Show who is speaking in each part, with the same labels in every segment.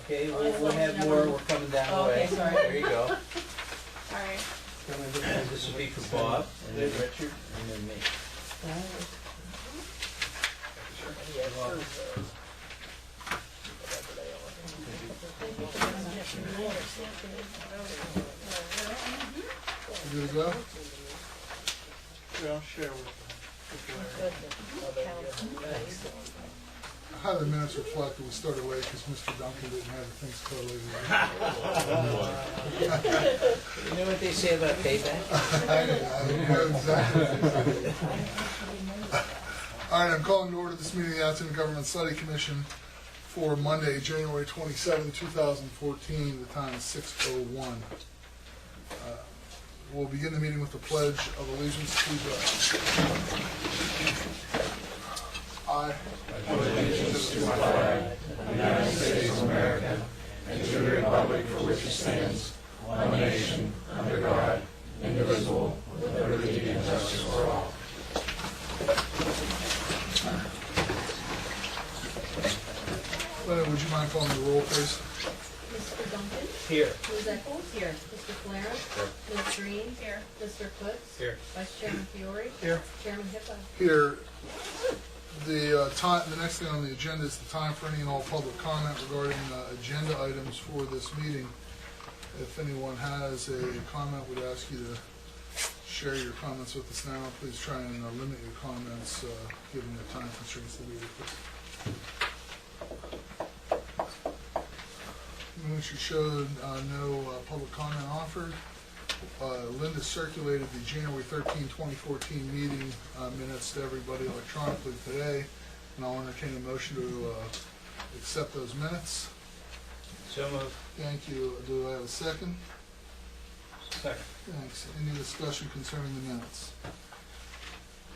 Speaker 1: Okay, we'll have more, we're coming down the way.
Speaker 2: Okay, sorry.
Speaker 1: There you go.
Speaker 2: Alright.
Speaker 1: This will be for Bob, and then Richard, and then me.
Speaker 3: You good to go?
Speaker 4: Yeah, I'll share with
Speaker 3: How the minutes reflect that we started late because Mr. Duncan didn't have the things collated.
Speaker 1: You know what they say about payback?
Speaker 3: I know exactly. All right, I'm calling to order this meeting of the Atherton Government Study Commission for Monday, January 27, 2014. The time is 6:01. We'll begin the meeting with the Pledge of Allegiance to the I
Speaker 5: pledge allegiance to the flag of the United States of America and to the republic for which it stands, one nation, under God, indivisible, with liberty and justice for all.
Speaker 3: Leonard, would you mind calling the roll, please?
Speaker 6: Mr. Duncan?
Speaker 1: Here.
Speaker 6: Ms. Echols? Here. Mr. Flair? Ms. Green? Here. Mr. Foots?
Speaker 1: Here.
Speaker 6: Vice Chairman Fiore?
Speaker 4: Here.
Speaker 6: Chairman Hippo?
Speaker 3: Here, the next thing on the agenda is the time for any and all public comment regarding agenda items for this meeting. If anyone has a comment, we'd ask you to share your comments with us now. Please try and limit your comments given the time constraints that we request. Minutes you showed no public comment offered. Linda circulated the January 13, 2014 meeting minutes to everybody electronically today, and I'll entertain a motion to accept those minutes.
Speaker 1: So moved.
Speaker 3: Thank you. Do I have a second?
Speaker 1: Second.
Speaker 3: Thanks. Any discussion concerning the minutes?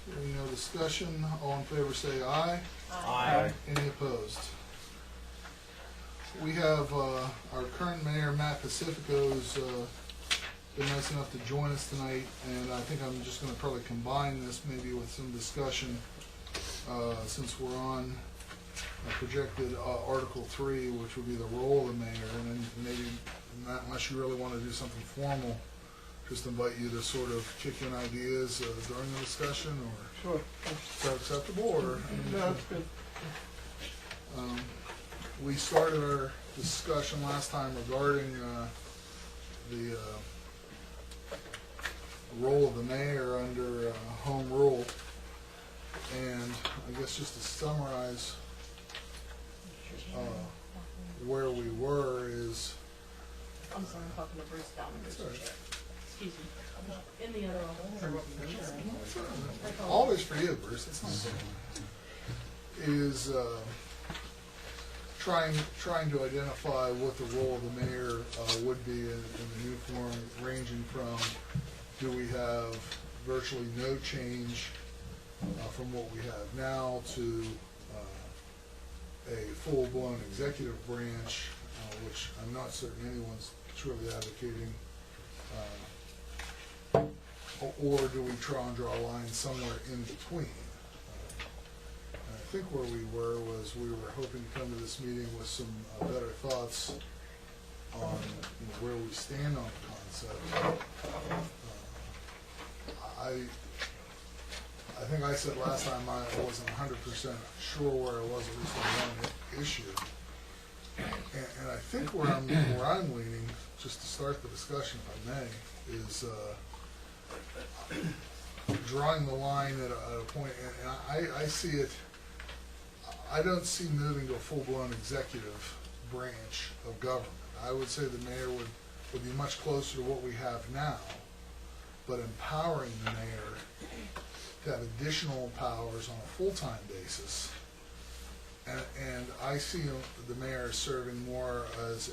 Speaker 3: Hearing no discussion, all in favor say aye.
Speaker 1: Aye.
Speaker 3: Any opposed? We have our current mayor, Matt Pacifico's been nice enough to join us tonight, and I think I'm just going to probably combine this maybe with some discussion since we're on projected Article 3, which would be the role of the mayor, and then maybe, not unless you really want to do something formal, just invite you to sort of kick in ideas during the discussion, or
Speaker 4: Sure.
Speaker 3: is that acceptable, or?
Speaker 4: No, that's good.
Speaker 3: We started our discussion last time regarding the role of the mayor under home rule, and I guess just to summarize where we were is.
Speaker 6: I'm sorry, I'm talking to Bruce Down.
Speaker 3: Sorry.
Speaker 6: Excuse me. In the other office.
Speaker 3: Always for you, Bruce. It's not is trying to identify what the role of the mayor would be in the new form, ranging from do we have virtually no change from what we have now to a full-blown executive branch, which I'm not certain anyone's truly advocating, or do we try and draw a line somewhere in between? I think where we were was we were hoping to come to this meeting with some better thoughts on where we stand on the concept. I think I said last time I wasn't 100% sure where I was, at least on one issue. And I think where I'm leaning, just to start the discussion, if I may, is drawing the line at a point, and I see it. I don't see moving to a full-blown executive branch of government. I would say the mayor would be much closer to what we have now, but empowering the mayor to have additional powers on a full-time basis. And I see the mayor serving more as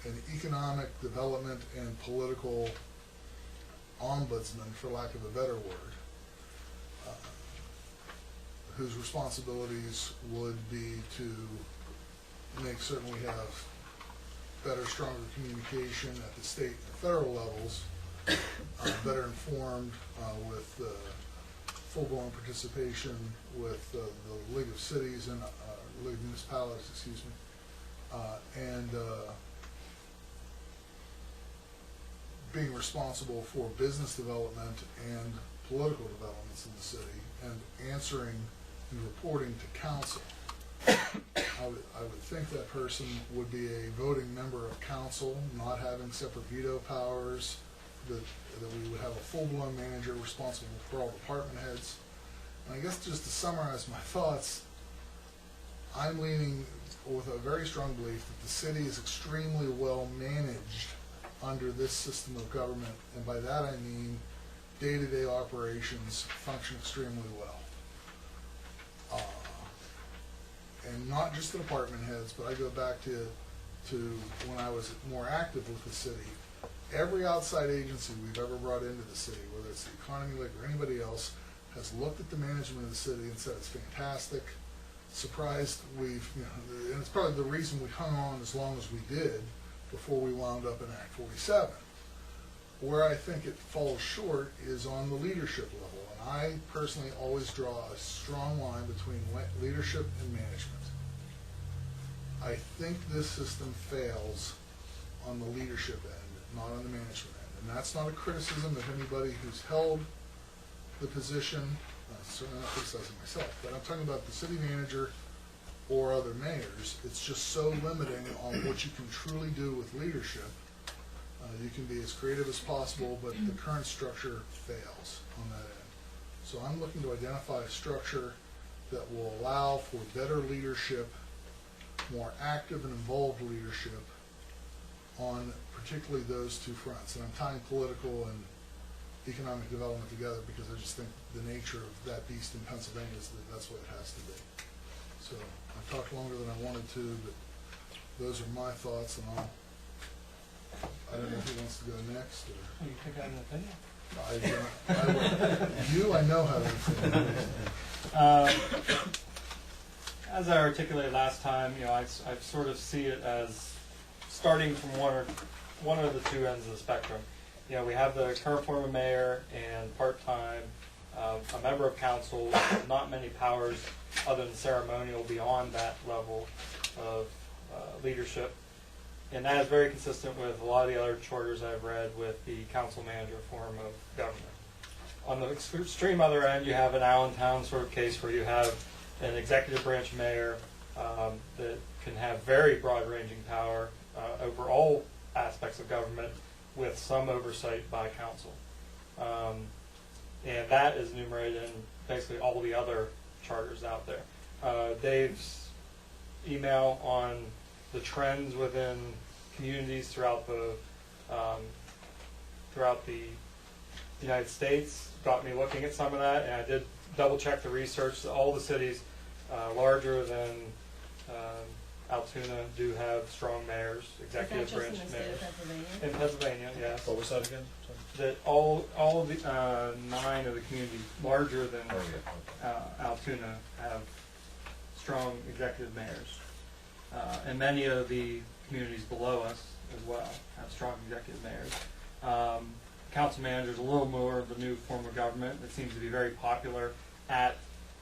Speaker 3: an economic development and political ombudsman, for lack of a better word, whose responsibilities would be to make certain we have better, stronger communication at the state and federal levels, better informed with full-blown participation with the League of Cities and League of Municipalities, excuse me, and being responsible for business development and political developments in the city, and answering and reporting to council. I would think that person would be a voting member of council, not having separate veto powers, that we would have a full-blown manager responsible for all department heads. And I guess just to summarize my thoughts, I'm leaning with a very strong belief that the city is extremely well managed under this system of government, and by that I mean day-to-day operations function extremely well. And not just the department heads, but I go back to when I was more active with the city. Every outside agency we've ever brought into the city, whether it's the Economy League or anybody else, has looked at the management of the city and said it's fantastic. Surprised and it's probably the reason we hung on as long as we did before we wound up in Act 47. Where I think it falls short is on the leadership level. And I personally always draw a strong line between leadership and management. I think this system fails on the leadership end, not on the management end. And that's not a criticism of anybody who's held the position. I'm certainly not criticizing myself, but I'm talking about the city manager or other mayors. It's just so limiting on what you can truly do with leadership. You can be as creative as possible, but the current structure fails on that end. So I'm looking to identify a structure that will allow for better leadership, more active and involved leadership on particularly those two fronts. And I'm tying political and economic development together because I just think the nature of that beast in Pennsylvania is that that's what it has to be. So I've talked longer than I wanted to, but those are my thoughts, and I don't know who wants to go next. Or
Speaker 4: You think I have an opinion?
Speaker 3: I know how to think.
Speaker 4: As I articulated last time, I sort of see it as starting from one of the two ends of the spectrum. We have the current form of mayor and part-time, a member of council with not many powers other than ceremonial beyond that level of leadership. And that is very consistent with a lot of the other charters I've read with the council manager form of government. On the extreme other end, you have an Allentown sort of case where you have an executive branch mayor that can have very broad-ranging power over all aspects of government with some oversight by council. And that is enumerated in basically all the other charters out there. Dave's email on the trends within communities throughout the United States got me looking at some of that, and I did double check the research. All the cities larger than Altoona do have strong mayors, executive branch
Speaker 6: Is that just in the state
Speaker 4: mayors.
Speaker 6: of Pennsylvania?
Speaker 4: In Pennsylvania, yes.
Speaker 1: What was that again?
Speaker 4: That all of the 9 of the communities larger than Altoona have strong executive mayors. And many of the communities below us as well have strong executive mayors. Council manager is a little more of the new form of government that seems to be very popular at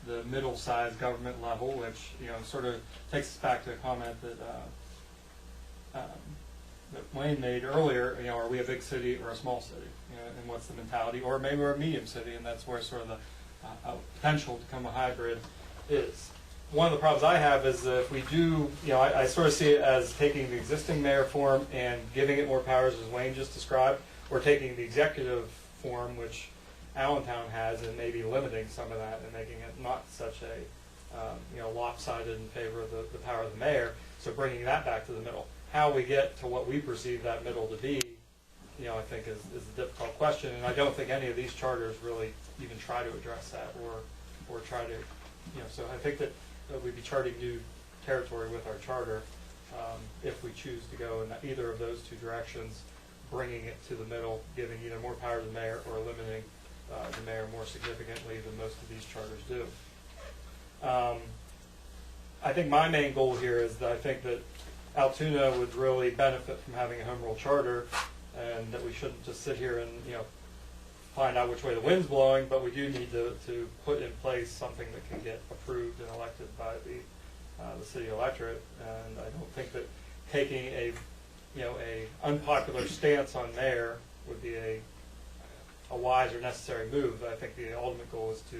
Speaker 4: the middle-sized government level, which sort of takes us back to a comment that Wayne made earlier. Are we a big city or a small city? And what's the mentality? Or maybe we're a medium city, and that's where sort of the potential to become a hybrid is. One of the problems I have is that if we do, I sort of see it as taking the existing mayor form and giving it more powers, as Wayne just described, or taking the executive form, which Allentown has, and maybe limiting some of that and making it not such a lopsided in favor of the power of the mayor. So bringing that back to the middle. How we get to what we perceive that middle to be, I think is a difficult question, and I don't think any of these charters really even try to address that or try to, so I think that we'd be charting new territory with our charter if we choose to go in either of those two directions, bringing it to the middle, giving either more power to the mayor or limiting the mayor more significantly than most of these charters do. I think my main goal here is that I think that Altoona would really benefit from having a home rule charter, and that we shouldn't just sit here and find out which way the wind's blowing, but we do need to put in place something that can get approved and elected by the city electorate, and I don't think that taking a unpopular stance on mayor would be a wise or necessary move. I think the ultimate goal is to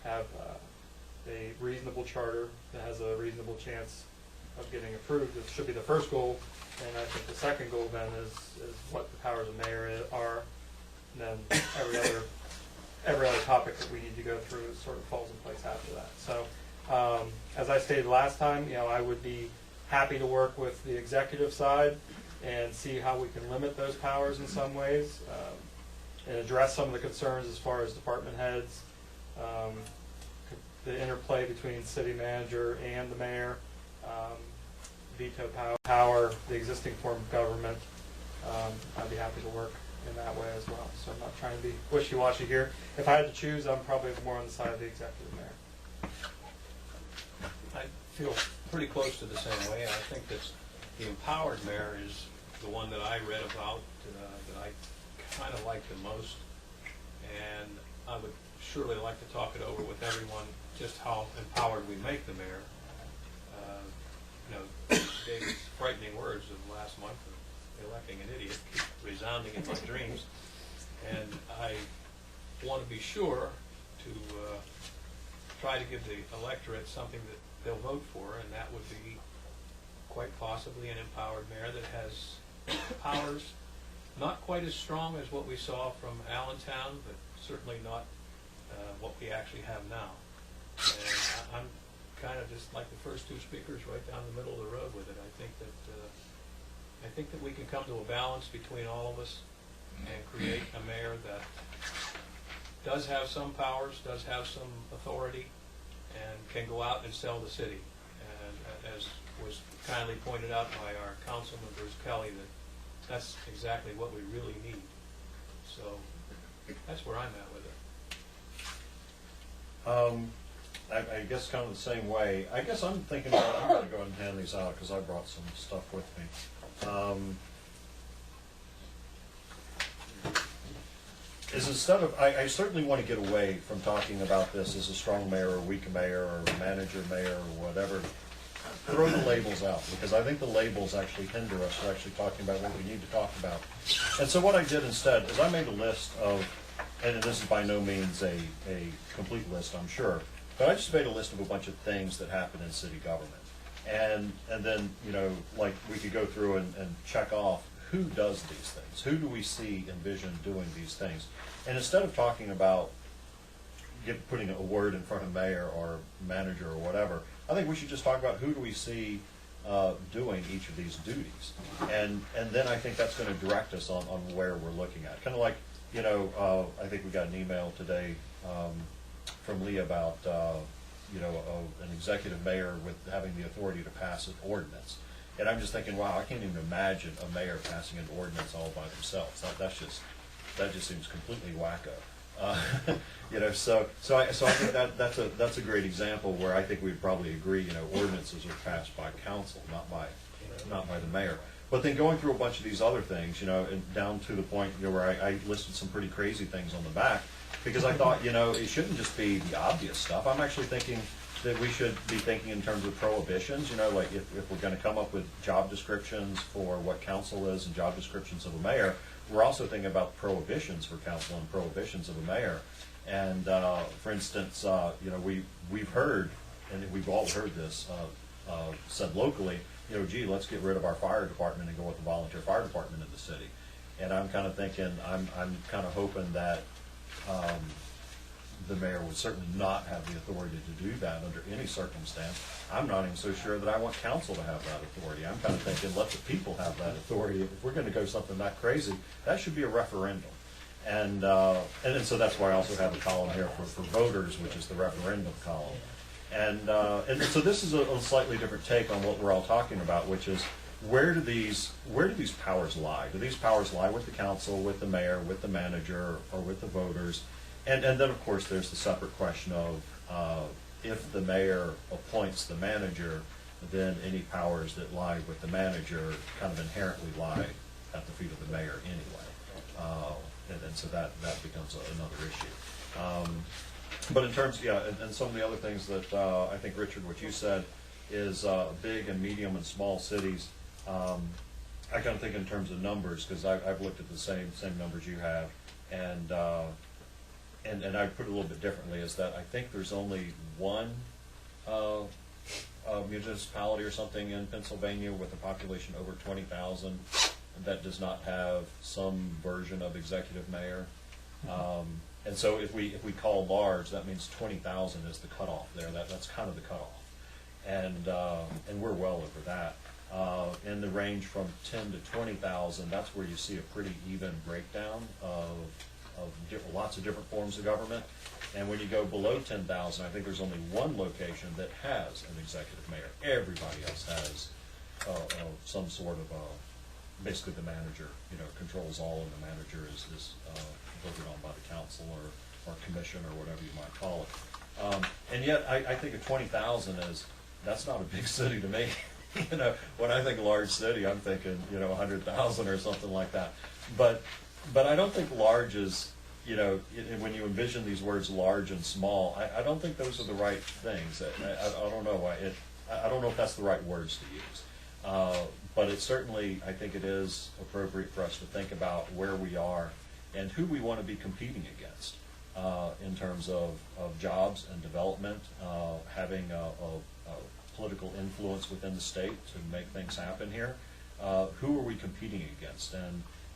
Speaker 4: have a reasonable charter that has a reasonable chance of getting approved. This should be the first goal, and I think the second goal then is what the powers of mayor are, and then every other topic that we need to go through sort of falls in place after that. So, as I stated last time, I would be happy to work with the executive side and see how we can limit those powers in some ways, and address some of the concerns as far as department heads, the interplay between city manager and the mayor, veto power, the existing form of government. I'd be happy to work in that way as well. So I'm not trying to be wishy-washy here. If I had to choose, I'm probably more on the side of the executive mayor.
Speaker 1: I feel pretty close to the same way. I think that the empowered mayor is the one that I read about that I kind of like the most, and I would surely like to talk it over with everyone, just how empowered we make the mayor. David's frightening words of last month of electing an idiot keep resounding in my dreams, and I want to be sure to try to give the electorate something that they'll vote for, and that would be quite possibly an empowered mayor that has powers not quite as strong as what we saw from Allentown, but certainly not what we actually have now. And I'm kind of just like the first two speakers, right down the middle of the road with it. I think that we can come to a balance between all of us and create a mayor that does have some powers, does have some authority, and can go out and sell the city. And as was kindly pointed out by our councilman, Bruce Kelly, that's exactly what we really need. So that's where I'm at with it.
Speaker 5: I guess kind of the same way. I guess I'm thinking about, I'm going to go ahead and hand these out because I brought some stuff with me. Is instead of, I certainly want to get away from talking about this as a strong mayor or weak mayor or manager mayor or whatever. Throw the labels out, because I think the labels actually hinder us from actually talking about what we need to talk about. And so what I did instead is I made a list of, and this is by no means a complete list, I'm sure, but I just made a list of a bunch of things that happen in city government. And then, like we could go through and check off who does these things, who do we see envision doing these things. And instead of talking about putting a word in front of mayor or manager or whatever, I think we should just talk about who do we see doing each of these duties. And then I think that's going to direct us on where we're looking at. Kind of like, I think we got an email today from Lee about, an executive mayor with having the authority to pass an ordinance. And I'm just thinking, wow, I can't even imagine a mayor passing an ordinance all by themselves. That just seems completely wacko. So I think that's a great example where I think we'd probably agree. Ordinances are passed by council, not by the mayor. But then going through a bunch of these other things, and down to the point where I listed some pretty crazy things on the back, because I thought, it shouldn't just be the obvious stuff. I'm actually thinking that we should be thinking in terms of prohibitions. Like if we're going to come up with job descriptions for what council is and job descriptions of a mayor, we're also thinking about prohibitions for council and prohibitions of a mayor. And for instance, we've heard, and we've all heard this said locally, gee, let's get rid of our fire department and go with the volunteer fire department in the city. And I'm kind of thinking, I'm kind of hoping that the mayor would certainly not have the authority to do that under any circumstance. I'm not even so sure that I want council to have that authority. I'm kind of thinking, let the people have that authority. If we're going to go something that crazy, that should be a referendum. And then so that's why I also have a column here for voters, which is the referendum column. And so this is a slightly different take on what we're all talking about, which is where do these powers lie? Do these powers lie with the council, with the mayor, with the manager, or with the voters? And then, of course, there's the separate question of if the mayor appoints the manager, then any powers that lie with the manager kind of inherently lie at the feet of the mayor anyway. And so that becomes another issue. But in terms, and some of the other things that I think, Richard, what you said,
Speaker 2: is big and medium and small cities. I kind of think in terms of numbers, because I've looked at the same numbers you have, and I put it a little bit differently, is that I think there's only one municipality or something in Pennsylvania with a population over 20,000 that does not have some version of executive mayor. And so if we call large, that means 20,000 is the cutoff there. That's kind of the cutoff, and we're well over that. In the range from 10 to 20,000, that's where you see a pretty even breakdown of lots of different forms of government. And when you go below 10,000, I think there's only one location that has an executive mayor. Everybody else has some sort of basically the manager, controls all, and the manager is voted on by the council or commission or whatever you might call it. And yet, I think of 20,000 as, that's not a big city to me. When I think large city, I'm thinking, 100,000 or something like that. But I don't think large is, when you envision these words large and small, I don't think those are the right things. I don't know why I don't know if that's the right words to use. But it certainly, I think it is appropriate for us to think about where we are and who we want to be competing against in terms of jobs and development, having a political influence within the state to make things happen here. Who are we competing against?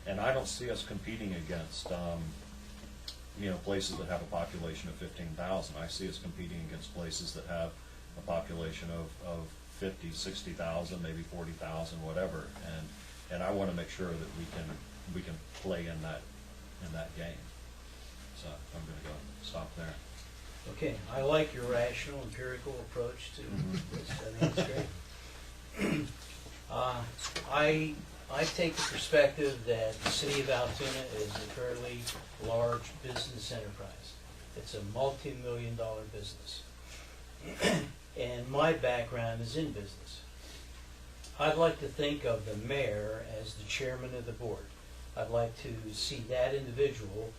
Speaker 2: And I don't see us competing against places that have a population of 15,000. I see us competing against places that have a population of 50, 60,000, maybe 40,000, whatever. And I want to make sure that we can play in that game. So I'm going to go stop there.
Speaker 7: Okay, I like your rational, empirical approach to this. I think it's great. I take the perspective that the city of Altoona is a fairly large business enterprise. It's a multi-million-dollar business. And my background is in business. I'd like to think of the mayor as the chairman of the board. I'd like to see that individual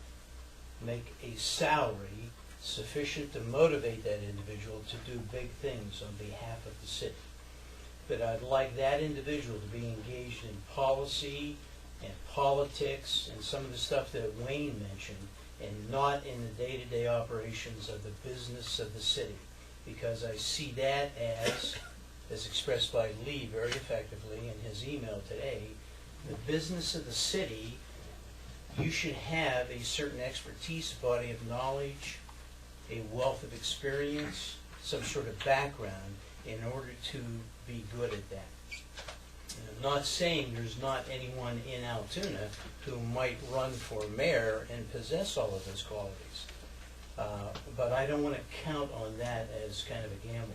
Speaker 7: make a salary sufficient to motivate that individual to do big things on behalf of the city. But I'd like that individual to be engaged in policy and politics and some of the stuff that Wayne mentioned, and not in the day-to-day operations of the business of the city. Because I see that as expressed by Lee very effectively in his email today, the business of the city, you should have a certain expertise, body of knowledge, a wealth of experience, some sort of background in order to be good at that. And I'm not saying there's not anyone in Altoona who might run for mayor and possess all of those qualities. But I don't want to count on that as kind of a gamble.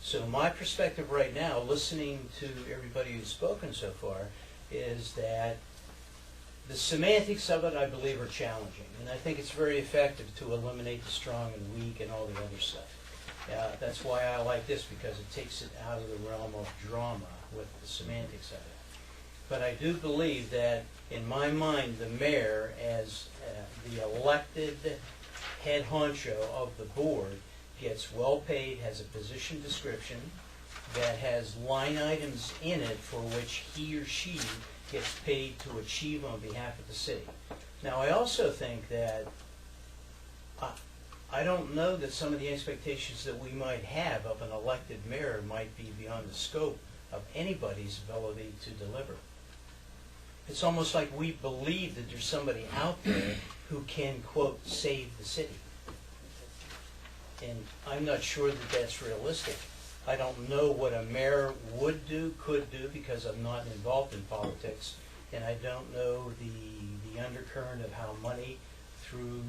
Speaker 7: So my perspective right now, listening to everybody who's spoken so far, is that the semantics of it, I believe, are challenging. And I think it's very effective to eliminate the strong and weak and all the other stuff. That's why I like this, because it takes it out of the realm of drama with the semantics of it. But I do believe that, in my mind, the mayor, as the elected head honcho of the board, gets well paid, has a position description that has line items in it for which he or she gets paid to achieve on behalf of the city. Now, I also think that I don't know that some of the expectations that we might have of an elected mayor might be beyond the scope of anybody's ability to deliver. It's almost like we believe that there's somebody out there who can, quote, save the city. And I'm not sure that that's realistic. I don't know what a mayor would do, could do, because I'm not involved in politics, and I don't know the undercurrent of how money through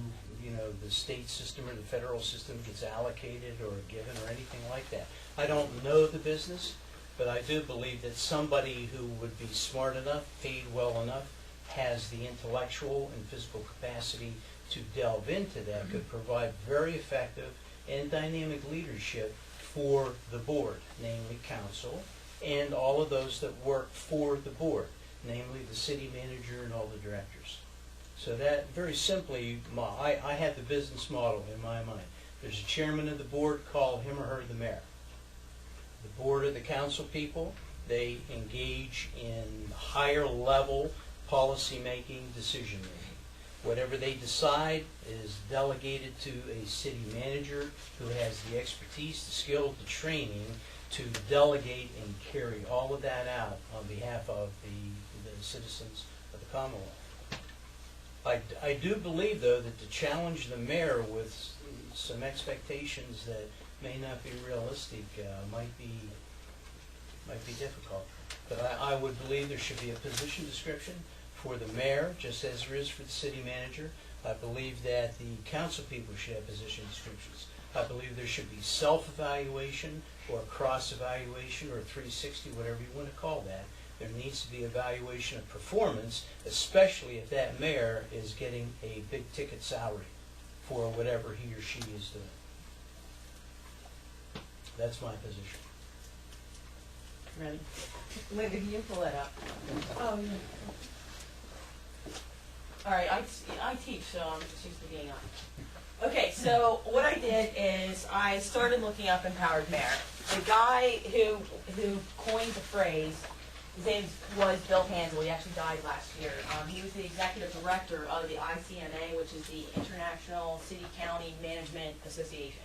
Speaker 7: the state system or the federal system gets allocated or given or anything like that. I don't know the business, but I do believe that somebody who would be smart enough, paid well enough, has the intellectual and physical capacity to delve into that, could provide very effective and dynamic leadership for the board, namely council, and all of those that work for the board, namely the city manager and all the directors. So that, very simply, I have the business model in my mind. There's a chairman of the board, call him or her the mayor. the board of the council people. They engage in higher level policy-making, decision-making. Whatever they decide is delegated to a city manager who has the expertise, the skill, the training to delegate and carry all of that out on behalf of the citizens of the Commonwealth. I do believe, though, that to challenge the mayor with some expectations that may not be realistic might be difficult. But I would believe there should be a position description for the mayor, just as there is for the city manager. I believe that the council people should have position descriptions. I believe there should be self-evaluation or cross-evaluation or 360, whatever you want to call that. There needs to be evaluation of performance, especially if that mayor is getting a big-ticket salary for whatever he or she is doing. That's my position.
Speaker 6: Ready? Linda, can you pull that up? Oh, yeah. All right, I teach, so I'm just used to being on. Okay, so what I did is I started looking up empowered mayor. The guy who coined the phrase, his name was Bill Hansel. He actually died last year. He was the executive director of the ICMA, which is the International City County Management Association.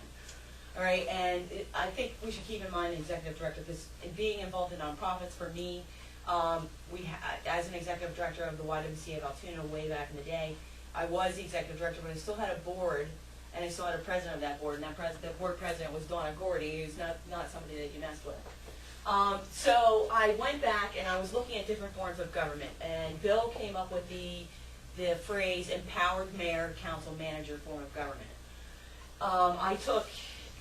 Speaker 6: All right, and I think we should keep in mind the executive director, because being involved in nonprofits for me, as an executive director of the YWCA of Altoona way back in the day, I was the executive director, but I still had a board, and I still had a president of that board, and the board president was Donna Gordy, who's not somebody that you messed with. So I went back and I was looking at different forms of government, and Bill came up with the phrase empowered mayor, council manager form of government. I took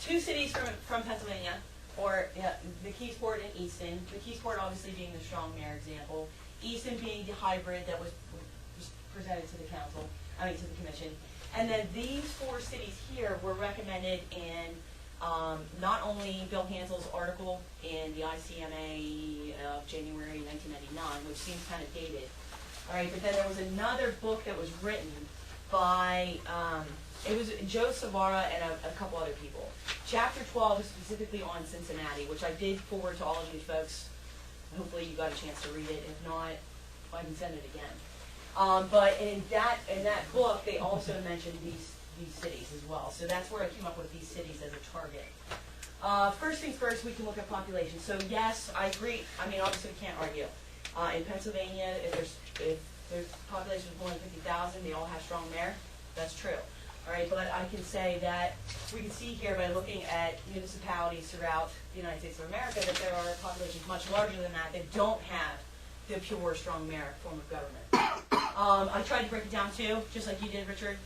Speaker 6: two cities from Pennsylvania, the Keysport and Easton. The Keysport obviously being the strong mayor example, Easton being the hybrid that was presented to the council, to the commission. And then these four cities here were recommended in not only Bill Hansel's article in the ICMA of January 1999, which seems kind of dated. All right, but then there was another book that was written by, it was Joe Savara and a couple other people. Chapter 12 is specifically on Cincinnati, which I did forward to all of you folks. Hopefully you got a chance to read it. If not, I can send it again. But in that book, they also mentioned these cities as well. So that's where I came up with these cities as a target. First things first, we can look at population. So yes, I agree. I mean, obviously we can't argue. In Pennsylvania, if there's population of more than 50,000, they all have strong mayor. That's true. All right, but I can say that we can see here by looking at municipalities throughout the United States of America that there are populations much larger than that don't have the pure strong mayor form of government. I tried to break it down too, just like you did, Richard.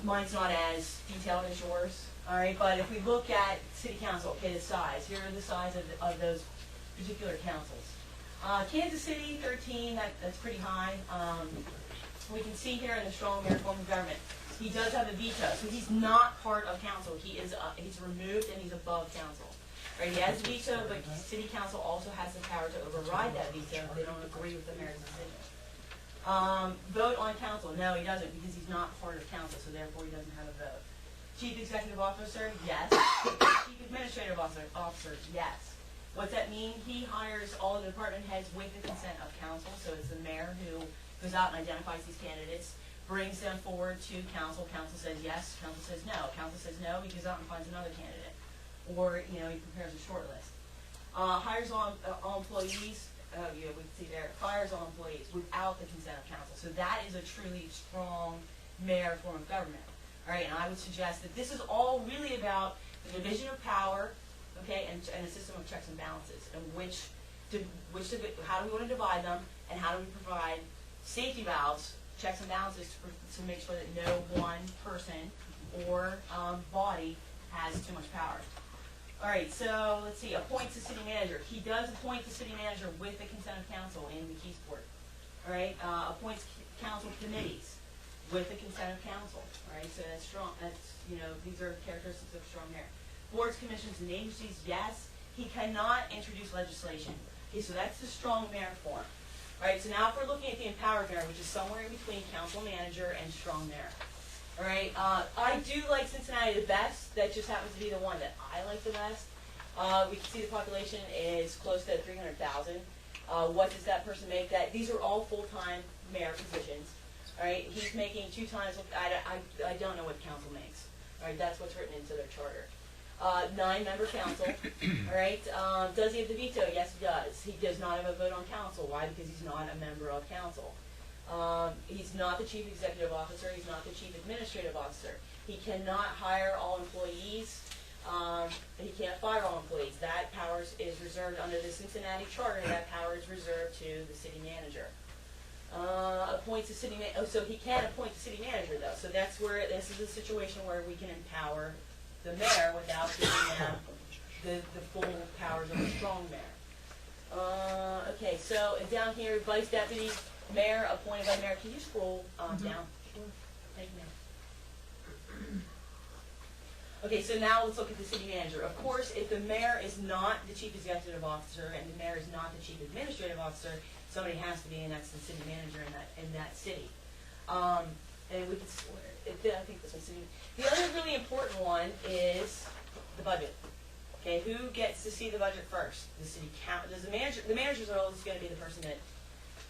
Speaker 6: Mine's not as detailed as yours. All right, but if we look at city council, okay, the size. Here are the size of those particular councils. Kansas City, 13. That's pretty high. We can see here in the strong mayor form of government, he does have a veto, so he's not part of council. He's removed and he's above council. Right? He has a veto, but city council also has the power to override that veto if they don't agree with the mayor's decision. Vote on council? No, he doesn't, because he's not part of council, so therefore he doesn't have a vote. Chief executive officer? Yes. Chief administrative officer? Yes. What's that mean? He hires all the department heads with the consent of council, so it's the mayor who goes out and identifies these candidates, brings them forward to council. Council says yes. Council says no. Council says no. He goes out and finds another candidate, or he prepares a short list. Hires all employees. We can see there. Fires all employees without the consent of council. So that is a truly strong mayor form of government. All right, and I would suggest that this is all really about the division of power, okay, and a system of checks and balances, and how do we want to divide them, and how do we provide safety valves, checks and balances to make sure that no one person or body has too much power. All right, so let's see, appoints the city manager. He does appoint the city manager with the consent of council in the Keysport. All right, appoints council committees with the consent of council. All right, so that's strong. These are characteristics of strong mayor. Boards, commissions, and agencies, yes. He cannot introduce legislation. Okay, so that's the strong mayor form. All right, so now if we're looking at the empowered mayor, which is somewhere in between council manager and strong mayor. All right, I do like Cincinnati the best. That just happens to be the one that I like the best. We can see the population is close to 300,000. What does that person make? These are all full-time mayor positions. All right, he's making 2 times. I don't know what council makes. All right, that's what's written into their charter. 9-member council. All right, does he have the veto? Yes, he does. He does not have a vote on council. Why? Because he's not a member of council. He's not the chief executive officer. He's not the chief administrative officer. He cannot hire all employees. He can't fire all employees. That power is reserved under the Cincinnati Charter. That power is reserved to the city manager. Appoints a city so he can appoint the city manager though. So that's where this is a situation where we can empower the mayor without giving them the full powers of a strong mayor. Okay, so down here, vice deputy mayor appointed by mayor. Can you scroll down? Thank you, ma'am. Okay, so now let's look at the city manager. Of course, if the mayor is not the chief executive officer and the mayor is not the chief administrative officer, somebody has to be, and that's the city manager in that city. And we can, I think this one's city. The other really important one is the budget. Okay, who gets to see the budget first? The city council. Does the manager? The manager's role is going to be the person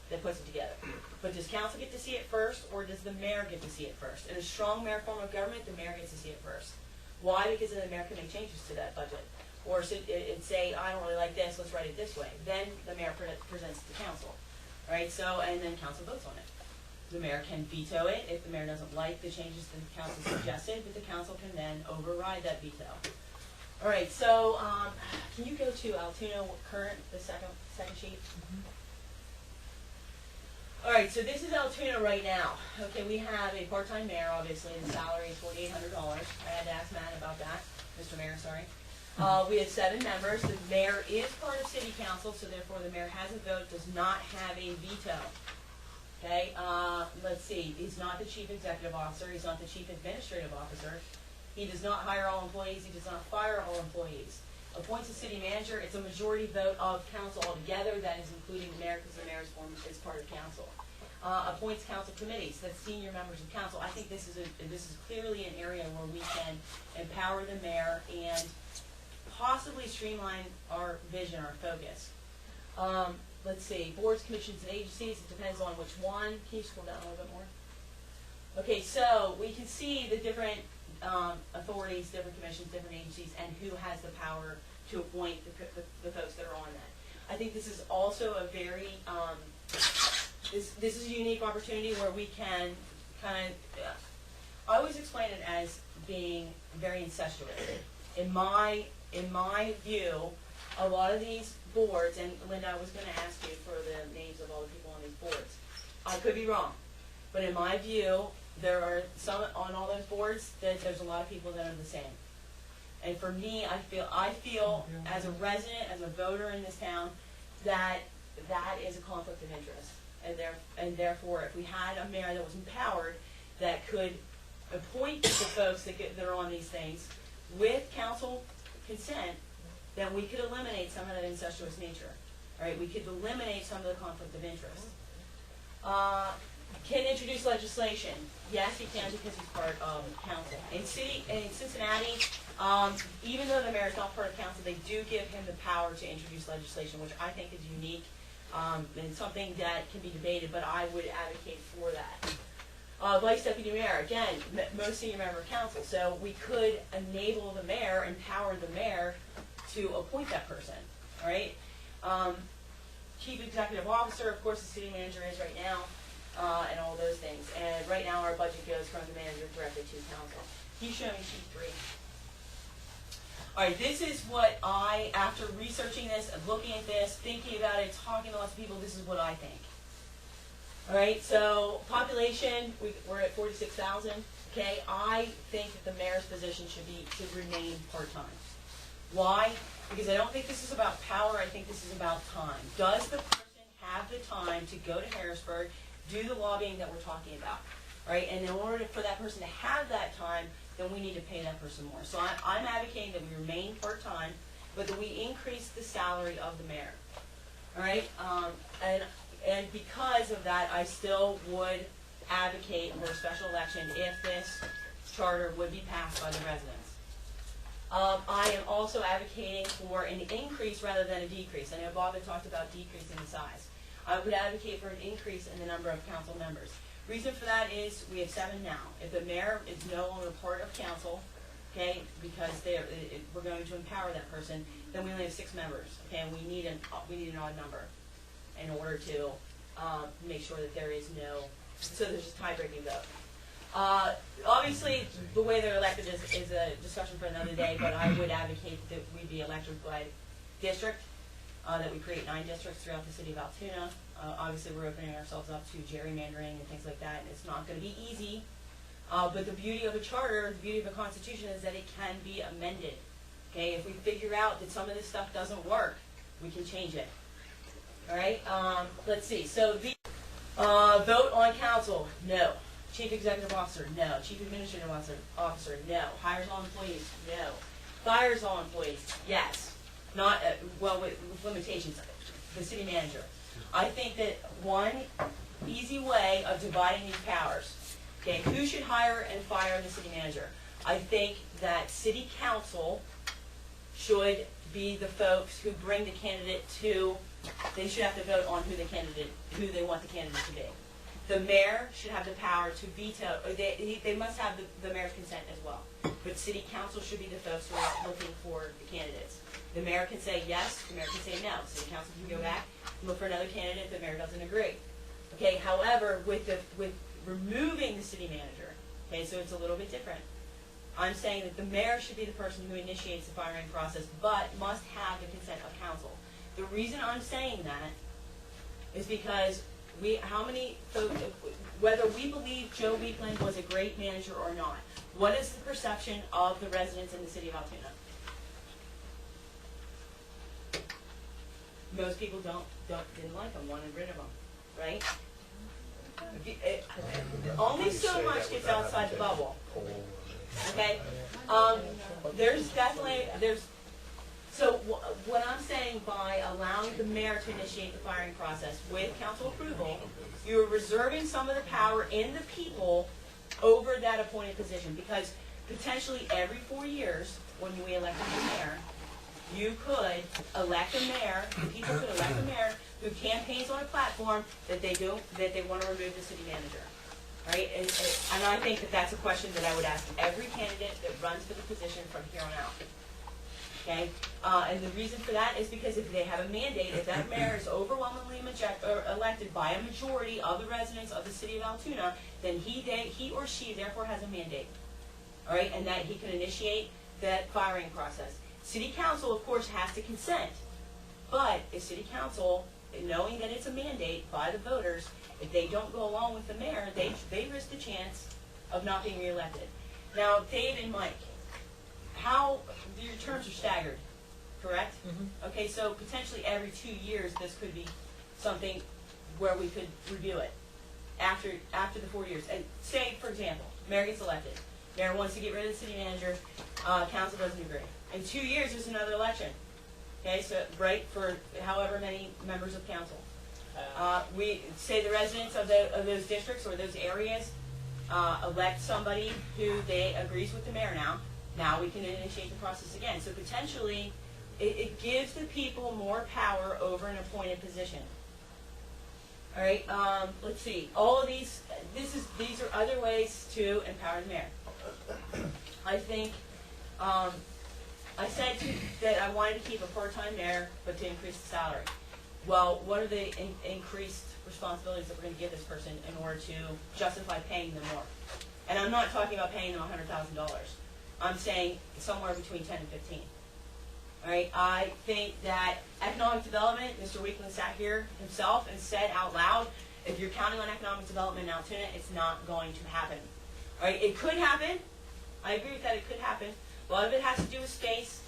Speaker 6: that puts it together. But does council get to see it first, or does the mayor get to see it first? In a strong mayor form of government, the mayor gets to see it first. Why? Because then the mayor can make changes to that budget. Or say, I don't really like this, let's write it this way. Then the mayor presents it to council. Right? So, and then council votes on it. The mayor can veto it if the mayor doesn't like the changes that the council suggested, but the council can then override that veto. All right, so can you go to Altoona current, the second sheet? All right, so this is Altoona right now. Okay, we have a part-time mayor, obviously, the salary is $4,800. I had to ask Matt about that, Mr. Mayor, sorry. We have 7 members. The mayor is part of city council, so therefore the mayor has a vote, does not have a veto. Okay, let's see, he's not the chief executive officer, he's not the chief administrative officer. He does not hire all employees, he does not fire all employees. Appoints a city manager, it's a majority vote of council altogether, that is including the mayor, because the mayor's form is part of council. Appoints council committees, that's senior members of council. I think this is clearly an area where we can empower the mayor and possibly streamline our vision, our focus. Let's see, boards, commissions, and agencies, it depends on which one. Can you scroll down a little bit more? Okay, so we can see the different authorities, different commissions, different agencies, and who has the power to appoint the folks that are on that. I think this is also a very, this is a unique opportunity where we can kind of, I always explain it as being very incestuous. In my view, a lot of these boards, and Linda, I was going to ask you for the names of all the people on these boards. I could be wrong, but in my view, there are some on all those boards that there's a lot of people that are the same. And for me, I feel as a resident, as a voter in this town, that is a conflict of interest. And therefore, if we had a mayor that was empowered, that could appoint the folks that are on these things with council consent, then we could eliminate some of that incestuous nature. All right, we could eliminate some of the conflict of interest. Can introduce legislation? Yes, he can, because he's part of council. In Cincinnati, even though the mayor is not part of council, they do give him the power to introduce legislation, which I think is unique and something that can be debated, but I would advocate for that. Vice deputy mayor, again, most senior member of council, so we could enable the mayor, empower the mayor to appoint that person, all right? Chief executive officer, of course, the city manager is right now, and all those things. And right now, our budget goes from the manager directly to council. Can you show me sheet 3? All right, this is what after researching this, looking at this, thinking about it, talking to lots of people, this is what I think. All right, so population, we're at 46,000. Okay, I think that the mayor's position should remain part-time. Why? Because I don't think this is about power, I think this is about time. Does the person have the time to go to Harrisburg, do the lobbying that we're talking about? Right? And in order for that person to have that time, then we need to pay that person more. So I'm advocating that we remain part-time, but that we increase the salary of the mayor. All right? And because of that, I still would advocate for a special election if this charter would be passed by the residents. I am also advocating for an increase rather than a decrease. I know Bob had talked about decreasing the size. I would advocate for an increase in the number of council members. Reason for that is we have 7 now. If the mayor is no longer part of council, okay, because we're going to empower that person, then we only have 6 members, okay, and we need an odd number in order to make sure that there is no, so there's a tie-breaking vote. Obviously, the way they're elected is a discussion for another day, but I would advocate that we be elected by district, that we create 9 districts throughout the city of Altoona. Obviously, we're opening ourselves up to gerrymandering and things like that, and it's not going to be easy. But the beauty of a charter, the beauty of a constitution is that it can be amended. Okay, if we figure out that some of this stuff doesn't work, we can change it. All right, let's see. So the vote on council, no. Chief executive officer, no. Chief administrative officer, no. Hires all employees, no. Fires all employees, yes. Not well with limitations. The city manager. I think that one easy way of dividing these powers. Okay, who should hire and fire the city manager? I think that city council should be the folks who bring the candidate to. They should have to vote on who they want the candidate to be. The mayor should have the power to veto. They must have the mayor's consent as well. But city council should be the folks who are looking for the candidates. The mayor can say yes. The mayor can say no. City council can go back and look for another candidate. The mayor doesn't agree. Okay. However, with removing the city manager, okay, so it's a little bit different. I'm saying that the mayor should be the person who initiates the firing process, but must have the consent of council. The reason I'm saying that is because how many folks, whether we believe Joe Weekland was a great manager or not, what is the perception of the residents in the city of Altoona? Most people didn't like him, wanted rid of him, right? Only so much gets outside the bubble. Okay? So what I'm saying, by allowing the mayor to initiate the firing process with council approval, you're reserving some of the power in the people over that appointed position, because potentially every 4 years, when we elect a new mayor, you could elect a mayor, people could elect a mayor who campaigns on a platform that they want to remove the city manager. Right? And I think that that's a question that I would ask every candidate that runs for the position from here on out. Okay? And the reason for that is because if they have a mandate, if that mayor is overwhelmingly elected by a majority of the residents of the city of Altoona, then he or she therefore has a mandate. All right? And that he can initiate that firing process. City council, of course, has to consent. But if city council, knowing that it's a mandate by the voters, if they don't go along with the mayor, they risk the chance of not being reelected. Now, Dave and Mike, your terms are staggered, correct? Mm-hmm. Okay, so potentially every 2 years, this could be something where we could review it after the 4 years. And say, for example, mayor gets elected. Mayor wants to get rid of the city manager. Council doesn't agree. In 2 years, there's another election. Okay, so right for however many members of council. We say the residents of those districts or those areas elect somebody who they agrees with the mayor now. Now we can initiate the process again. So potentially, it gives the people more power over an appointed position. All right. Let's see. All of these are other ways to empower the mayor. I think. I said that I wanted to keep a part-time mayor, but to increase the salary. Well, what are the increased responsibilities that we're going to give this person in order to justify paying them more? And I'm not talking about paying them $100,000. I'm saying somewhere between 10 and 15. All right. I think that economic development, Mr. Weekland sat here himself and said out loud, if you're counting on economic development in Altoona, it's not going to happen. All right. It could happen. I agree with that. It could happen. A lot of it has to do with space.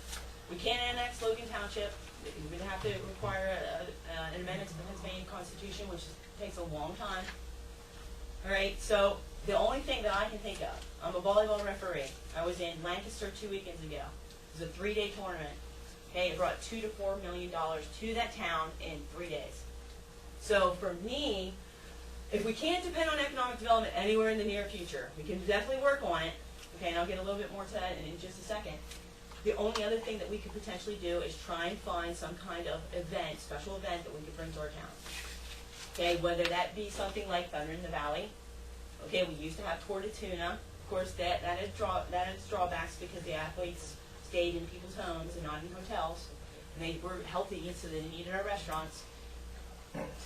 Speaker 6: We can't annex Logan Township. We would have to require an amendment to the Pennsylvania Constitution, which takes a long time. All right, so the only thing that I can think of, I'm a volleyball referee. I was in Lancaster 2 weekends ago. It was a 3-day tournament. Okay, it brought $2 to $4 million to that town in 3 days. So for me, if we can't depend on economic development anywhere in the near future, we can definitely work on it. Okay, and I'll get a little bit more to that in just a second. The only other thing that we could potentially do is try and find some kind of event, special event that we could bring to our town. Okay, whether that be something like Thunder in the Valley. Okay, we used to have Tour de Tuna. Of course, that has drawbacks because the athletes stayed in people's homes and not in hotels, and they were healthy, so they didn't eat in our restaurants.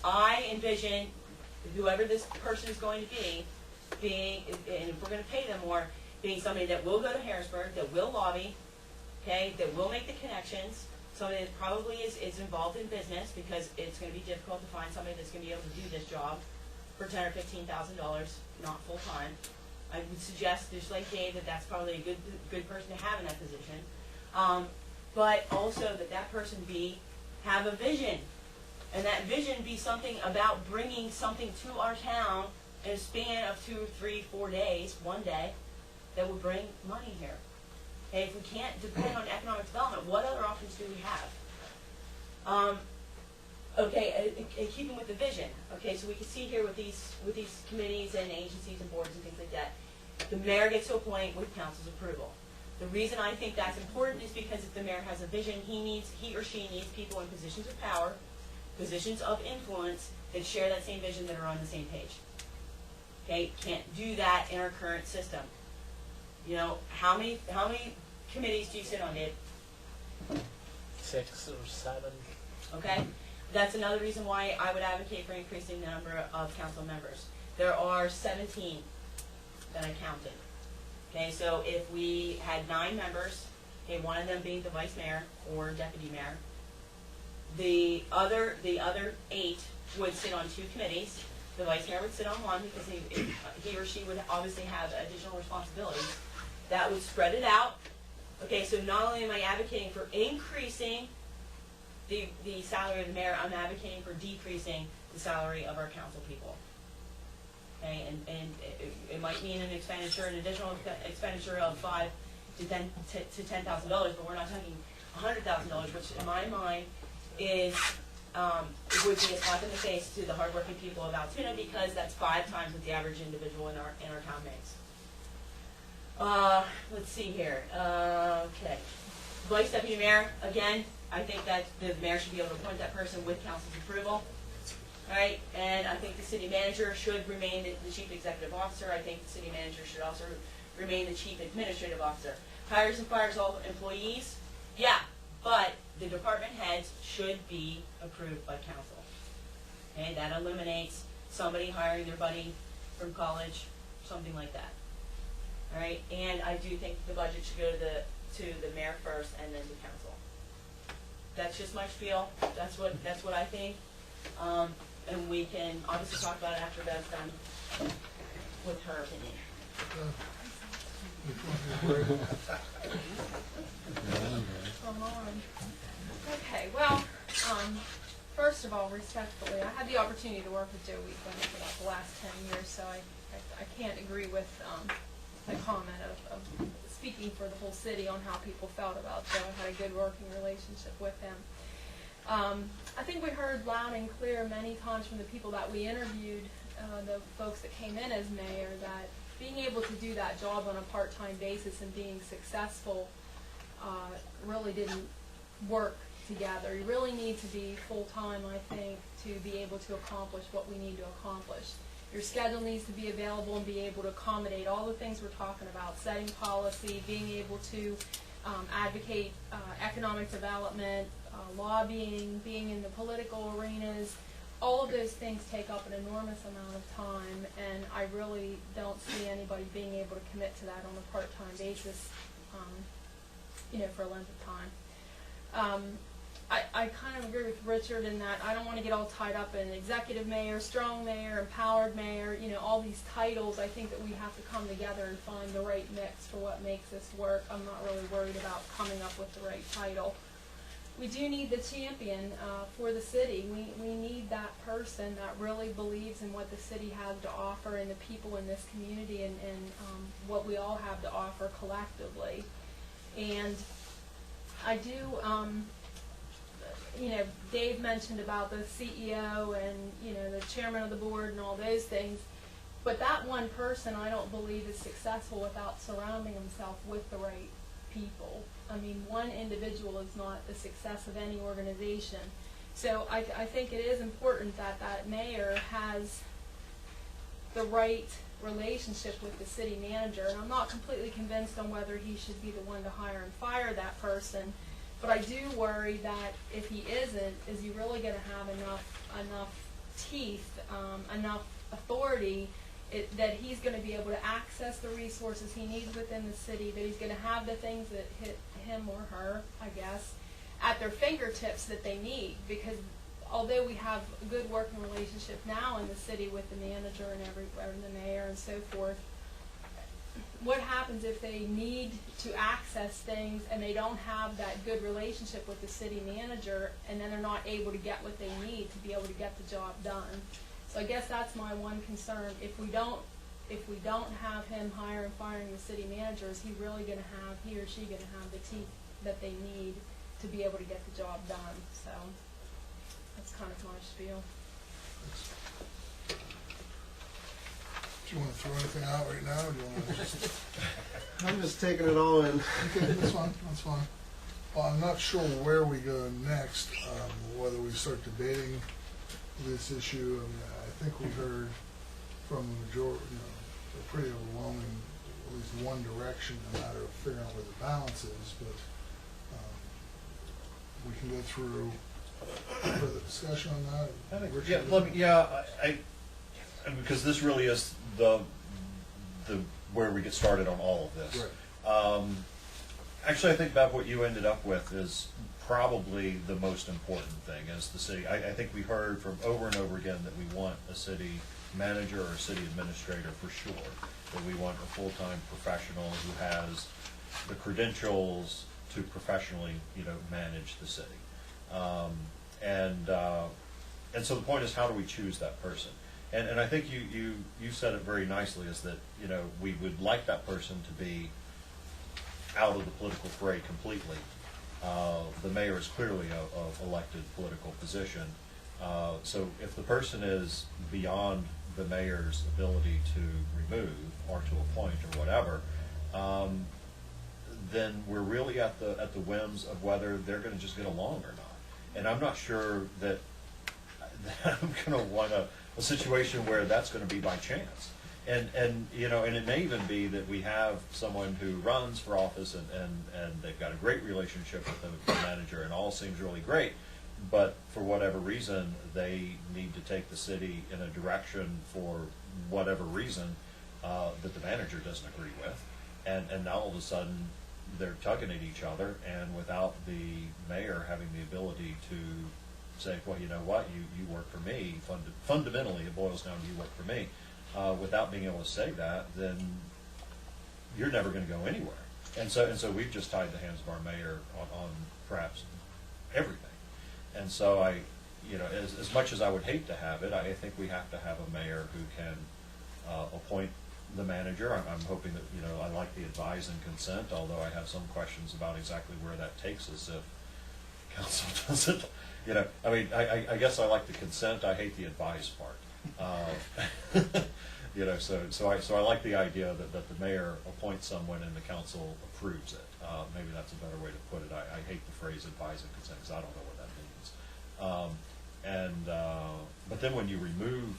Speaker 6: I envision whoever this person is going to be being, and if we're going to pay them more, being somebody that will go to Harrisburg, that will lobby, okay, that will make the connections, somebody that probably is involved in business, because it's going to be difficult to find somebody that's going to be able to do this job for $10,000 or $15,000, not full time. I would suggest, just like Dave, that that's probably a good person to have in that position. But also that person have a vision, and that vision be something about bringing something to our town in a span of 2, 3, 4 days, one day, that would bring money here. Okay, if we can't depend on economic development, what other options do we have? Okay, keeping with the vision. Okay, so we can see here with these committees and agencies and boards and things like that, the mayor gets to appoint with council's approval. The reason I think that's important is because if the mayor has a vision, he or she needs people in positions of power, positions of influence, that share that same vision, that are on the same page. Okay, can't do that in our current system. You know, how many committees do you sit on, Dave?
Speaker 7: 6 or 7.
Speaker 6: Okay, that's another reason why I would advocate for increasing the number of council members. There are 17 that I counted. Okay, so if we had 9 members, okay, one of them being the vice mayor or deputy mayor, the other 8 would sit on 2 committees. The vice mayor would sit on one because he or she would obviously have additional responsibilities. That would spread it out. Okay, so not only am I advocating for increasing the salary of the mayor, I'm advocating for decreasing the salary of our council people. Okay, and it might mean an additional expenditure of $5,000 to $10,000, but we're not talking $100,000, which in my mind is it would be a slap in the face to the hardworking people of Altoona, because that's 5 times what the average individual in our town makes. Let's see here. Okay, vice deputy mayor. Again, I think that the mayor should be able to appoint that person with council's approval. All right, and I think the city manager should remain the chief executive officer. I think the city manager should also remain the chief administrative officer. Hires and fires all employees, yeah, but the department heads should be approved by council. Okay, that eliminates somebody hiring their buddy from college, something like that. All right, and I do think the budget should go to the mayor first and then to council. That's just my spiel. That's what I think. And we can obviously talk about it after Bev's done with her opinion.
Speaker 8: Okay, well, first of all, respectfully, I had the opportunity to work with Joe Weekland for about the last 10 years, so I can't agree with the comment of speaking for the whole city on how people felt about Joe. I had a good working relationship with him. I think we heard loud and clear many times from the people that we interviewed, the folks that came in as mayor, that being able to do that job on a part-time basis and being successful really didn't work together. You really need to be full-time, I think, to be able to accomplish what we need to accomplish. Your schedule needs to be available and be able to accommodate all the things we're talking about, setting policy, being able to advocate economic development, lobbying, being in the political arenas. All of those things take up an enormous amount of time, and I really don't see anybody being able to commit to that on a part-time basis, for a length of time. I kind of agree with Richard in that I don't want to get all tied up in executive mayor, strong mayor, empowered mayor, all these titles. I think that we have to come together and find the right mix for what makes this work. I'm not really worried about coming up with the right title. We do need the champion for the city. We need that person that really believes in what the city has to offer and the people in this community and what we all have to offer collectively. And I do, Dave mentioned about the CEO and, the chairman of the board and all those things. But that one person, I don't believe, is successful without surrounding himself with the right people. I mean, one individual is not the success of any organization. So I think it is important that that mayor has the right relationship with the city manager. And I'm not completely convinced on whether he should be the one to hire and fire that person. But I do worry that if he isn't, is he really going to have enough teeth, enough authority, that he's going to be able to access the resources he needs within the city, that he's going to have the things that hit him or her, I guess, at their fingertips that they need. Because although we have a good working relationship now in the city with the manager and the mayor and so forth, what happens if they need to access things and they don't have that good relationship with the city manager, and then they're not able to get what they need to be able to get the job done? So I guess that's my one concern. If we don't have him hire and firing the city manager, is he really going to have, he or she going to have the teeth that they need to be able to get the job done? So that's kind of my spiel.
Speaker 3: Do you want to throw anything out right now, or do you want to just?
Speaker 5: I'm just taking it all in.
Speaker 3: Okay, that's fine, that's fine. Well, I'm not sure where we go next, whether we start debating this issue. I mean, I think we heard from the majority, a pretty overwhelming, at least one direction, in the matter of figuring out where the balance is, but we can go through further discussion on that.
Speaker 2: I think,
Speaker 3: Richard?
Speaker 2: I because this really is the where we get started on all of this.
Speaker 3: Right.
Speaker 2: Actually, I think, Bev, what you ended up with is probably the most important thing as the city. I think we heard from over and over again that we want a city manager or a city administrator for sure, that we want a full-time professional who has the credentials to professionally, manage the city. And so the point is, how do we choose that person? And I think you said it very nicely, is that, we would like that person to be out of the political fray completely. The mayor is clearly a elected political position. So if the person is beyond the mayor's ability to remove or to appoint or whatever, then we're really at the whims of whether they're going to just get along or not. And I'm not sure that I'm going to want a situation where that's going to be by chance. And it may even be that we have someone who runs for office and they've got a great relationship with the manager and all seems really great, but for whatever reason they need to take the city in a direction for whatever reason that the manager doesn't agree with, and now all of a sudden they're tugging at each other, and without the mayor having the ability to say, well, you know what, you work for me. Fundamentally, it boils down to you work for me. Without being able to say that, then you're never going to go anywhere. And so we've just tied the hands of our mayor on perhaps everything. And so as much as I would hate to have it, I think we have to have a mayor who can appoint the manager. I'm hoping that, I like the advise and consent, although I have some questions about exactly where that takes us if council doesn't. I guess I like the consent. I hate the advise part. So I like the idea that the mayor appoints someone and the council approves it. Maybe that's a better way to put it. I hate the phrase advise and consent because I don't know what that means. But then when you remove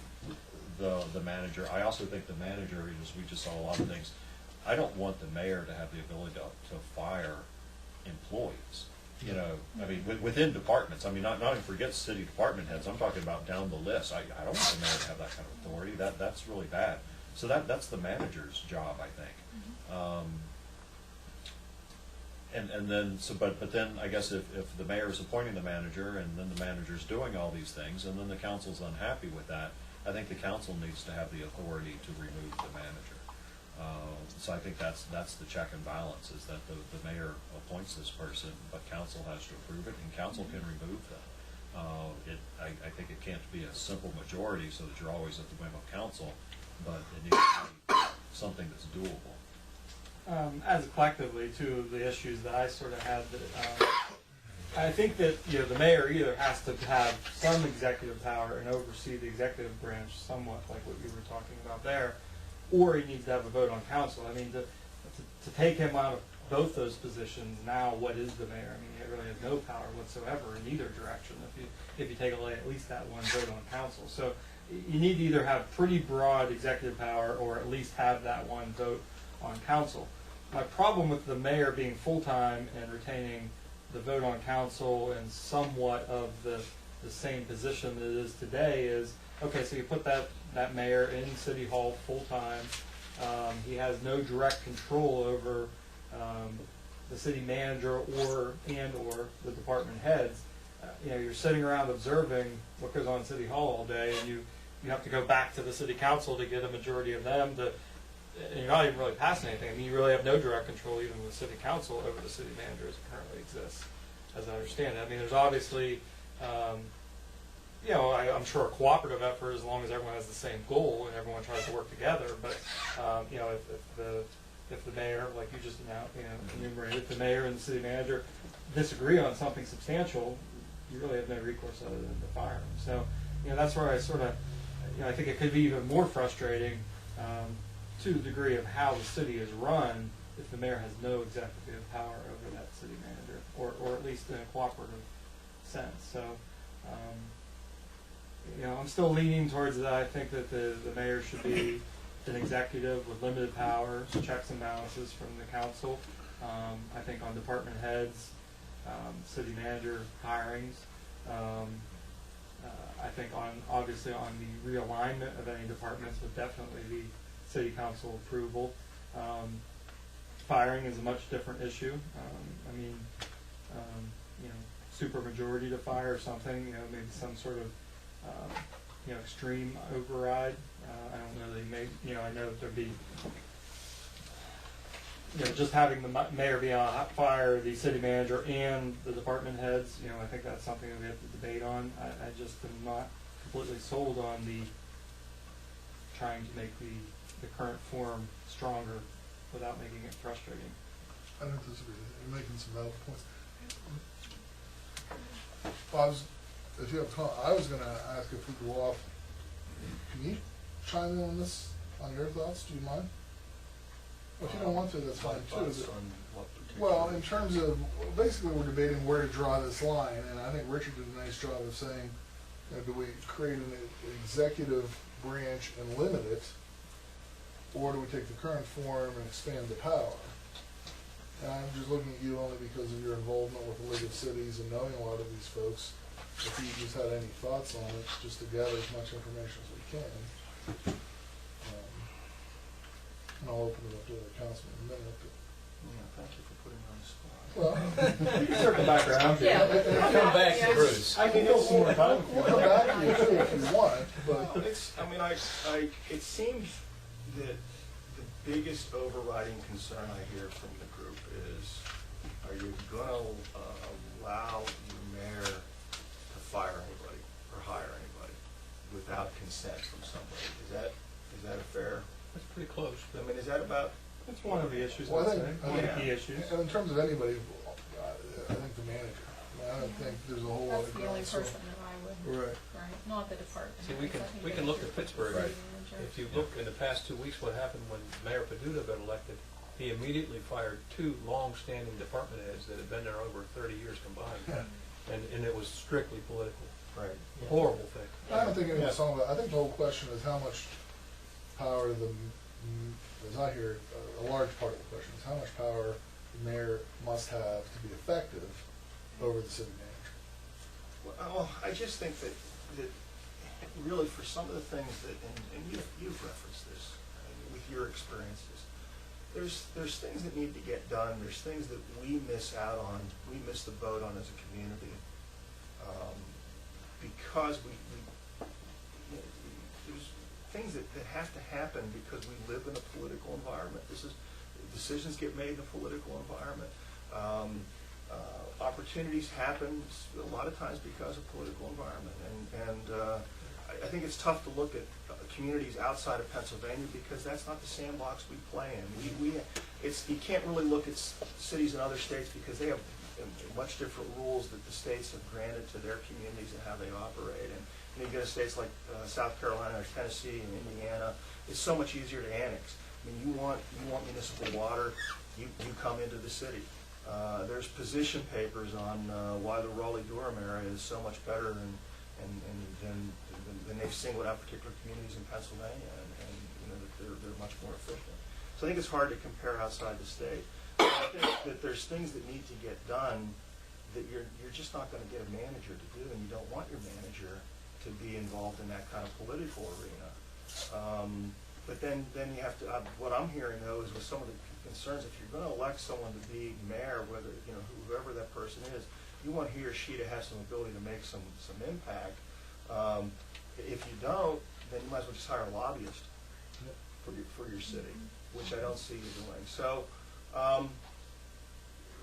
Speaker 2: the manager, I also think the manager, we just saw a lot of things. I don't want the mayor to have the ability to fire employees. Within departments. Not even forget city department heads. I'm talking about down the list. I don't want the mayor to have that kind of authority. That's really bad. So that's the manager's job, I think. But then I guess if the mayor is appointing the manager and then the manager's doing all these things and then the council's unhappy with that, I think the council needs to have the authority to remove the manager. So I think that's the check and balance, is that the mayor appoints this person, but council has to approve it, and council can remove them. I think it can't be a simple majority so that you're always at the whim of council, but it needs to be something that's doable.
Speaker 4: As collectively, two of the issues that I sort of had, I think that the mayor either has to have some executive power and oversee the executive branch somewhat, like what you were talking about there, or he needs to have a vote on council. To take him out both those positions, now what is the mayor? I mean, he really has no power whatsoever in either direction if you take away at least that one vote on council. So you need to either have pretty broad executive power or at least have that one vote on council. My problem with the mayor being full-time and retaining the vote on council and somewhat of the same position that it is today is, okay, so you put that mayor in City Hall full-time. He has no direct control over the city manager or the department heads. You're sitting around observing what goes on in City Hall all day, and you have to go back to the city council to get a majority of them to, and you're not even really passing anything. I mean, you really have no direct control even with city council over the city manager as it currently exists, as I understand it. I mean, there's obviously, I'm sure a cooperative effort as long as everyone has the same goal and everyone tries to work together. But if the mayor, like you just enumerated, if the mayor and the city manager disagree on something substantial, you really have no recourse other than to fire them. So, that's where I sort of, I think it could be even more frustrating to the degree of how the city is run if the mayor has no executive power over that city manager, or at least in a cooperative sense. So, I'm still leaning towards that. I think that the mayor should be an executive with limited powers, checks and balances from the council. I think on department heads, city manager hirings, I think obviously on the realignment of any departments would definitely be city council approval. Firing is a much different issue. Super majority to fire or something, maybe some sort of extreme override. I don't know, I know there'd be, just having the mayor be on hot fire, the city manager and the department heads, I think that's something that we have to debate on. I just am not completely sold on the trying to make the current form stronger without making it frustrating.
Speaker 3: I don't disagree. You're making some valid points. Well, if you have time, I was going to ask if we go off. Can you chime in on this, on your thoughts? Do you mind? Well, if you don't want to, that's fine too. Well, in terms of, basically we're debating where to draw this line, and I think Richard did a nice job of saying, do we create an executive branch and limit it, or do we take the current form and expand the power? And I'm just looking at you only because of your involvement with the League of Cities and knowing a lot of these folks. If you just had any thoughts on it, just to gather as much information as we can. And I'll open it up to the council in a minute.
Speaker 5: Thank you for putting me on the spot.
Speaker 3: Well,
Speaker 4: You can circle back around.
Speaker 8: Yeah.
Speaker 7: Come back to Bruce.
Speaker 3: I can fill some more time. We'll come back to you too if you want, but
Speaker 5: It seems that the biggest overriding concern I hear from the group is, are you going to allow your mayor to fire anybody or hire anybody without consent from somebody? Is that a fair?
Speaker 1: That's pretty close.
Speaker 5: I mean, is that about?
Speaker 4: That's one of the issues,
Speaker 3: Well,
Speaker 4: I'd say.
Speaker 3: I
Speaker 4: One of
Speaker 3: think-
Speaker 4: the key issues.
Speaker 3: and in terms of anybody, I think the manager. I don't think there's a whole lot
Speaker 8: That's
Speaker 3: of
Speaker 8: the only
Speaker 3: ground. So-
Speaker 8: person that I would,
Speaker 3: Right.
Speaker 8: right, not the department.
Speaker 1: See, we can-
Speaker 8: I think
Speaker 1: we
Speaker 8: it
Speaker 1: can
Speaker 8: is
Speaker 1: look
Speaker 8: your
Speaker 1: to Pittsburgh.
Speaker 8: city
Speaker 2: Right.
Speaker 8: manager.
Speaker 1: If you look in the past 2 weeks, what happened when Mayor Peduto got elected, he immediately fired 2 long-standing department heads that had been there over 30 years combined. And it was strictly political.
Speaker 5: Right.
Speaker 1: Horrible thing.
Speaker 3: I don't think anyone's talking about, I think the whole question is how much power as I hear it, a large part of the question is how much power the mayor must have to be effective over the city manager.
Speaker 5: Well, I just think that really for some of the things that, and you've referenced this with your experiences, there's things that need to get done. There's things that we miss out on, we miss the boat on as a community, because there's things that have to happen because we live in a political environment. Decisions get made in a political environment. Opportunities happen a lot of times because of political environment, and I think it's tough to look at communities outside of Pennsylvania because that's not the sandbox we play in. You can't really look at cities in other states because they have much different rules that the states have granted to their communities and how they operate. And you get states like South Carolina or Tennessee and Indiana, it's so much easier to annex.
Speaker 9: mean, you want municipal water, you come into the city. There's position papers on why the Raleigh-Durham area is so much better than they've singled out particular communities in Pennsylvania, and you know, that they're much more efficient. So I think it's hard to compare outside the state. But I think that there's things that need to get done that you're just not going to get a manager to do, and you don't want your manager to be involved in that kind of political arena. But then you have to. What I'm hearing though is with some of the concerns, if you're going to elect someone to be mayor, whether you know whoever that person is, you want he or she to have some ability to make some impact. If you don't, then you might as well just hire a lobbyist for your city, which I don't see you doing. So.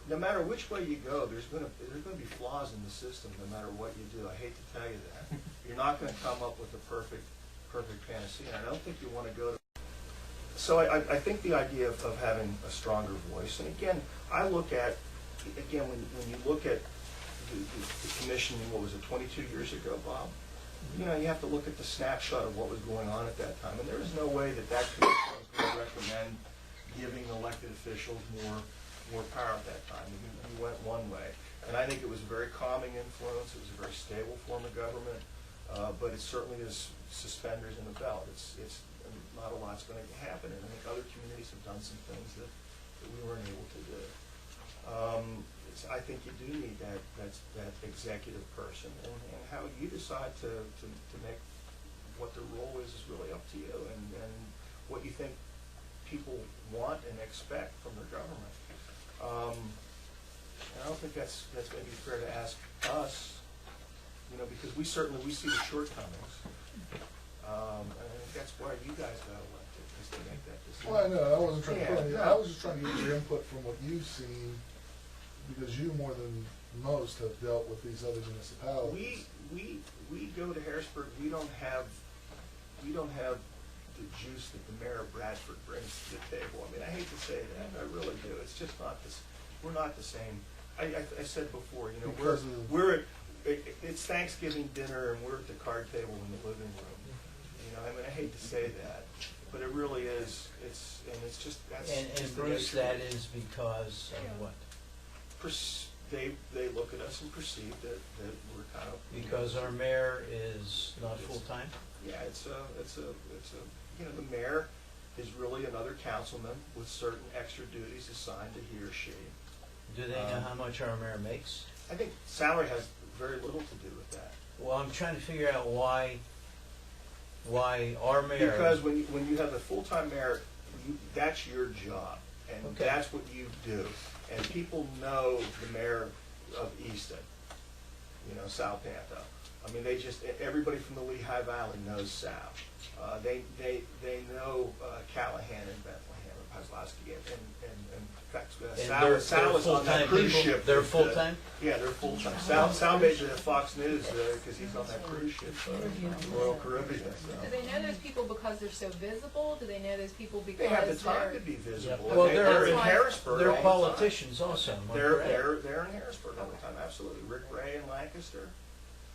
Speaker 9: No matter which way you go, there's going to be flaws in the system. No matter what you do, I hate to tell you that. You're not going to come up with a perfect panacea. I don't think you want to go to. So I think the idea of having a stronger voice, and again, I look at when you look at the commission, what was it, 22 years ago, Bob? You know, you have to look at the snapshot of what was going on at that time, and there is no way that commission was going to recommend giving elected officials more power at that time. He went one way. And I think it was a very calming influence. It was a very stable form of government. But it certainly is suspenders in the belt. It's not a lot's going to happen. And I think other communities have done some things that we weren't able to do. I think you do need that executive person. And how you decide to make what the role is really up to you, and what you think people want and expect from their government. I don't think that's maybe fair to ask us, you know, because we see the shortcomings. And I think that's why you guys got elected, is to make that decision.
Speaker 3: Well, I know, I wasn't trying to put any,
Speaker 9: Yeah,
Speaker 3: I was just trying to get your input from what you've seen, because you more than most have dealt with these other municipalities.
Speaker 9: We go to Harrisburg. We don't have the juice that the mayor of Bradford brings to the table. I mean, I hate to say that, I really do. It's just not this. We're not the same. I said before, you know, it's Thanksgiving dinner and we're at the card table in the living room. You know, I mean, I hate to say that, but it really is. It's just that's.
Speaker 7: And Bruce, that is because of what?
Speaker 9: They look at us and perceive that we're kind of
Speaker 7: Because our mayor is not full-time?
Speaker 9: Yeah, it's a you know, the mayor is really another councilman with certain extra duties assigned to he or she.
Speaker 7: Do they know how much our mayor makes?
Speaker 9: I think salary has very little to do with that.
Speaker 7: Well, I'm trying to figure out why our mayor.
Speaker 9: Because when you have a full-time mayor, that's your job, and
Speaker 7: Okay.
Speaker 9: that's what you do. And people know the mayor of Easton, you know, Sal Panto. I mean, everybody from the Lehigh Valley knows Sal. They know Callahan and Bethlehem and Kozlowski, and in fact, Sal is on that cruise ship.
Speaker 7: They're full-time?
Speaker 9: Yeah, they're full-time. Sal majored at Fox News because he's on that cruise ship, Royal Caribbean.
Speaker 8: Do they know those people because they're so visible? Do they know those people because
Speaker 9: They have the time
Speaker 8: they're...
Speaker 9: to be visible.
Speaker 7: Well,
Speaker 9: They're in
Speaker 8: That's why-
Speaker 9: Harrisburg
Speaker 7: They're
Speaker 9: all the time.
Speaker 7: politicians also. am I correct?
Speaker 9: They're in Harrisburg all the time, absolutely. Rick Ray in Lancaster.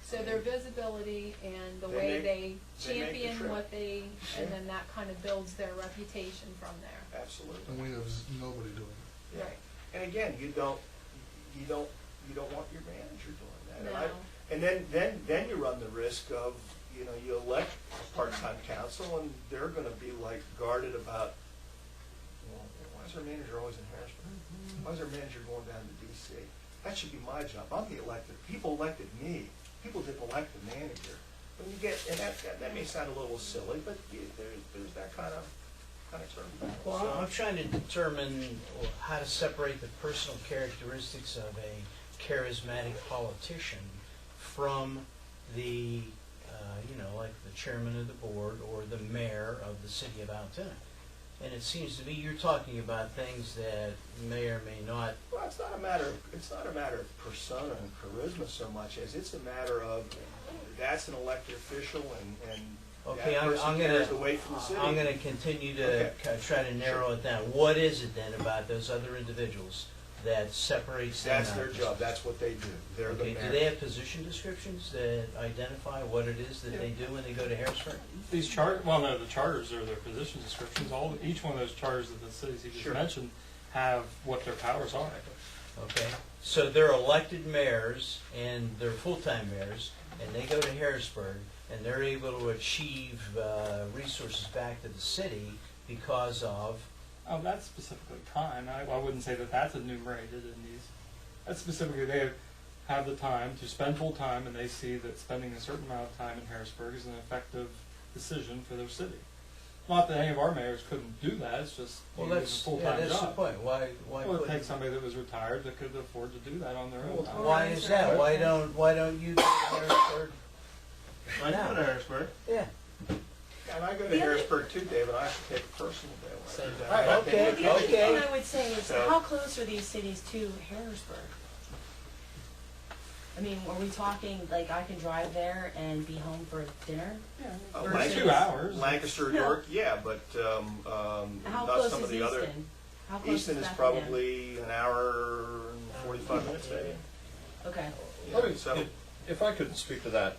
Speaker 8: So their visibility and the
Speaker 9: They
Speaker 8: way
Speaker 9: make-
Speaker 8: they
Speaker 9: they make the
Speaker 8: champion
Speaker 9: trip.
Speaker 8: what they, and then that kind of builds their reputation from there.
Speaker 9: Absolutely.
Speaker 3: And we have nobody doing it.
Speaker 9: Yeah.
Speaker 8: Right.
Speaker 9: And again, you don't want your manager doing that.
Speaker 8: No.
Speaker 9: And then you run the risk of, you know, you elect a part-time council and they're going to be like guarded about, well, why is our manager always in Harrisburg? Why is our manager going down to D.C.? That should be my job. I'm the elected. People elected me. People didn't elect the manager. When you get, and that may sound a little silly, but there's that kind of turn.
Speaker 7: Well, I'm trying to determine how to separate the personal characteristics of a charismatic politician from the, like the chairman of the board or the mayor of the city of Altoona. And it seems to me you're talking about things that may or may not.
Speaker 9: Well, it's not a matter of persona and charisma so much as it's a matter of that's an elected official and
Speaker 7: Okay,
Speaker 9: that person
Speaker 7: I'm
Speaker 9: carries the weight from the city.
Speaker 7: going to continue to try to narrow it down. What is it then about those other individuals that separates them out?
Speaker 9: That's their job, that's what they do. They're the
Speaker 7: Okay, do
Speaker 9: mayor.
Speaker 7: they have position descriptions that identify what it is that they do when they go to Harrisburg?
Speaker 4: These the charters are their position descriptions. Each one of those charters of the cities you just
Speaker 9: Sure.
Speaker 4: mentioned have what their powers are.
Speaker 7: Okay, so they're elected mayors and they're full-time mayors, and they go to Harrisburg, and they're able to achieve resources back to the city because of,
Speaker 4: Oh, that's specifically time. I wouldn't say that that's enumerated in these. That's specifically they have the time to spend full time, and they see that spending a certain amount of time in Harrisburg is an effective decision for their city. Not that any of our mayors couldn't do that. It's just
Speaker 7: well,
Speaker 4: you have a
Speaker 7: that's,
Speaker 4: full
Speaker 7: yeah,
Speaker 4: time
Speaker 7: that's the
Speaker 4: job.
Speaker 7: point. Why
Speaker 4: Well, it
Speaker 7: couldn't-
Speaker 4: takes somebody that was retired that could afford to do that on their own.
Speaker 7: Well,
Speaker 4: time.
Speaker 7: why is that? Why don't you go to Harrisburg?
Speaker 9: I go to Harrisburg.
Speaker 7: Yeah.
Speaker 9: And I go to
Speaker 6: The other-
Speaker 9: Harrisburg too, David, I have to take a personal day away.
Speaker 7: Same
Speaker 9: I
Speaker 7: time.
Speaker 9: have to
Speaker 7: Okay,
Speaker 9: take-
Speaker 6: The other
Speaker 7: okay.
Speaker 6: thing I would say is,
Speaker 9: So-
Speaker 6: how close are these cities to Harrisburg? I mean, are we talking, like, I can drive there and be home for dinner?
Speaker 9: Oh,
Speaker 6: Versus-
Speaker 4: 2 hours.
Speaker 9: Lancaster,
Speaker 6: No.
Speaker 9: York, yeah, but
Speaker 6: How
Speaker 9: not
Speaker 6: close
Speaker 9: some of
Speaker 6: is
Speaker 9: the other.
Speaker 6: Easton? How close
Speaker 9: Easton is
Speaker 6: Bethlehem?
Speaker 9: probably an hour and 45 minutes maybe.
Speaker 6: Okay.
Speaker 2: Let me,
Speaker 9: So,
Speaker 2: if I could speak to that,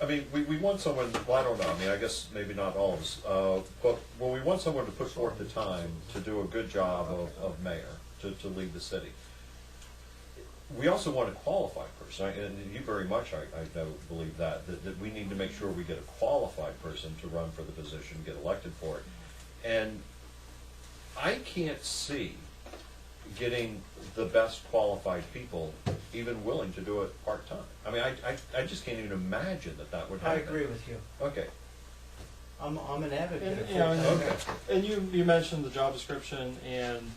Speaker 2: I mean, we want someone, well, I don't know, I mean, I guess maybe not all of us, but when we want someone to put forth the time to do a good job of mayor, to lead the city, we also want a qualified person, and you very much, I know, believe that we need to make sure we get a qualified person to run for the position, get elected for it. And I can't see getting the best qualified people even willing to do it part-time. I mean, I just can't even imagine that would
Speaker 7: I
Speaker 2: happen.
Speaker 7: agree with you.
Speaker 2: Okay.
Speaker 7: I'm an advocate of
Speaker 4: And, you know,
Speaker 7: full-time.
Speaker 2: Okay.
Speaker 4: and you mentioned the job description and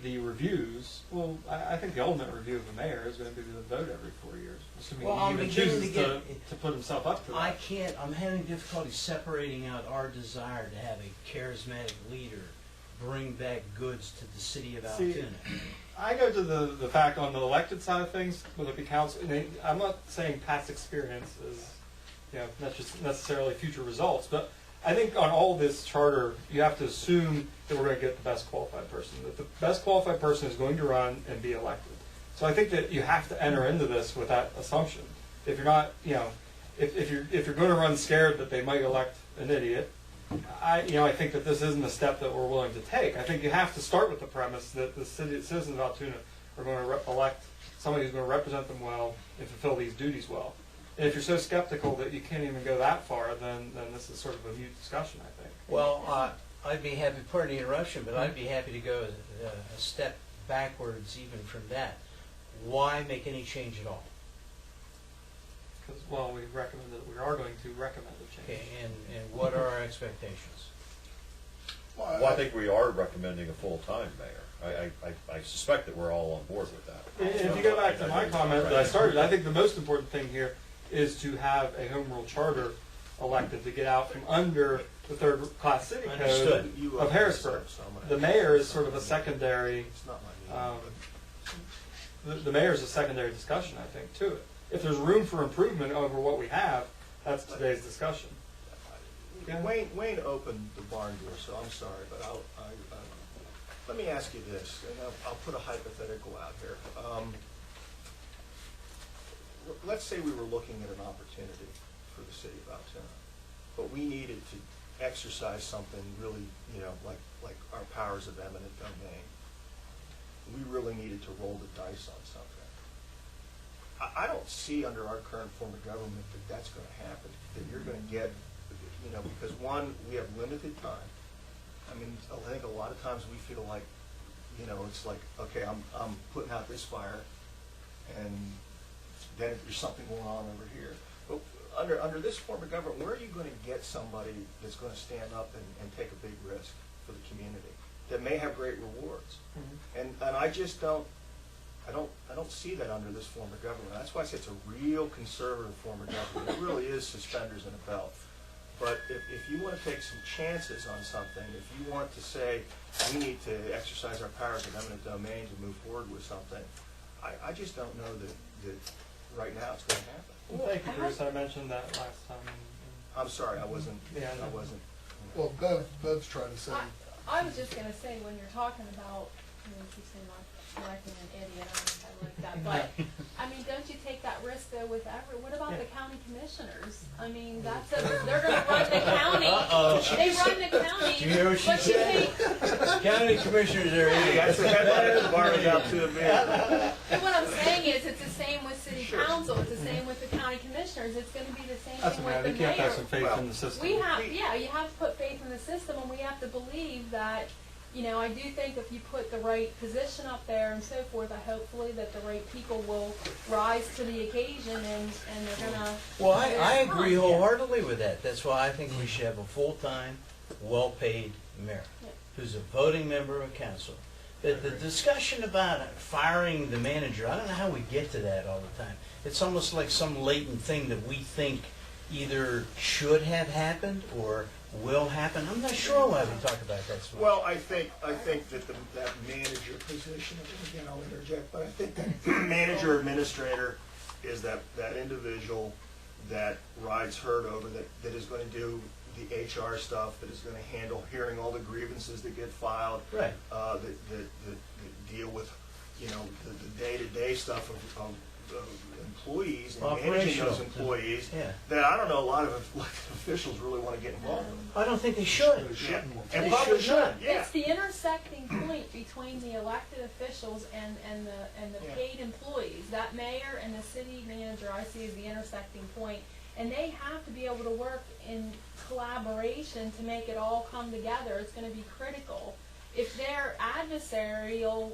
Speaker 4: the reviews. Well, I think the ultimate review of a mayor is going to be the vote every 4 years, assuming
Speaker 7: Well,
Speaker 4: he
Speaker 7: I'm
Speaker 4: even
Speaker 7: beginning
Speaker 4: chooses
Speaker 7: to
Speaker 4: to
Speaker 7: get-
Speaker 4: put himself up to that.
Speaker 7: I'm having difficulty separating out our desire to have a charismatic leader bring back goods to the city of
Speaker 4: See,
Speaker 7: Altoona.
Speaker 4: I go to the fact on the elected side of things, whether it be council, I'm not saying past experience is, not just necessarily future results, but I think on all this charter, you have to assume that we're going to get the best qualified person, that the best qualified person is going to run and be elected. So I think that you have to enter into this with that assumption. If you're not, if you're going to run scared that they might elect an idiot, I think that this isn't a step that we're willing to take. I think you have to start with the premise that the citizens of Altoona are going to elect somebody who's going to represent them well and fulfill these duties well. And if you're so skeptical that you can't even go that far, then this is sort of a mute discussion, I think.
Speaker 7: Well, I'd be happy, pardon the interruption, but I'd be happy to go a step backwards even from that. Why make any change at all?
Speaker 4: Because, well, we are going to recommend a change.
Speaker 7: Okay, and what are our expectations?
Speaker 2: Well, I think we are recommending a full-time mayor. I suspect that we're all on board with that.
Speaker 4: And if you go back to my comment that I started, I think the most important thing here is to have a home rule charter elected to get out from under the third-class city code
Speaker 7: Understood.
Speaker 9: You
Speaker 4: of Harrisburg.
Speaker 9: so I'm gonna-
Speaker 4: The mayor is sort of a secondary,
Speaker 9: It's not my meeting,
Speaker 4: the mayor is a secondary discussion, I think, to it. If there's room for improvement over what we have, that's today's discussion.
Speaker 9: but Wayne opened the barn door, so I'm sorry, but let me ask you this, and I'll put a hypothetical out here. Let's say we were looking at an opportunity for the city of Altoona, but we needed to exercise something really, like our powers of eminent domain. We really needed to roll the dice on something. I don't see under our current form of government that that's going to happen, that you're going to get, because one, we have limited time. I mean, I think a lot of times we feel like, it's like, okay, I'm putting out this fire, and then there's something going on over here. But under this form of government, where are you going to get somebody that's going to stand up and take a big risk for the community that may have great rewards? And I just don't see that under this form of government. That's why I say it's a real conservative form of government. It really is suspenders and a belt. But if you want to take some chances on something, if you want to say we need to exercise our powers of eminent domain to move forward with something, I just don't know that right now it's going to happen.
Speaker 4: Well, thank you, Bruce. I mentioned that last time.
Speaker 9: I'm sorry, I wasn't.
Speaker 4: Yeah,
Speaker 9: I wasn't.
Speaker 3: Well, Bev's trying to say,
Speaker 8: I was just gonna say, when you're talking about keep saying I'm acting an idiot, I don't know if I like that, but, I mean, don't you take that risk though with what about the county commissioners? I mean, they're gonna run the county, they run the county,
Speaker 7: You hear what she
Speaker 8: but you
Speaker 7: said?
Speaker 8: think,
Speaker 7: County commissioners are
Speaker 9: That's
Speaker 7: idiots.
Speaker 9: the headline that borrowed out to a man.
Speaker 8: but what I'm saying is, it's the same with city council, it's the same with the county commissioners, it's gonna be the same
Speaker 4: That's
Speaker 8: thing
Speaker 4: a matter,
Speaker 8: with
Speaker 4: you
Speaker 8: the
Speaker 4: have to have
Speaker 8: mayor.
Speaker 4: some faith in the system.
Speaker 8: We have, yeah, you have to put faith in the system, and we have to believe that, you know, I do think if you put the right position up there and so forth, hopefully that the right people will rise to the occasion and they're gonna.
Speaker 7: Well, I agree
Speaker 8: Yeah.
Speaker 7: wholeheartedly with that. That's why I think we should have a full-time, well-paid mayor,
Speaker 8: Yeah.
Speaker 7: who's a voting member of council. The discussion about firing the manager, I don't know how we get to that all the time. It's almost like some latent thing that we think either should have happened or will happen. I'm not sure why we talk about that so much.
Speaker 9: Well, I think that that manager position, and again, I'll interject, but I think that manager administrator is that individual that rides herd over, that is going to do the HR stuff, that is going to handle hearing all the grievances that get filed,
Speaker 7: Right.
Speaker 9: that deal with, you know, the day-to-day stuff of employees and managing
Speaker 7: Operational.
Speaker 9: those employees.
Speaker 7: Yeah.
Speaker 9: That I don't know a lot of elected officials really want to get involved with.
Speaker 7: I don't think they should.
Speaker 9: Yeah,
Speaker 7: They
Speaker 9: and probably
Speaker 7: should
Speaker 9: should.
Speaker 7: not.
Speaker 9: Yeah.
Speaker 8: It's the intersecting point between the elected officials and the
Speaker 9: Yeah.
Speaker 8: paid employees. That mayor and the city manager I see as the intersecting point. And they have to be able to work in collaboration to make it all come together. It's gonna be critical. If they're adversarial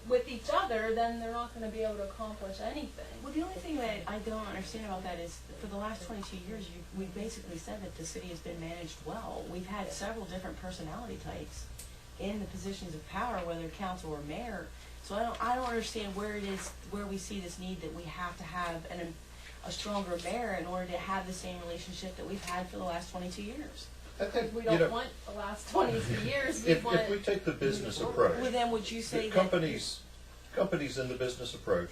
Speaker 8: with each other, then they're not gonna be able to accomplish anything.
Speaker 6: Well, the only thing that I don't understand about that is, for the last 22 years, we've basically said that the city has been managed well. We've had several different personality types in the positions of power, whether council or mayor. So I don't understand where it is, where we see this need that we have to have a stronger mayor in order to have the same relationship that we've had for the last 22 years.
Speaker 2: I think,
Speaker 8: We
Speaker 2: you
Speaker 8: don't
Speaker 2: know,
Speaker 8: want the last 22 years, we
Speaker 2: if
Speaker 8: want.
Speaker 2: we take the business approach,
Speaker 6: Well, then would you say that?
Speaker 2: companies in the business approach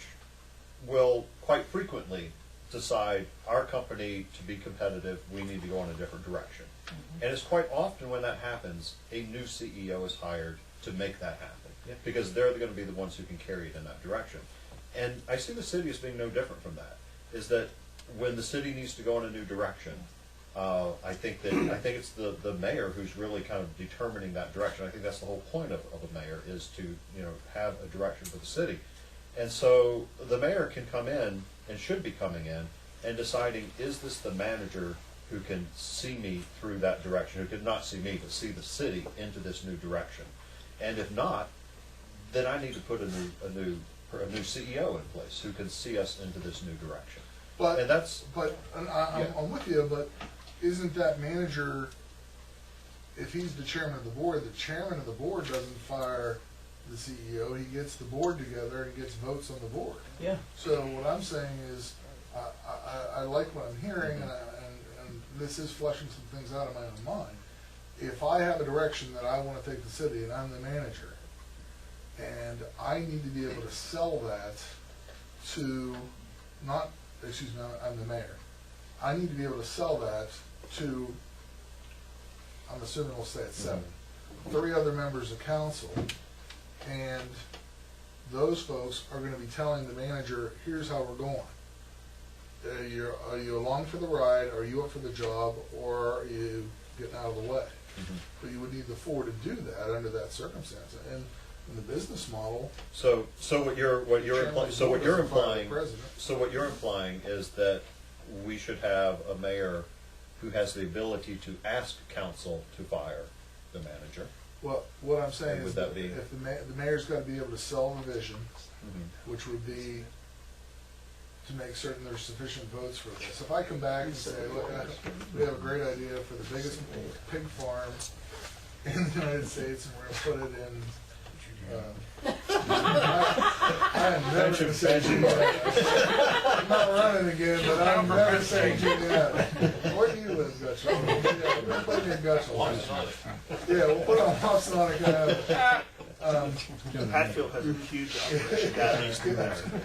Speaker 2: will quite frequently decide our company, to be competitive, we need to go in a different direction. And it's quite often when that happens, a new CEO is hired to make that happen, because they're going to be the ones who can carry it in that direction. And I see the city as being no different from that, is that when the city needs to go in a new direction, I think it's the mayor who's really kind of determining that direction. I think that's the whole point of a mayor, is to, you know, have a direction for the city. And so the mayor can come in, and should be coming in, and deciding, is this the manager who can see me through that direction, who could not see me, but see the city into this new direction? And if not, then I need to put a new CEO in place who can see us into this new direction. And that's,
Speaker 3: I'm with you, but isn't that manager, if he's the chairman of the board doesn't fire the CEO, he gets the board together and gets votes on the board.
Speaker 7: Yeah.
Speaker 3: So what I'm saying is, I like what I'm hearing, and this is fleshing some things out of my own mind. If I have a direction that I want to take the city, and I'm the manager, and I need to be able to sell that to, I'm the mayor. I need to be able to sell that to, I'm assuming we'll say it's 3 other members of council, and those folks are gonna be telling the manager, here's how we're going. Are you along for the ride, are you up for the job, or are you getting out of the way? But you would need the 4 to do that under that circumstance. And in the business model,
Speaker 2: so what you're implying
Speaker 3: president.
Speaker 2: is that we should have a mayor who has the ability to ask council to fire the manager.
Speaker 3: Well, what I'm saying
Speaker 2: Would
Speaker 3: is,
Speaker 2: that be-
Speaker 3: if the mayor's got to be able to sell the vision, which would be to make certain there's sufficient votes for this. If I come back and say, look, we have a great idea for the biggest pig farm in the United States, and we're going to put it in, I am never going to say Juliet. I'm not running again, but I'm never saying Juliet. Where do you live, Gutschall? Yeah, we're going to put it in Gutschall. Yeah, we'll put on Hoffsonic.
Speaker 9: Hatfield has a huge operation, that needs to happen.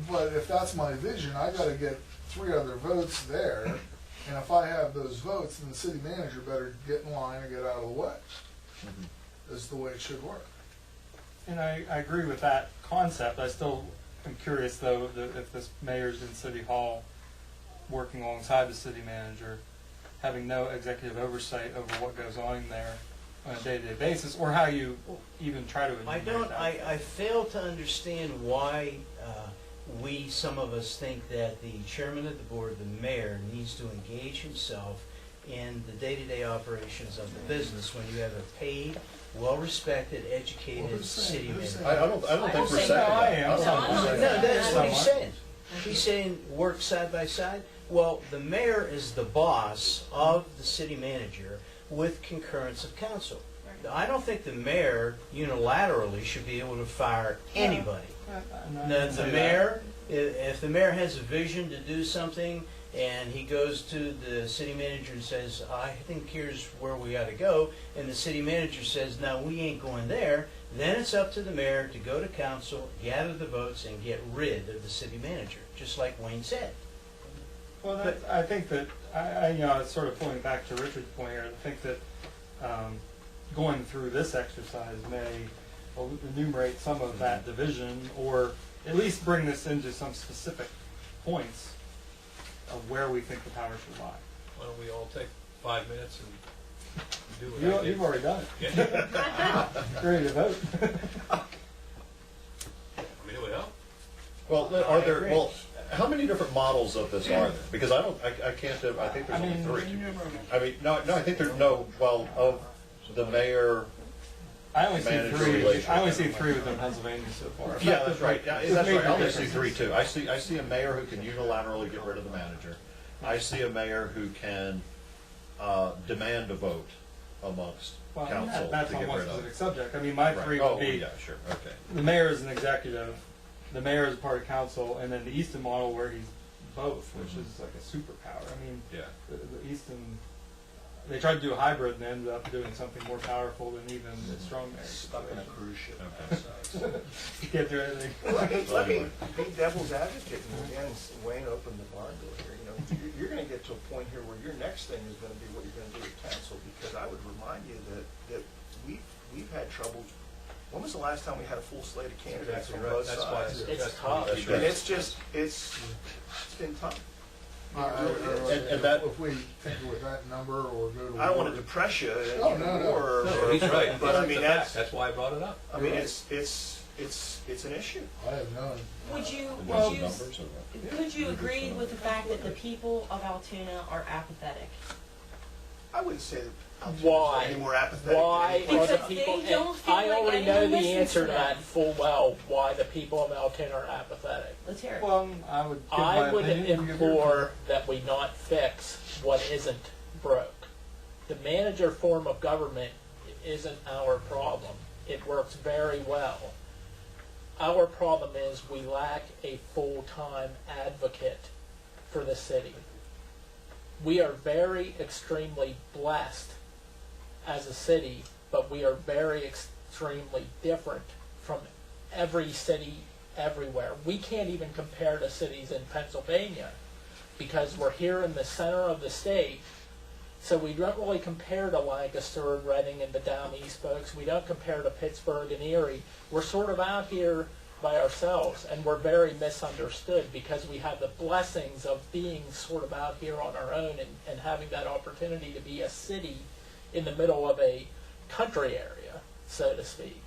Speaker 3: But if that's my vision, I gotta get 3 other votes there, and if I have those votes, then the city manager better get in line or get out of the way. That's the way it should work.
Speaker 4: And I agree with that concept. I still am curious, though, if this mayor's in City Hall working alongside the city manager, having no executive oversight over what goes on there on a day-to-day basis, or how you even try to
Speaker 7: I
Speaker 4: enumerate
Speaker 7: don't,
Speaker 4: that.
Speaker 7: I fail to understand why some of us think that the chairman of the board, the mayor, needs to engage himself in the day-to-day operations of the business when you have a paid, well-respected, educated
Speaker 3: Well, who's saying-
Speaker 7: city
Speaker 3: who's
Speaker 7: manager.
Speaker 3: saying-
Speaker 2: I don't think we're saying
Speaker 6: saying
Speaker 2: that.
Speaker 4: I am.
Speaker 2: I don't think we're
Speaker 7: No,
Speaker 2: saying that.
Speaker 7: that's what he's
Speaker 4: Somewhat.
Speaker 7: saying. He's saying work side by side. Well, the mayor is the boss of the city manager with concurrence of council. I don't think the mayor unilaterally should be able to fire anybody. The mayor, if the mayor has a vision to do something and he goes to the city manager and says, I think here's where we ought to go, and the city manager says, no, we ain't going there, then it's up to the mayor to go to council, gather the votes, and get rid of the city manager, just like Wayne said.
Speaker 4: Well, I think that, it's sort of pulling back to Richard's point here, I think that going through this exercise may enumerate some of that division, or at least bring this into some specific points of where we think the power should lie.
Speaker 1: Why don't we all take 5 minutes and do what I did?
Speaker 4: You've already done it.
Speaker 1: Yeah.
Speaker 4: Ready to vote?
Speaker 1: I mean, it would help.
Speaker 2: Well,
Speaker 7: I
Speaker 2: are there,
Speaker 7: agree.
Speaker 2: well, how many different models of this are there? Because I can't, I think there's only three. I mean, no, I think there's of the mayor.
Speaker 4: I only see
Speaker 2: Manager
Speaker 4: three.
Speaker 2: relations.
Speaker 4: I only see three within Pennsylvania so far.
Speaker 2: Yeah, that's right. Yeah,
Speaker 4: It's
Speaker 2: that's
Speaker 4: made
Speaker 2: right. I only see
Speaker 4: differences.
Speaker 2: three too. I see a mayor who can unilaterally get rid of the manager. I see a mayor who can demand a vote amongst
Speaker 4: Well,
Speaker 2: council
Speaker 4: that's
Speaker 2: to
Speaker 4: on
Speaker 2: get
Speaker 4: one
Speaker 2: rid of.
Speaker 4: specific subject. I mean, my
Speaker 2: Right.
Speaker 4: three
Speaker 2: Oh,
Speaker 4: would be
Speaker 2: yeah, sure, okay.
Speaker 4: the mayor is an executive, the mayor is part of council, and then the Easton model where he's both, which is like a superpower. I mean,
Speaker 2: Yeah.
Speaker 4: the Easton, they tried to do a hybrid and ended up doing something more powerful than even the strong mayor.
Speaker 9: Stuck in a cruise ship.
Speaker 2: Okay.
Speaker 4: You can't do anything.
Speaker 9: Let me be devil's advocate, and again, Wayne opened the barn door here. You know, you're gonna get to a point here where your next thing is gonna be what you're gonna do with council, because I would remind you that we've had trouble. When was the last time we had a full slate of candidates on
Speaker 1: Exactly right.
Speaker 9: both
Speaker 1: That's why
Speaker 9: sides?
Speaker 7: It's tough.
Speaker 2: That's
Speaker 9: And
Speaker 2: right.
Speaker 9: it's just, it's been tough.
Speaker 2: And that-
Speaker 3: If we think with that number or go to.
Speaker 9: I don't wanna
Speaker 3: war-
Speaker 9: depress you
Speaker 3: No,
Speaker 9: even
Speaker 3: no, no.
Speaker 9: more.
Speaker 1: No, he's right.
Speaker 9: But I mean,
Speaker 1: That's why I brought it up.
Speaker 9: I mean, it's an issue.
Speaker 3: I have none.
Speaker 6: Would you,
Speaker 2: Well,
Speaker 6: would you,
Speaker 2: numbers or what?
Speaker 6: would you agree with the fact that the people of Altoona are apathetic?
Speaker 9: I wouldn't say that Altoon's
Speaker 5: Why?
Speaker 9: any more apathetic.
Speaker 5: Why
Speaker 9: than
Speaker 5: are the
Speaker 6: Because they
Speaker 5: people,
Speaker 6: don't
Speaker 5: and
Speaker 6: feel
Speaker 5: I
Speaker 6: like
Speaker 5: already know
Speaker 6: anyone
Speaker 5: the
Speaker 6: listens
Speaker 5: answer
Speaker 6: to
Speaker 5: to that
Speaker 6: them.
Speaker 5: full well, why the people of Altoona are apathetic.
Speaker 6: Let's hear it.
Speaker 4: Well, I would. Give
Speaker 5: I
Speaker 4: my
Speaker 5: would
Speaker 4: opinion, you give your
Speaker 5: implore that we not fix what isn't broke. The manager form of government isn't our problem. It works very well. Our problem is we lack a full-time advocate for the city. We are very extremely blessed as a city, but we are very extremely different from every city everywhere. We can't even compare to cities in Pennsylvania because we're here in the center of the state. So we don't really compare to Lancaster and Reading and the down east folks. We don't compare to Pittsburgh and Erie. We're sort of out here by ourselves, and we're very misunderstood because we have the blessings of being sort of out here on our own and having that opportunity to be a city in the middle of a country area, so to speak.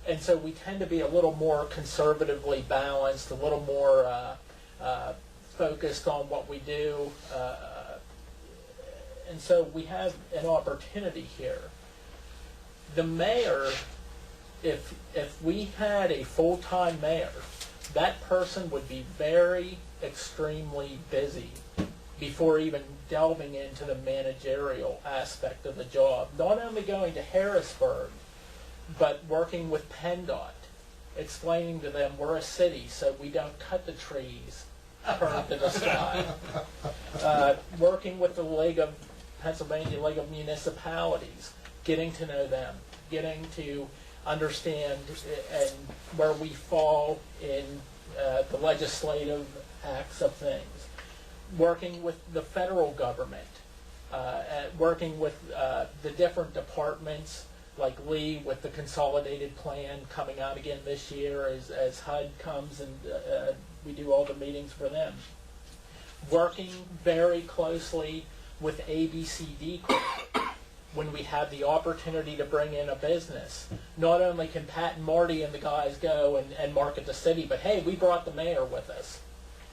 Speaker 5: And so we tend to be a little more conservatively balanced, a little more focused on what we do. And so we have an opportunity here. The mayor, if we had a full-time mayor, that person would be very extremely busy before even delving into the managerial aspect of the job. Not only going to Harrisburg, but working with PennDOT, explaining to them we're a city, so we don't cut the trees turn to the sky. Working with the Pennsylvania League of Municipalities, getting to know them, getting to understand and where we fall in the legislative acts of things. Working with the federal government, working with the different departments
Speaker 10: like Lee with the consolidated plan coming out again this year as HUD comes and we do all the meetings for them. Working very closely with ABCD Corp when we have the opportunity to bring in a business. Not only can Pat and Marty and the guys go and market the city, but hey, we brought the mayor with us.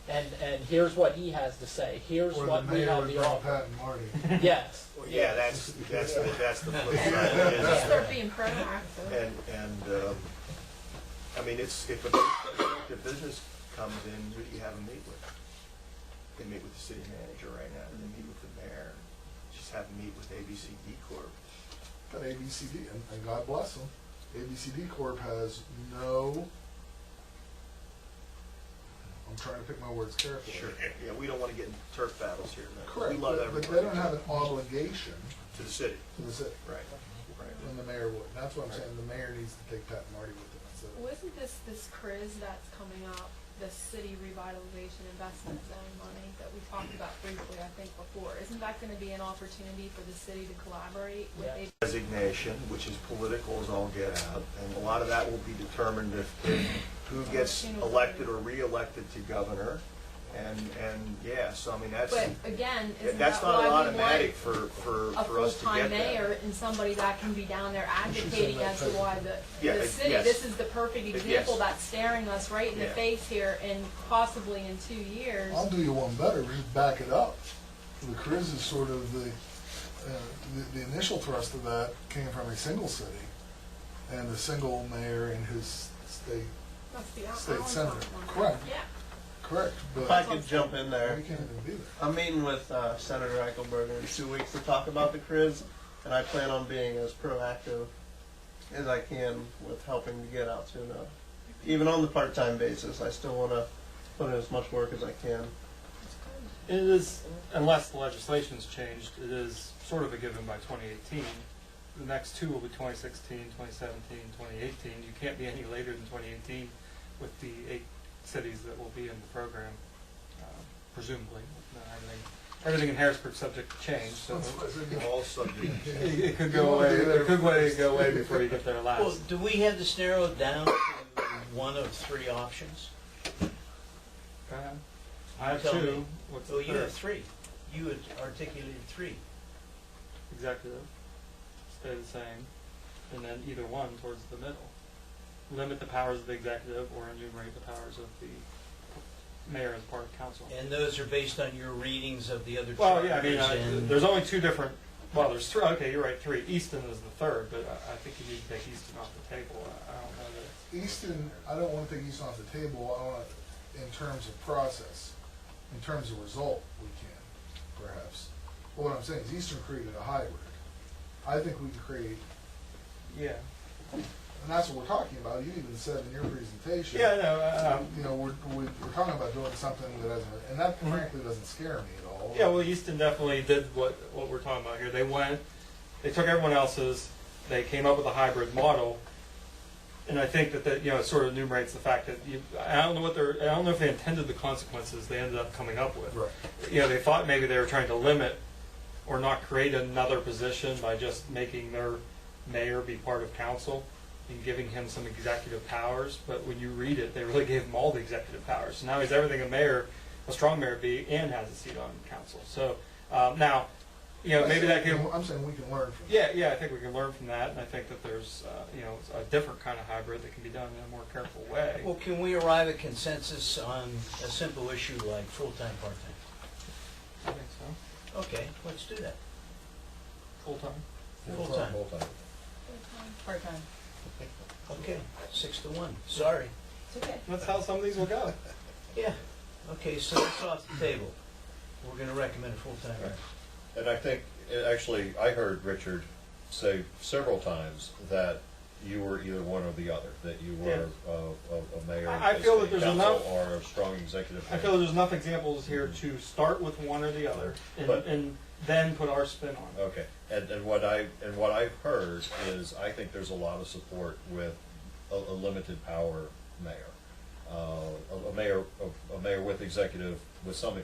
Speaker 10: And here's what he has to say. Here's
Speaker 3: Or
Speaker 10: what
Speaker 3: the
Speaker 10: we
Speaker 3: mayor
Speaker 10: have
Speaker 3: would
Speaker 10: the
Speaker 3: bring
Speaker 10: offer.
Speaker 3: Pat and Marty.
Speaker 10: Yes.
Speaker 9: Well, yeah, that's the flip side.
Speaker 8: Just start being proactive.
Speaker 9: And I mean, if a business comes in, who do you have them meet with? They meet with the city manager right now, they meet with the mayor, just have them meet with ABCD Corp.
Speaker 3: Got ABCD, and God bless them. ABCD Corp has no, I'm trying to pick my words carefully.
Speaker 9: Sure. Yeah, we don't want to get in turf battles here, man.
Speaker 3: Correct,
Speaker 9: We love
Speaker 3: but
Speaker 9: everybody.
Speaker 3: they don't have an obligation
Speaker 9: To the city.
Speaker 3: to the city,
Speaker 9: Right, right.
Speaker 3: and the mayor would. That's what I'm saying, the mayor needs to take Pat and Marty with him instead of.
Speaker 8: Well, isn't this CRIZ that's coming up, the city revitalization investment zone money that we talked about briefly, I think, before? Isn't that gonna be an opportunity for the city to collaborate with
Speaker 10: Yeah.
Speaker 8: a
Speaker 9: Designation, which is political as all get out, and a lot of that will be determined if who gets elected or re-elected to governor, and yeah, so I mean, that's,
Speaker 8: But again, isn't
Speaker 9: that's
Speaker 8: that
Speaker 9: not
Speaker 8: why we
Speaker 9: automatic
Speaker 8: want
Speaker 9: for
Speaker 8: a
Speaker 9: us to
Speaker 8: full-time
Speaker 9: get that.
Speaker 8: mayor and somebody that can be down there advocating as to why
Speaker 9: Yeah,
Speaker 8: the city,
Speaker 9: yes.
Speaker 8: this is the perfect example
Speaker 9: Yes.
Speaker 8: that's staring us right in the
Speaker 9: Yeah.
Speaker 8: face here, and possibly in 2 years.
Speaker 3: I'll do you one better, just back it up. The CRIZ is sort of the initial thrust of that came from a single city, and a single mayor in his state,
Speaker 8: That's the
Speaker 3: State
Speaker 8: Allentown
Speaker 3: Senator.
Speaker 8: one.
Speaker 3: Correct.
Speaker 8: Yeah.
Speaker 3: correct,
Speaker 5: If I
Speaker 3: but
Speaker 5: could jump in there.
Speaker 3: we can't even be there.
Speaker 5: I'm meeting with Senator Eichelberger in 2 weeks to talk about the CRIZ, and I plan on being as proactive as I can with helping to get Altoona. Even on the part-time basis, I still want to put in as much work as I can.
Speaker 4: It is, unless the legislation's changed, it is sort of a given by 2018. The next two will be 2016, 2017, 2018. You can't be any later than 2018 with the 8 cities that will be in the program, presumably. Everything in Harrisburg subject to change, so
Speaker 9: All subject.
Speaker 4: it could go away. It could go away before you get there last.
Speaker 7: Well, do we have this narrowed down to one of 3 options?
Speaker 4: I have
Speaker 7: Tell
Speaker 4: 2.
Speaker 7: me.
Speaker 4: What's
Speaker 7: Oh,
Speaker 4: the
Speaker 7: you
Speaker 4: third?
Speaker 7: have 3. You had articulated 3.
Speaker 4: Executive, stay the same, and then either one towards the middle. Limit the powers of the executive or enumerate the powers of the mayor as part of council.
Speaker 7: And those are based on your readings of the other
Speaker 4: Well, yeah, I mean,
Speaker 7: charters and...
Speaker 4: there's only 2 different, well, there's 3, okay, you're right, 3. Easton is the third, but I think you need to take Easton off the table. I don't know that.
Speaker 3: Easton, I don't want to take Easton off the table. I want to, in terms of process, in terms of result, we can, perhaps. But what I'm saying is Eastern created a hybrid. I think we can create,
Speaker 4: Yeah.
Speaker 3: and that's what we're talking about. You even said in your presentation.
Speaker 4: Yeah, no,
Speaker 3: You know, we're talking about doing something that doesn't, and that frankly doesn't scare me at all.
Speaker 4: yeah, well, Easton definitely did what we're talking about here. They took everyone else's, they came up with a hybrid model, and I think that it sort of enumerates the fact that I don't know if they intended the consequences they ended up coming up with.
Speaker 3: Right.
Speaker 4: They thought maybe they were trying to limit or not create another position by just making their mayor be part of council and giving him some executive powers. But when you read it, they really gave him all the executive powers. So now he's everything a strong mayor be, and has a seat on council. So now, maybe that can.
Speaker 3: I'm saying we can learn from.
Speaker 4: Yeah, I think we can learn from that, and I think that there's, a different kind of hybrid that can be done in a more careful way.
Speaker 7: Well, can we arrive at consensus on a simple issue like full-time, part-time?
Speaker 4: I think so.
Speaker 7: Okay, let's do that.
Speaker 4: Full-time.
Speaker 7: Full-time.
Speaker 2: Full-time.
Speaker 6: Part-time.
Speaker 7: Okay, 6 to 1. Sorry.
Speaker 6: It's okay.
Speaker 4: That's how some of these will go.
Speaker 7: Yeah. Okay, so that's off the table. We're going to recommend a full-time.
Speaker 2: Right. And I think, actually, I heard Richard say several times that you were either one or the other, that you were a mayor,
Speaker 4: I
Speaker 2: a
Speaker 4: feel that
Speaker 2: state
Speaker 4: there's
Speaker 2: council,
Speaker 4: enough-
Speaker 2: or a strong executive.
Speaker 4: I feel there's enough examples here to start with one or the other,
Speaker 2: But-
Speaker 4: and then put our spin on it.
Speaker 2: Okay, and what I've heard is I think there's a lot of support with a limited power mayor, a mayor with executive, with some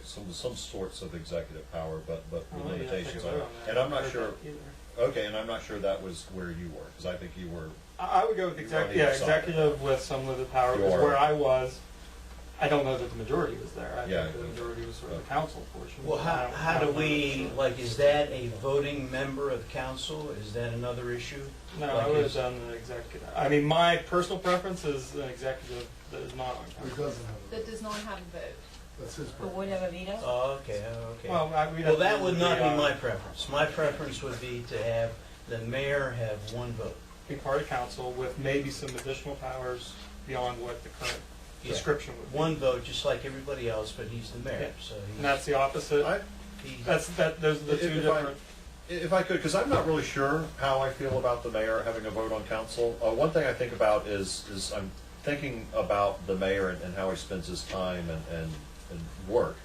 Speaker 2: sorts of executive power, but with
Speaker 4: Well, you have to
Speaker 2: limitations
Speaker 4: take a
Speaker 2: on
Speaker 4: vote
Speaker 2: it.
Speaker 4: on that.
Speaker 2: And I'm not
Speaker 4: Or
Speaker 2: sure.
Speaker 4: either.
Speaker 2: Okay, and I'm not sure that was where you were, because I think you were,
Speaker 4: I would go with
Speaker 2: You want either side.
Speaker 4: executive with some limited power, because
Speaker 2: Sure.
Speaker 4: where I was, I don't know that the majority was there. I
Speaker 2: Yeah.
Speaker 4: think the majority was sort of the council portion.
Speaker 7: Well,
Speaker 4: I
Speaker 7: how,
Speaker 4: don't-
Speaker 7: how
Speaker 4: I
Speaker 7: do
Speaker 4: don't know
Speaker 7: we,
Speaker 4: for sure.
Speaker 7: like, is that a voting member of the council? Is that another issue?
Speaker 4: No,
Speaker 7: Like
Speaker 4: I would have
Speaker 7: is-
Speaker 4: done an executive. I mean, my personal preference is an executive that is not on
Speaker 3: Who
Speaker 4: council.
Speaker 3: doesn't have a
Speaker 8: That
Speaker 3: vote?
Speaker 8: does not have a vote.
Speaker 3: That's his
Speaker 6: Who
Speaker 3: preference.
Speaker 6: would have a veto?
Speaker 7: Oh, okay, okay.
Speaker 4: Well, we'd have
Speaker 7: Well,
Speaker 4: to
Speaker 7: that
Speaker 4: do
Speaker 7: would
Speaker 4: the,
Speaker 7: not be my preference. My preference would be to have the mayor have one vote.
Speaker 4: Be part of council with maybe some additional powers beyond what the current
Speaker 7: Yeah.
Speaker 4: description would be.
Speaker 7: One vote, just like everybody else, but he's the mayor,
Speaker 4: Yeah.
Speaker 7: so
Speaker 4: And that's the opposite.
Speaker 7: he's.
Speaker 4: Those are the
Speaker 2: If-
Speaker 4: two
Speaker 2: if I-
Speaker 4: different.
Speaker 2: if I could, because I'm not really sure how I feel about the mayor having a vote on council. One thing I think about is I'm thinking about the mayor and how he spends his time and work.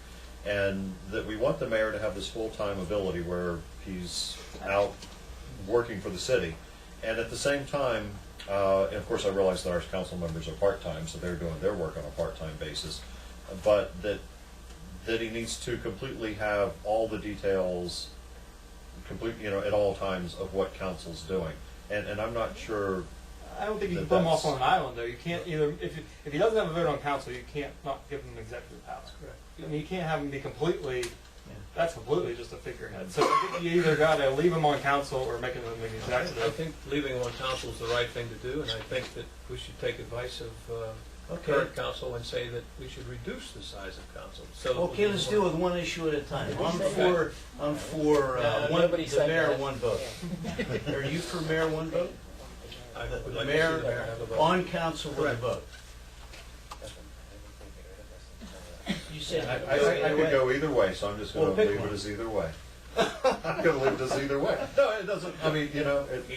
Speaker 2: And that we want the mayor to have this full-time ability where he's out working for the city. And at the same time, and of course I realize that our council members are part-time, so they're doing their work on a part-time basis. But that he needs to completely have all the details at all times of what council's doing. And I'm not sure,
Speaker 4: I don't think you can
Speaker 2: that
Speaker 4: put him off
Speaker 2: that's-
Speaker 4: on an island, though. You can't either, if he doesn't have a vote on council, you can't not give him executive power.
Speaker 7: Correct.
Speaker 4: I mean, you can't have him be completely,
Speaker 7: Yeah.
Speaker 4: that's completely just a figurehead. So I think you either gotta leave him on council or make him an
Speaker 1: I
Speaker 4: executive.
Speaker 1: think leaving him on council is the right thing to do, and I think that we should take advice of
Speaker 7: Okay.
Speaker 1: current council and say that we should reduce the size of council. So that we
Speaker 7: Okay,
Speaker 1: can
Speaker 7: let's
Speaker 1: work-
Speaker 7: deal with one issue at a time. I'm
Speaker 1: Okay.
Speaker 7: for
Speaker 10: nobody
Speaker 7: the
Speaker 10: said
Speaker 7: mayor,
Speaker 10: that.
Speaker 7: one vote. Are you for mayor, one vote?
Speaker 1: I would
Speaker 7: The
Speaker 1: like to see
Speaker 7: mayor
Speaker 1: the mayor have a vote.
Speaker 7: on council with a
Speaker 1: Correct.
Speaker 7: vote. You said.
Speaker 2: I could go either way, so I'm just
Speaker 7: Well,
Speaker 2: gonna
Speaker 7: pick
Speaker 2: leave
Speaker 7: one.
Speaker 2: it as either way. I'm gonna leave it as either way. No, it doesn't, I mean,
Speaker 1: He's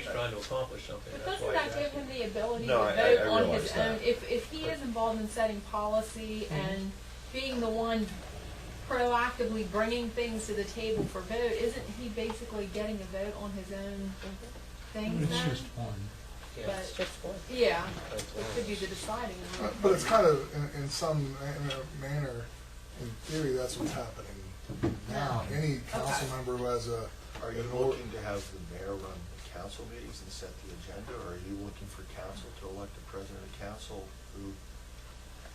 Speaker 1: trying to accomplish something,
Speaker 8: But
Speaker 1: that's
Speaker 8: doesn't
Speaker 1: why he's
Speaker 8: that give
Speaker 1: asking.
Speaker 8: him the ability
Speaker 2: No,
Speaker 8: to
Speaker 2: I
Speaker 8: vote on
Speaker 2: realize
Speaker 8: his
Speaker 2: that.
Speaker 8: own? If he is involved in setting policy
Speaker 2: Mm-hmm.
Speaker 8: and being the one proactively bringing things to the table for vote, isn't he basically getting a vote on his own things then?
Speaker 5: one.
Speaker 8: But, yeah, it could be the deciding. one.
Speaker 3: But it's kind of, in some manner, in theory, that's what's happening now. Any council member who has
Speaker 9: Are you
Speaker 3: an or-
Speaker 9: looking to have the mayor run the council meetings and set the agenda, or are you looking for council to elect a president of council who?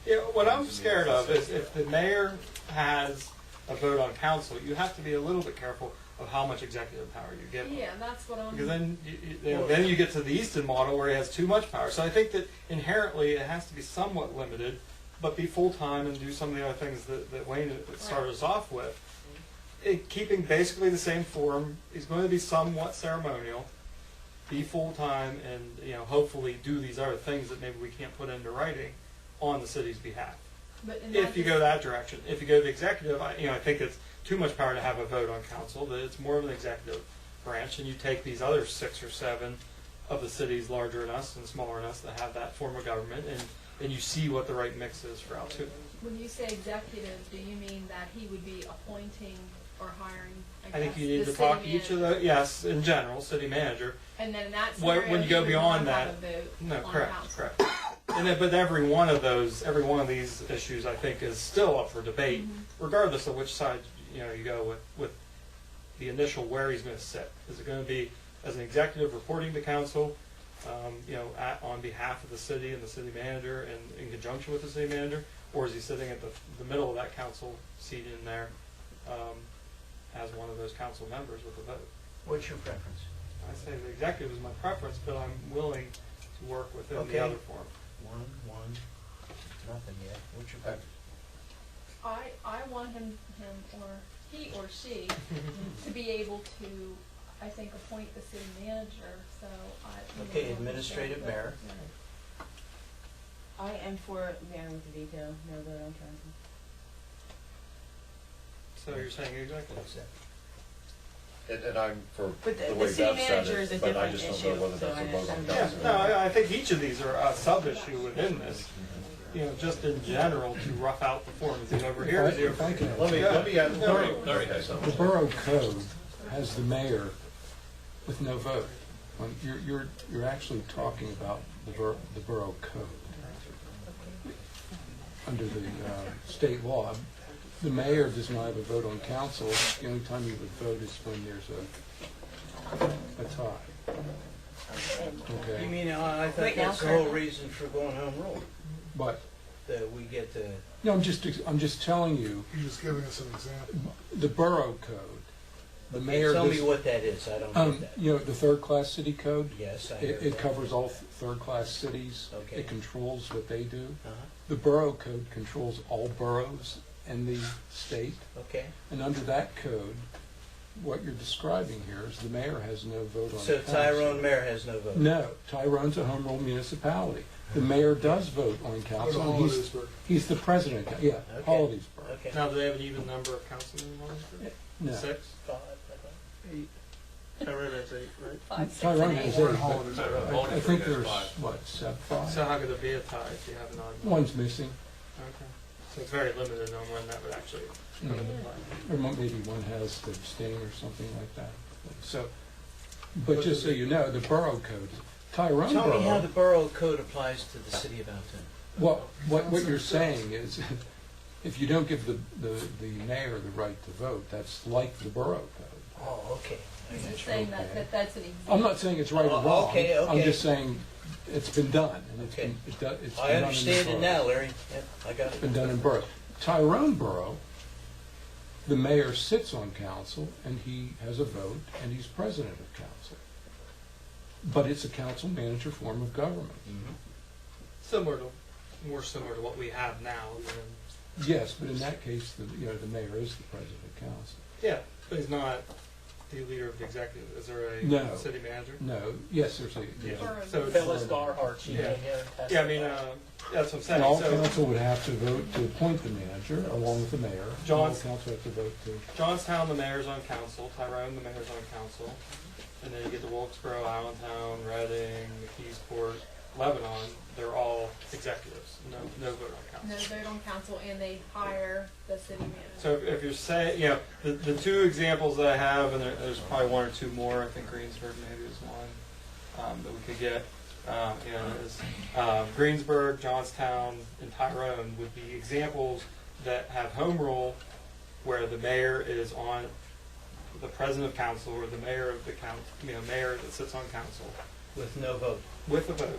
Speaker 4: Yeah, what I'm scared of is if the mayor has a vote on council, you have to be a little bit careful of how much executive power you give him.
Speaker 8: Yeah, that's what I'm.
Speaker 4: Because then you get to the Easton model where he has too much power. So I think that inherently it has to be somewhat limited, but be full-time and do some of the other things that Wayne started us off with. Keeping basically the same form, he's going to be somewhat ceremonial, be full-time, and hopefully do these other things that maybe we can't put into writing on the city's behalf.
Speaker 8: But in
Speaker 4: If you go that direction. If you go the executive, I think it's too much power to have a vote on council, that it's more of an executive branch, and you take these other 6 or 7 of the cities larger than us and smaller than us that have that form of government, and you see what the right mix is for Altoona.
Speaker 8: When you say executive, do you mean that he would be appointing or hiring?
Speaker 4: I think
Speaker 8: guess,
Speaker 4: you need
Speaker 8: the
Speaker 4: to talk to
Speaker 8: city
Speaker 4: each of
Speaker 8: manager?
Speaker 4: the, yes, in general, city manager.
Speaker 8: And then in that
Speaker 4: When-
Speaker 8: scenario,
Speaker 4: when you go
Speaker 8: he would
Speaker 4: beyond
Speaker 8: not have
Speaker 4: that-
Speaker 8: a vote
Speaker 4: No,
Speaker 8: on
Speaker 4: correct,
Speaker 8: council.
Speaker 4: correct. But every one of these issues, I think, is still up for debate, regardless of which side you go with the initial where he's going to sit. Is it going to be as an executive reporting to council, on behalf of the city and the city manager, and in conjunction with the city manager, or is he sitting at the middle of that council seat in there as one of those council members with a vote?
Speaker 7: What's your preference?
Speaker 4: I say the executive is my preference, but I'm willing to work within
Speaker 7: Okay.
Speaker 4: the other form.
Speaker 7: One, nothing yet. What's your preference?
Speaker 8: I want him or he or she to be able to, I think, appoint the city manager, so I.
Speaker 7: Okay, administrative mayor.
Speaker 6: I am for mayor with the veto, no vote on council.
Speaker 4: So you're saying executive?
Speaker 7: What's that?
Speaker 2: and I'm for
Speaker 6: But
Speaker 2: the
Speaker 6: the
Speaker 2: way
Speaker 6: city
Speaker 2: Bev
Speaker 6: manager
Speaker 2: said
Speaker 6: is a
Speaker 2: it, but I
Speaker 6: different
Speaker 2: just don't know
Speaker 6: issue,
Speaker 2: whether
Speaker 6: so
Speaker 2: that's a
Speaker 6: I
Speaker 2: vote on
Speaker 6: understand.
Speaker 4: Yeah,
Speaker 2: council.
Speaker 4: no, I think each of these are a sub-issue within this, just in general, to rough out the form. Is it over here? Is it
Speaker 5: If I can-
Speaker 2: Let me add,
Speaker 1: Larry has
Speaker 5: The
Speaker 1: something.
Speaker 5: borough code has the mayor with no vote. You're actually talking about the borough code. Under the state law, the mayor does not have a vote on council. The only time he would vote is when there's A tie. Okay.
Speaker 7: You mean, I
Speaker 6: Right
Speaker 7: think
Speaker 6: now,
Speaker 7: that's the whole
Speaker 6: currently.
Speaker 7: reason for going home rule,
Speaker 5: But,
Speaker 7: that we get to,
Speaker 5: no, I'm just telling you,
Speaker 3: He's just giving us an example.
Speaker 5: the borough code, the mayor.
Speaker 7: tell me
Speaker 5: does-
Speaker 7: what that is, I don't get that.
Speaker 5: You know, the third-class city code,
Speaker 7: Yes, I heard
Speaker 5: it
Speaker 7: that.
Speaker 5: covers all third-class cities.
Speaker 7: Okay.
Speaker 5: It controls what they do.
Speaker 7: Uh-huh.
Speaker 5: The borough code controls all boroughs in the state.
Speaker 7: Okay,
Speaker 5: And under that code, what you're describing here is the mayor has no vote on
Speaker 7: so
Speaker 5: the council.
Speaker 7: Tyrone Mayor has no vote?
Speaker 5: No, Tyrone's a home rule municipality. The mayor does vote on
Speaker 3: Go to
Speaker 5: council. and
Speaker 3: Hollidaysburg.
Speaker 5: He's the president, yeah,
Speaker 7: Okay.
Speaker 5: Hollidaysburg.
Speaker 7: Okay.
Speaker 4: Now, do they have an even number of councilmen in Hollidaysburg?
Speaker 5: No,
Speaker 4: 6?
Speaker 10: 5, I think.
Speaker 4: Tyrone has 8, right?
Speaker 6: 5, 6,
Speaker 5: Tyrone
Speaker 6: and 8.
Speaker 5: has
Speaker 3: Or in
Speaker 5: eight, but
Speaker 3: Hollidaysburg.
Speaker 5: I think
Speaker 1: has
Speaker 5: there's,
Speaker 1: 5.
Speaker 5: what,
Speaker 4: So
Speaker 5: five?
Speaker 4: how could there be a tie if you have an odd number?
Speaker 5: One's missing,
Speaker 4: Okay. So it's very limited on when that would actually come into play.
Speaker 5: or maybe one has to abstain or something like that. So, but just so you know, the borough code, Tyrone
Speaker 7: Tell me how the
Speaker 5: borough,
Speaker 7: borough code applies to the city of Altoona.
Speaker 5: what you're saying is, if you don't give the mayor the right to vote, that's like the borough code.
Speaker 7: Oh, okay. I
Speaker 8: He's
Speaker 7: got
Speaker 8: just
Speaker 7: you.
Speaker 8: saying that's an example.
Speaker 5: I'm not saying it's right or
Speaker 7: Oh,
Speaker 5: wrong.
Speaker 7: okay,
Speaker 5: I'm
Speaker 7: okay.
Speaker 5: just saying it's been done, and it's
Speaker 7: Okay.
Speaker 5: been, it's been
Speaker 7: I
Speaker 5: done in the
Speaker 7: understand it
Speaker 5: borough.
Speaker 7: now, Larry. Yep, I got
Speaker 5: It's
Speaker 7: it.
Speaker 5: been done in borough. Tyrone Borough, the mayor sits on council, and he has a vote, and he's president of council. But it's a council manager form of government.
Speaker 4: More similar to what we have now than,
Speaker 5: Yes, but in that case, the mayor is the president of council.
Speaker 4: yeah, but he's not the leader of the executive. Is there a
Speaker 5: No.
Speaker 4: city manager?
Speaker 5: No, yes, there's a,
Speaker 8: Borough.
Speaker 4: So it's-
Speaker 10: Phyllis Garhart, she
Speaker 4: Yeah.
Speaker 10: came here and testified.
Speaker 4: Yeah, I mean, that's what I'm saying.
Speaker 5: and all
Speaker 4: So
Speaker 5: council would have to vote to appoint the manager, along with the mayor. And all
Speaker 4: John's-
Speaker 5: council have to vote to,
Speaker 4: Johnstown, the mayor's on council. Tyrone, the mayor's on council. And then you get to Wilkesboro, Allentown, Reading, McKeesport, Lebanon. They're all executives. No vote on
Speaker 8: No
Speaker 4: council.
Speaker 8: vote on council, and they hire the city manager.
Speaker 4: So if you're saying, the two examples that I have, and there's probably one or two more. I think Greensburg maybe is one that we could get. Greensburg, Johnstown, and Tyrone would be examples that have home rule, where the mayor is on the president of council or the mayor of the mayor that sits on council
Speaker 7: With no vote.
Speaker 4: with a vote.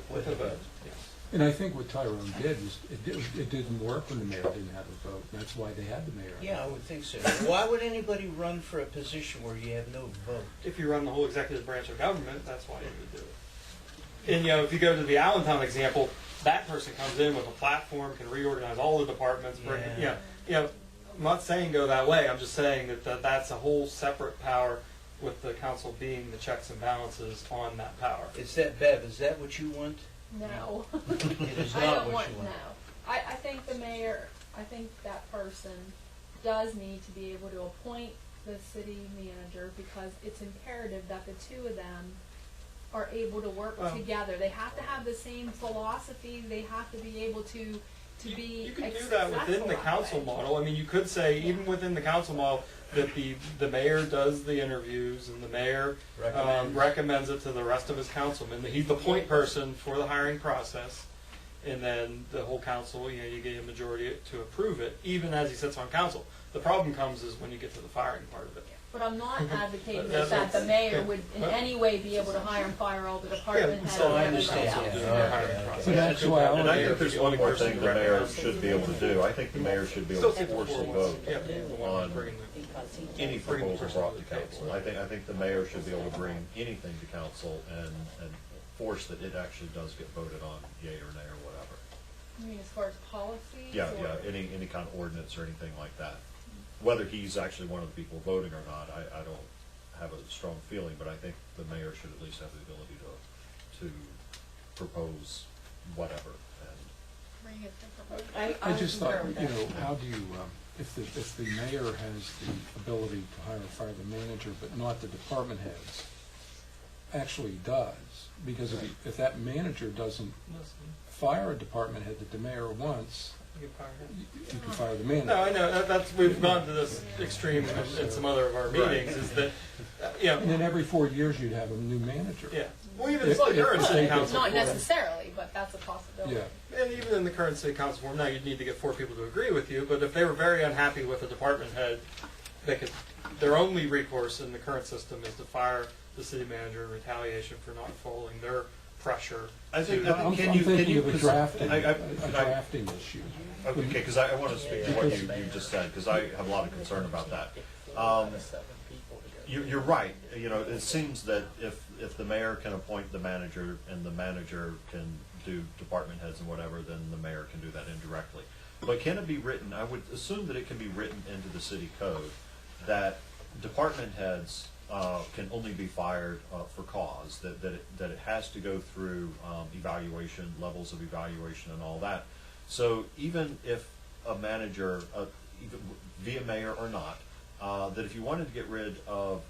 Speaker 4: Yes.
Speaker 5: and I think what Tyrone did is, it didn't work when the mayor didn't have a vote. That's why they had the mayor.
Speaker 7: Yeah, I would think so. Why would anybody run for a position where you have no vote?
Speaker 4: If you run the whole executive branch of government, that's why you would do it. And if you go to the Allentown example, that person comes in with a platform, can reorganize all the departments. I'm not saying go that way. I'm just saying that that's a whole separate power, with the council being the checks and balances on that power.
Speaker 7: Is that, Bev, is that what you want?
Speaker 8: No.
Speaker 7: It is
Speaker 8: I
Speaker 7: not
Speaker 8: don't
Speaker 7: what
Speaker 8: want,
Speaker 7: you
Speaker 8: no.
Speaker 7: want.
Speaker 8: I think the mayor, I think that person does need to be able to appoint the city manager, because it's imperative that the two of them are able to work
Speaker 4: Well-
Speaker 8: together. They have to have the same philosophy, they have to be able to be
Speaker 4: You can do that within the
Speaker 8: successful
Speaker 4: council
Speaker 8: that way.
Speaker 4: model. I mean, you could say, even within the council model, that the mayor does the interviews and the mayor recommends it to the rest of his councilmen. He's the point person for the hiring process, and then the whole council, you get a majority to approve it, even as he sits on council. The problem comes is when you get to the firing part of it.
Speaker 8: But I'm not advocating
Speaker 4: That's
Speaker 8: that the mayor would in
Speaker 4: Well-
Speaker 8: any way be able to hire and fire all the department heads
Speaker 4: so
Speaker 8: and
Speaker 7: I
Speaker 8: everybody
Speaker 7: understand,
Speaker 8: else.
Speaker 7: yeah.
Speaker 4: The hiring
Speaker 7: Okay.
Speaker 4: process.
Speaker 5: But that's why I
Speaker 2: And I
Speaker 5: want
Speaker 2: think there's one more thing the mayor
Speaker 4: recommends.
Speaker 2: should be able to do. I think the mayor should be able to force a vote
Speaker 4: Yeah, the one
Speaker 2: on
Speaker 4: bringing
Speaker 6: Because he
Speaker 2: any
Speaker 6: does.
Speaker 2: proposal brought to council. I think the mayor should be able to bring anything to council and force that it actually does get voted on, yea or nay or whatever.
Speaker 8: You mean as far as policies?
Speaker 2: Yeah,
Speaker 8: or-
Speaker 2: any kind of ordinance or anything like that. Whether he's actually one of the people voting or not, I don't have a strong feeling, but I think the mayor should at least have the ability to propose whatever. And
Speaker 8: Bring it differently.
Speaker 5: I just thought,
Speaker 6: concur with that.
Speaker 5: how do you, if the mayor has the ability to hire and fire the manager, but not the department heads, actually does, because if that manager doesn't fire a department head that the mayor wants,
Speaker 4: You can fire him.
Speaker 5: you can fire the manager.
Speaker 4: No, I know, that's, we've gone to this extreme in some other of our meetings, is that,
Speaker 5: And then every 4 years, you'd have a new manager.
Speaker 4: yeah. Well, even
Speaker 5: If-
Speaker 4: the
Speaker 5: if
Speaker 4: current
Speaker 5: the
Speaker 4: city
Speaker 5: state
Speaker 4: council
Speaker 8: Not
Speaker 4: form,
Speaker 8: necessarily, but that's a possibility.
Speaker 5: Yeah.
Speaker 4: and even in the current city council form, now you'd need to get 4 people to agree with you, but if they were very unhappy with a department head, their only recourse in the current system is to fire the city manager in retaliation for not following their pressure.
Speaker 2: I think,
Speaker 4: to-
Speaker 5: I'm
Speaker 2: can you,
Speaker 5: thinking of a
Speaker 2: 'cause
Speaker 5: drafting,
Speaker 2: I-
Speaker 5: a drafting issue.
Speaker 2: Okay, because I want to speak to what you just said, because I have a lot of concern about that. You're right, you know, it seems that if the mayor can appoint the manager and the manager can do department heads and whatever, then the mayor can do that indirectly. But can it be written, I would assume that it can be written into the city code, that department heads can only be fired for cause, that it has to go through evaluation, levels of evaluation and all that. So even if a manager, even via mayor or not, that if you wanted to get rid of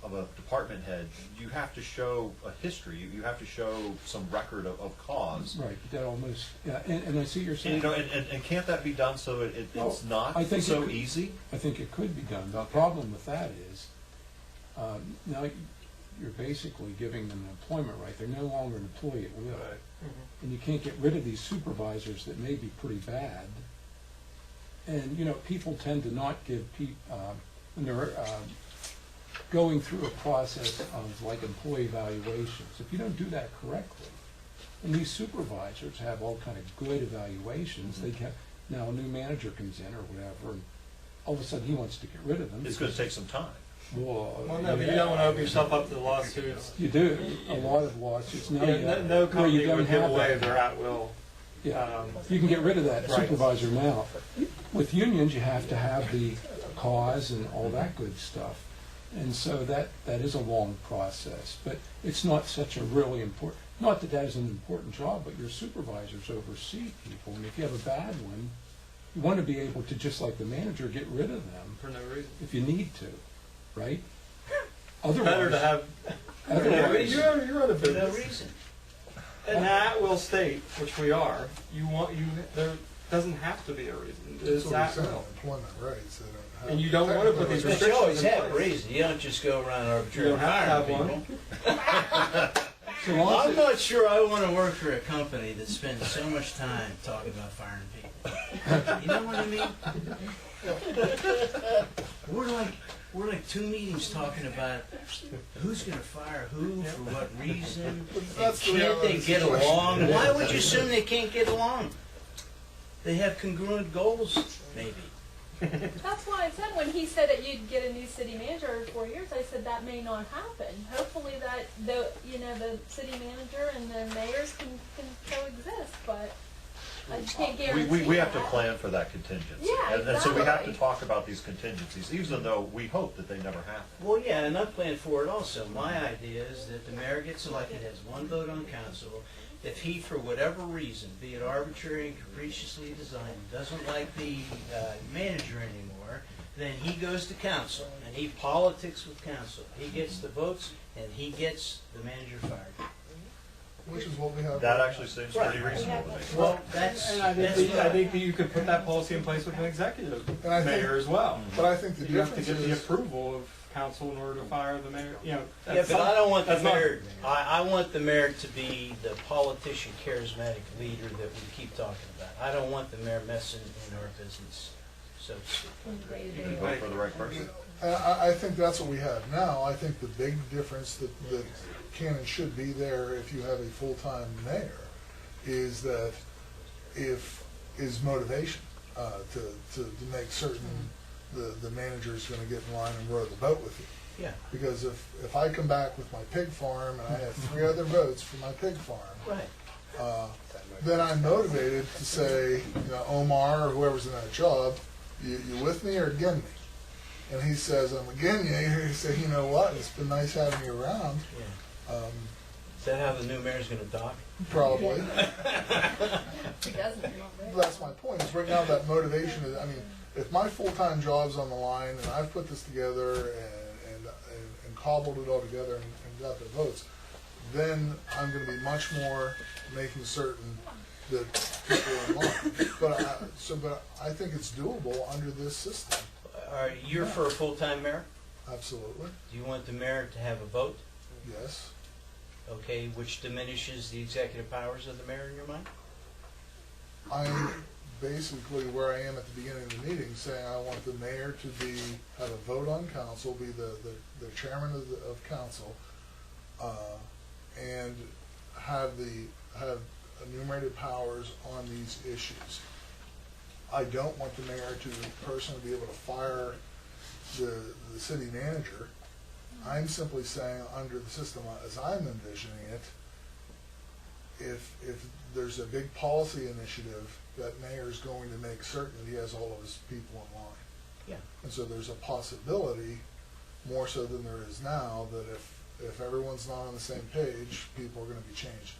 Speaker 2: a department head, you have to show a history, you have to show some record of cause.
Speaker 5: Right, that almost, yeah, and I see what you're
Speaker 2: And,
Speaker 5: saying.
Speaker 2: you know, and can't that be done so it's
Speaker 5: Well,
Speaker 2: not
Speaker 5: I think it
Speaker 2: so
Speaker 5: could-
Speaker 2: easy?
Speaker 5: I think it could be done. The problem with that is, now you're basically giving them an employment right. They're no longer an employee at will.
Speaker 1: Right.
Speaker 5: And you can't get rid of these supervisors that may be pretty bad. And, you know, people tend to not give when they're going through a process of like employee evaluations, if you don't do that correctly, and these supervisors have all kind of good evaluations, they get, now a new manager comes in or whatever, and all of a sudden he wants to get rid of them.
Speaker 2: It's going to take some time.
Speaker 5: Well,
Speaker 4: Well, no, but you don't want to open yourself up to lawsuits.
Speaker 5: you do, a lot of lawsuits. Now
Speaker 4: Yeah,
Speaker 5: you-
Speaker 4: no, no
Speaker 5: where
Speaker 4: company
Speaker 5: you don't
Speaker 4: would give
Speaker 5: have
Speaker 4: away
Speaker 5: that.
Speaker 4: their at-will.
Speaker 5: Yeah, you can get rid of that
Speaker 4: Right.
Speaker 5: supervisor now. With unions, you have to have the cause and all that good stuff. And so that is a long process, but it's not such a really important, not that that is an important job, but your supervisors oversee people. And if you have a bad one, you want to be able to, just like the manager, get rid of them
Speaker 4: For no reason.
Speaker 5: if you need to, right?
Speaker 4: Better to have.
Speaker 5: Otherwise-
Speaker 4: You're on a
Speaker 7: For no
Speaker 4: business.
Speaker 7: reason.
Speaker 4: An at-will state, which we are, there doesn't have to be a reason.
Speaker 3: That's
Speaker 4: It's
Speaker 3: what we're saying,
Speaker 4: at-will.
Speaker 3: employment rights, they don't have.
Speaker 4: And you don't want to put these
Speaker 7: But you
Speaker 4: restrictions
Speaker 7: always
Speaker 4: in
Speaker 7: have a
Speaker 4: place.
Speaker 7: reason. You don't just go around
Speaker 4: You
Speaker 7: arbitrarily
Speaker 4: don't have to
Speaker 7: firing
Speaker 4: have
Speaker 7: people.
Speaker 4: one.
Speaker 5: So long as
Speaker 7: I'm
Speaker 5: it-
Speaker 7: not sure I want to work for a company that spends so much time talking about firing people. You know what I mean? We're like 2 meetings talking about who's going to fire who, for what reason, and
Speaker 3: That's the
Speaker 7: can't they
Speaker 3: reality
Speaker 7: get
Speaker 3: situation.
Speaker 7: along? Why would you assume they can't get along? They have congruent goals, maybe.
Speaker 8: That's why I said when he said that you'd get a new city manager in 4 years, I said that may not happen. Hopefully that the city manager and the mayors can coexist, but I can't guarantee
Speaker 2: We have to
Speaker 8: that.
Speaker 2: plan for that contingency.
Speaker 8: Yeah,
Speaker 2: And so we have to
Speaker 8: exactly.
Speaker 2: talk about these contingencies, even though we hope that they never happen.
Speaker 7: Well, yeah, and I plan for it also. My idea is that the mayor gets elected, has one vote on council. If he, for whatever reason, be it arbitrary and capriciously designed, doesn't like the manager anymore, then he goes to council, and he politics with council. He gets the votes, and he gets the manager fired.
Speaker 3: Which is what we have.
Speaker 2: That
Speaker 3: right
Speaker 2: actually
Speaker 3: now.
Speaker 2: seems pretty reasonable to me.
Speaker 7: Well, that's,
Speaker 4: And I
Speaker 7: that's
Speaker 4: think that
Speaker 7: fine.
Speaker 4: you could put that policy in place with an executive
Speaker 3: And I think-
Speaker 4: mayor as well.
Speaker 3: But I think the
Speaker 4: You have to
Speaker 3: difference
Speaker 4: get the
Speaker 3: is,
Speaker 4: approval of council in order to fire the mayor,
Speaker 7: Yeah,
Speaker 4: that's
Speaker 7: but I don't want the
Speaker 4: that's not-
Speaker 7: mayor, I want the mayor to be the politician, charismatic leader that we keep talking about. I don't want the mayor messing in our business, so to speak.
Speaker 2: You can vote for the right person.
Speaker 3: I think that's what we have now. I think the big difference that can and should be there if you have a full-time mayor is that is motivation to make certain the manager is going to get in line and row the boat with you.
Speaker 7: Yeah,
Speaker 3: Because if I come back with my pig farm and I have 3 other votes for my pig farm,
Speaker 7: right.
Speaker 3: then I'm motivated to say, Omar or whoever's in that job, you with me or against me? And he says, I'm against you. You say, you know what? It's been nice having you around.
Speaker 7: Yeah. Is that how the new mayor's gonna dock?
Speaker 3: Probably.
Speaker 8: He doesn't, you're not there.
Speaker 3: That's my point. Is right now that motivation is. I mean, if my full-time job's on the line and I've put this together and cobbled it all together and got the votes, then I'm going to be much more making certain that people are in line. But I think it's doable under this system.
Speaker 7: You're for a full-time mayor?
Speaker 3: Absolutely.
Speaker 7: Do you want the mayor to have a vote?
Speaker 3: Yes.
Speaker 7: Okay, which diminishes the executive powers of the mayor in your mind?
Speaker 3: I'm basically where I am at the beginning of the meeting, saying I want the mayor to have a vote on council, be the chairman of council, and have enumerated powers on these issues. I don't want the mayor to personally be able to fire the city manager. I'm simply saying, under the system as I'm envisioning it, if there's a big policy initiative, that mayor's going to make certain that he has all of his people in line.
Speaker 7: Yeah.
Speaker 3: And so there's a possibility, more so than there is now, that if everyone's not on the same page, people are gonna be changed.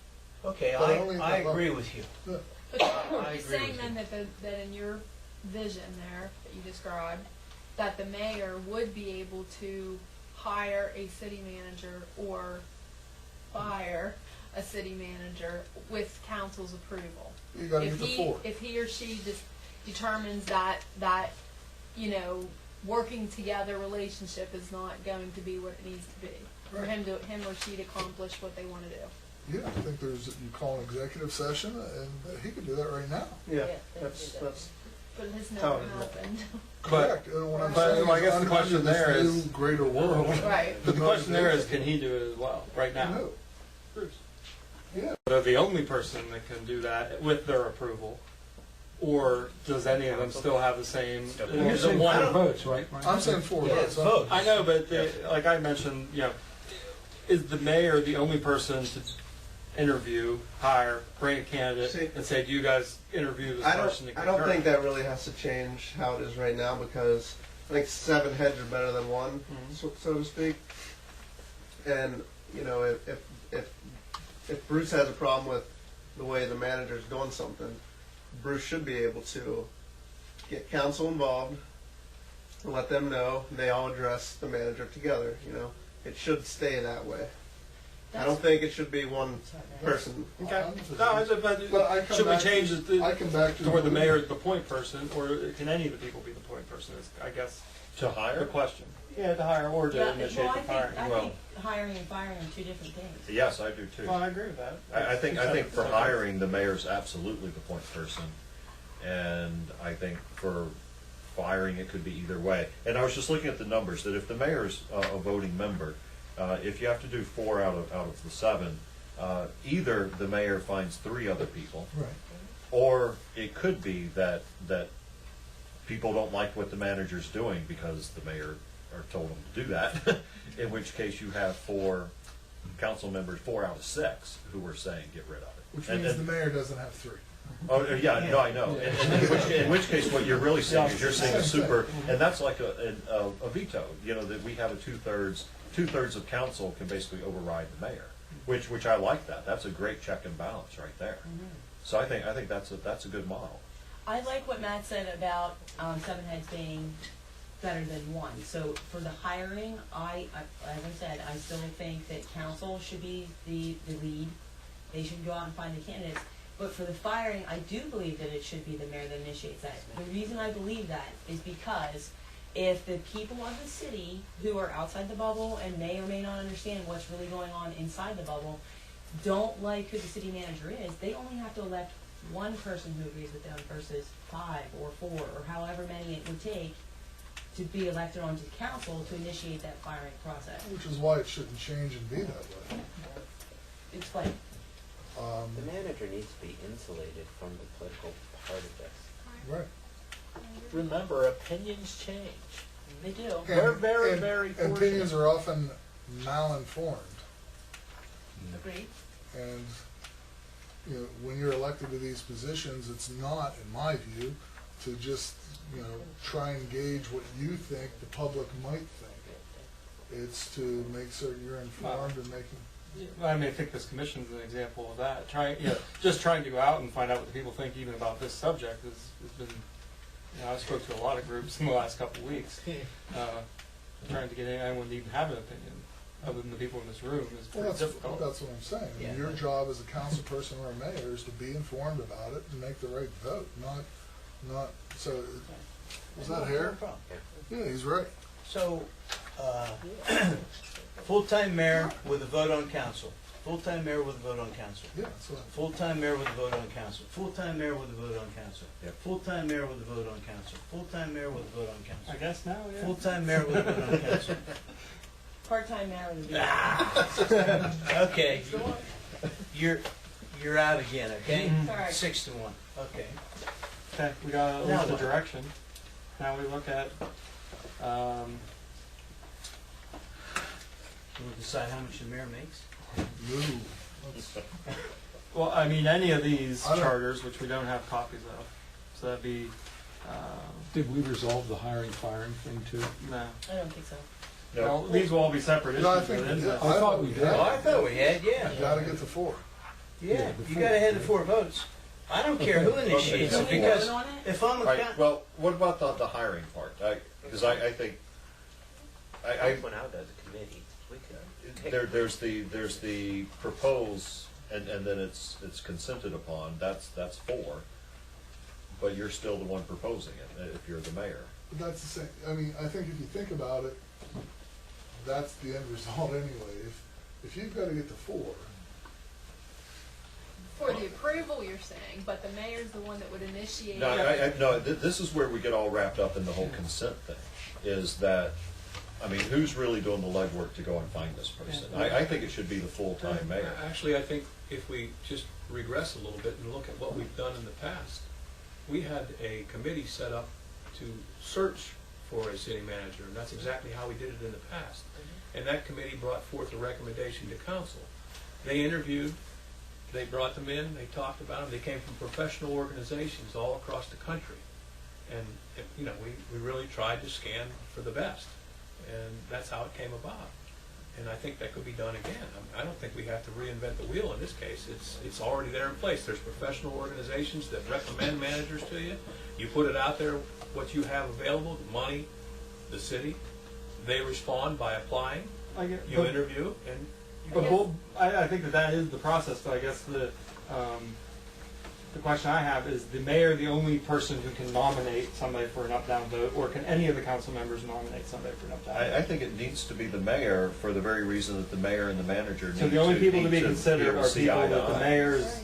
Speaker 7: Okay,
Speaker 3: But only
Speaker 7: I
Speaker 3: the-
Speaker 7: agree with you.
Speaker 3: Yeah.
Speaker 8: But
Speaker 7: I
Speaker 8: you're
Speaker 7: agree
Speaker 8: saying
Speaker 7: with
Speaker 8: then
Speaker 7: you.
Speaker 8: that in your vision there, that you described, that the mayor would be able to hire a city manager or fire a city manager with council's approval.
Speaker 3: You gotta get the four.
Speaker 8: If he or she just determines that, you know, working together relationship is not going to be what it needs to be, for
Speaker 3: Right.
Speaker 8: him or she to accomplish what they wanna do.
Speaker 3: Yeah, I think you call an executive session, and he could do that right now.
Speaker 9: Yeah,
Speaker 6: Yeah,
Speaker 9: that's, that's,
Speaker 8: But it has
Speaker 9: How
Speaker 8: never
Speaker 9: is it?
Speaker 8: happened.
Speaker 3: Correct. And what I'm
Speaker 4: but
Speaker 3: saying
Speaker 4: I
Speaker 3: is,
Speaker 4: guess the
Speaker 3: under
Speaker 4: question
Speaker 3: this
Speaker 4: there
Speaker 3: new
Speaker 4: is-
Speaker 3: greater world.
Speaker 8: Right.
Speaker 4: But the question there is, can he do it as well, right now?
Speaker 3: No.
Speaker 4: Bruce.
Speaker 3: Yeah.
Speaker 4: They're the only person that can do that with their approval, or does any of them still have the same?
Speaker 2: You're
Speaker 4: the one
Speaker 5: votes, right?
Speaker 3: I'm saying four
Speaker 7: Yeah,
Speaker 3: votes.
Speaker 7: vote.
Speaker 4: I know, but like I mentioned, you know, is the mayor the only person to interview, hire, bring a candidate,
Speaker 9: See,
Speaker 4: and say, "Do you guys interview this
Speaker 9: I
Speaker 4: person?"
Speaker 9: don't, I don't think that really has to change how it is right now, because I think 7 heads are better than one,
Speaker 4: Mhm.
Speaker 9: so to speak. And, you know, if Bruce has a problem with the way the manager's doing something, Bruce should be able to get council involved, and let them know, and they all address the manager together, you know. It should stay that way. I don't think it should be one person.
Speaker 4: Okay. No,
Speaker 3: But I come
Speaker 4: should we
Speaker 3: back
Speaker 4: change
Speaker 3: to-
Speaker 4: it to,
Speaker 3: I come back to
Speaker 4: where the mayor is the point person, or can any of the people be the point person? Is, I guess,
Speaker 2: To
Speaker 4: the
Speaker 2: hire?
Speaker 4: question. Yeah, to hire or to
Speaker 6: Yeah,
Speaker 4: initiate
Speaker 6: well,
Speaker 4: the firing.
Speaker 6: I
Speaker 2: Well-
Speaker 6: think hiring and firing are two different things.
Speaker 2: Yes, I do too.
Speaker 4: Well, I agree with that.
Speaker 2: I think for hiring, the mayor's absolutely the point person. And I think for firing, it could be either way. And I was just looking at the numbers, that if the mayor's a voting member, if you have to do 4 out of the 7, either the mayor finds 3 other people,
Speaker 3: Right.
Speaker 2: or it could be that people don't like what the manager's doing because the mayor told them to do that, in which case you have 4 council members, 4 out of 6, who are saying get rid of it.
Speaker 3: Which
Speaker 2: And-
Speaker 3: means
Speaker 2: and-
Speaker 3: the mayor doesn't have 3.
Speaker 2: Oh, yeah, no, I know. And in which case, what you're really seeing is you're seeing a super, and that's like a veto, you know, that we have a 2/3 of council can basically override the mayor, which I like that. That's a great check and balance right there. So I think that's a good model.
Speaker 6: I like what Matt said about 7 heads being better than 1. So for the hiring, as I said, I still think that council should be the lead. They should go out and find the candidates. But for the firing, I do believe that it should be the mayor that initiates that. The reason I believe that is because if the people of the city who are outside the bubble and may or may not understand what's really going on inside the bubble don't like who the city manager is, they only have to elect one person who agrees with them versus 5 or 4 or however many it would take to be elected onto the council to initiate that firing process.
Speaker 3: Which is why it shouldn't change and be that way.
Speaker 6: Explain.
Speaker 11: The manager needs to be insulated from the political part of this.
Speaker 3: Right.
Speaker 10: Remember, opinions change.
Speaker 6: They do.
Speaker 10: We're very,
Speaker 3: And-
Speaker 10: very
Speaker 3: and
Speaker 10: fortunate.
Speaker 3: opinions are often malinformed.
Speaker 6: Agreed.
Speaker 3: And, you know, when you're elected to these positions, it's not, in my view, to just, you know, try and gauge what you think the public might think. It's to make certain you're informed and making,
Speaker 4: I mean, I think this commission's an example of that. Just trying to go out and find out what the people think even about this subject has been, you know, I spoke to a lot of groups in the last couple of weeks. Trying to get anyone to even have an opinion, other than the people in this room, is
Speaker 3: well,
Speaker 4: pretty difficult.
Speaker 3: that's what I'm saying. I mean, your job as a council person or a mayor is to be informed about it and make the right vote, not, so, was that hair?
Speaker 7: No problem.
Speaker 3: Yeah, he's right.
Speaker 7: So, full-time mayor with a vote on council. Full-time mayor with a vote on council.
Speaker 3: Yeah, so,
Speaker 7: Full-time mayor with a vote on council. Full-time mayor with a vote on council.
Speaker 2: Yep.
Speaker 7: Full-time mayor with a vote on council. Full-time mayor with a vote on
Speaker 4: I
Speaker 7: council.
Speaker 4: guess now, yeah.
Speaker 7: Full-time mayor with a vote on council.
Speaker 6: part-time mayor of the
Speaker 7: Okay, you're out again, okay?
Speaker 6: Sorry.
Speaker 7: 6-1, okay.
Speaker 4: Okay, we got at
Speaker 7: Now
Speaker 4: least a
Speaker 7: what?
Speaker 4: direction. Now we look at,
Speaker 7: We'll decide how much the mayor makes.
Speaker 3: No. Let's-
Speaker 4: well, I mean, any of these
Speaker 3: I don't-
Speaker 4: charters, which we don't have copies of. So that'd be,
Speaker 5: Did we resolve the hiring, firing thing too?
Speaker 4: no.
Speaker 6: I don't think so.
Speaker 4: Well, these will all be separate
Speaker 3: No, I
Speaker 4: issues,
Speaker 3: think
Speaker 4: but
Speaker 3: we
Speaker 4: in
Speaker 3: did.
Speaker 4: this-
Speaker 5: I thought we did.
Speaker 7: Oh, I thought we had, yeah.
Speaker 3: You gotta get to 4.
Speaker 7: Yeah, you gotta have the 4 votes. I don't care who initiates it,
Speaker 6: Can we
Speaker 7: because
Speaker 6: vote on it?
Speaker 7: if I'm a
Speaker 2: Right, well, what about the hiring part? Because I think, I,
Speaker 11: Went out as a committee. We could take
Speaker 2: there's the propose, and then it's consented upon, that's 4. But you're still the one proposing it, if you're the mayor.
Speaker 3: But that's the same, I mean, I think if you think about it, that's the end result anyway. If you've gotta get to 4,
Speaker 8: For the approval, you're saying, but the mayor's the one that would initiate.
Speaker 2: No, no, this is where we get all wrapped up in the whole consent thing, is that, I mean, who's really doing the legwork to go and find this person? I think it should be the full-time mayor.
Speaker 1: Actually, I think if we just regress a little bit and look at what we've done in the past, we had a committee set up to search for a city manager, and that's exactly how we did it in the past. And that committee brought forth a recommendation to council. They interviewed, they brought them in, they talked about them, they came from professional organizations all across the country. And, you know, we really tried to scan for the best, and that's how it came about. And I think that could be done again. I don't think we have to reinvent the wheel in this case. It's already there in place. There's professional organizations that recommend managers to you. You put it out there, what you have available, the money, the city. They respond by applying.
Speaker 4: I get,
Speaker 1: You interview, and
Speaker 4: but I think that is the process, but I guess the question I have is, the mayor the only person who can nominate somebody for an up-down vote, or can any of the council members nominate somebody for an up-down vote?
Speaker 2: I think it needs to be the mayor for the very reason that the mayor and the manager need to.
Speaker 4: So the only people to be
Speaker 2: need
Speaker 4: considered
Speaker 2: able
Speaker 4: are
Speaker 2: to see
Speaker 4: people
Speaker 2: eye to
Speaker 4: that the
Speaker 2: eye.
Speaker 4: mayor's,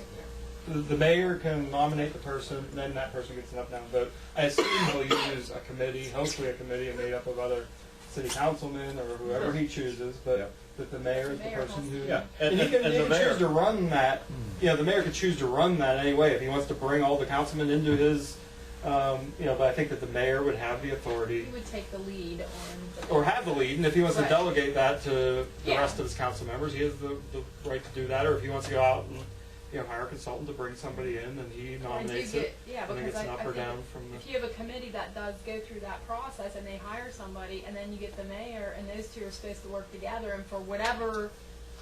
Speaker 4: the mayor can nominate the person, then that person gets an up-down vote. I assume he'll use a committee, hopefully a committee made up of other city councilmen or whoever he chooses,
Speaker 2: Yeah.
Speaker 4: but that the mayor is the
Speaker 8: Mayor
Speaker 4: person
Speaker 8: has
Speaker 4: who.
Speaker 8: to.
Speaker 2: Yeah,
Speaker 4: And he can,
Speaker 2: and
Speaker 4: he
Speaker 2: the
Speaker 4: can
Speaker 2: mayor.
Speaker 4: choose to run that, you know, the mayor could choose to run that anyway if he wants to bring all the councilmen into his, you know, but I think that the mayor would have the authority,
Speaker 8: He would take the lead on.
Speaker 4: or have the lead, and if he wants to
Speaker 8: Right.
Speaker 4: delegate that to the
Speaker 8: Yeah.
Speaker 4: rest of his council members, he has the right to do that, or if he wants to go out and, you know, hire a consultant to bring somebody in, and he nominates it,
Speaker 8: Yeah,
Speaker 4: and then
Speaker 8: because
Speaker 4: gets an
Speaker 8: I
Speaker 4: up or
Speaker 8: think
Speaker 4: down from
Speaker 8: if
Speaker 4: the.
Speaker 8: you have a committee that does go through that process and they hire somebody and then you get the mayor and those two are supposed to work together and for whatever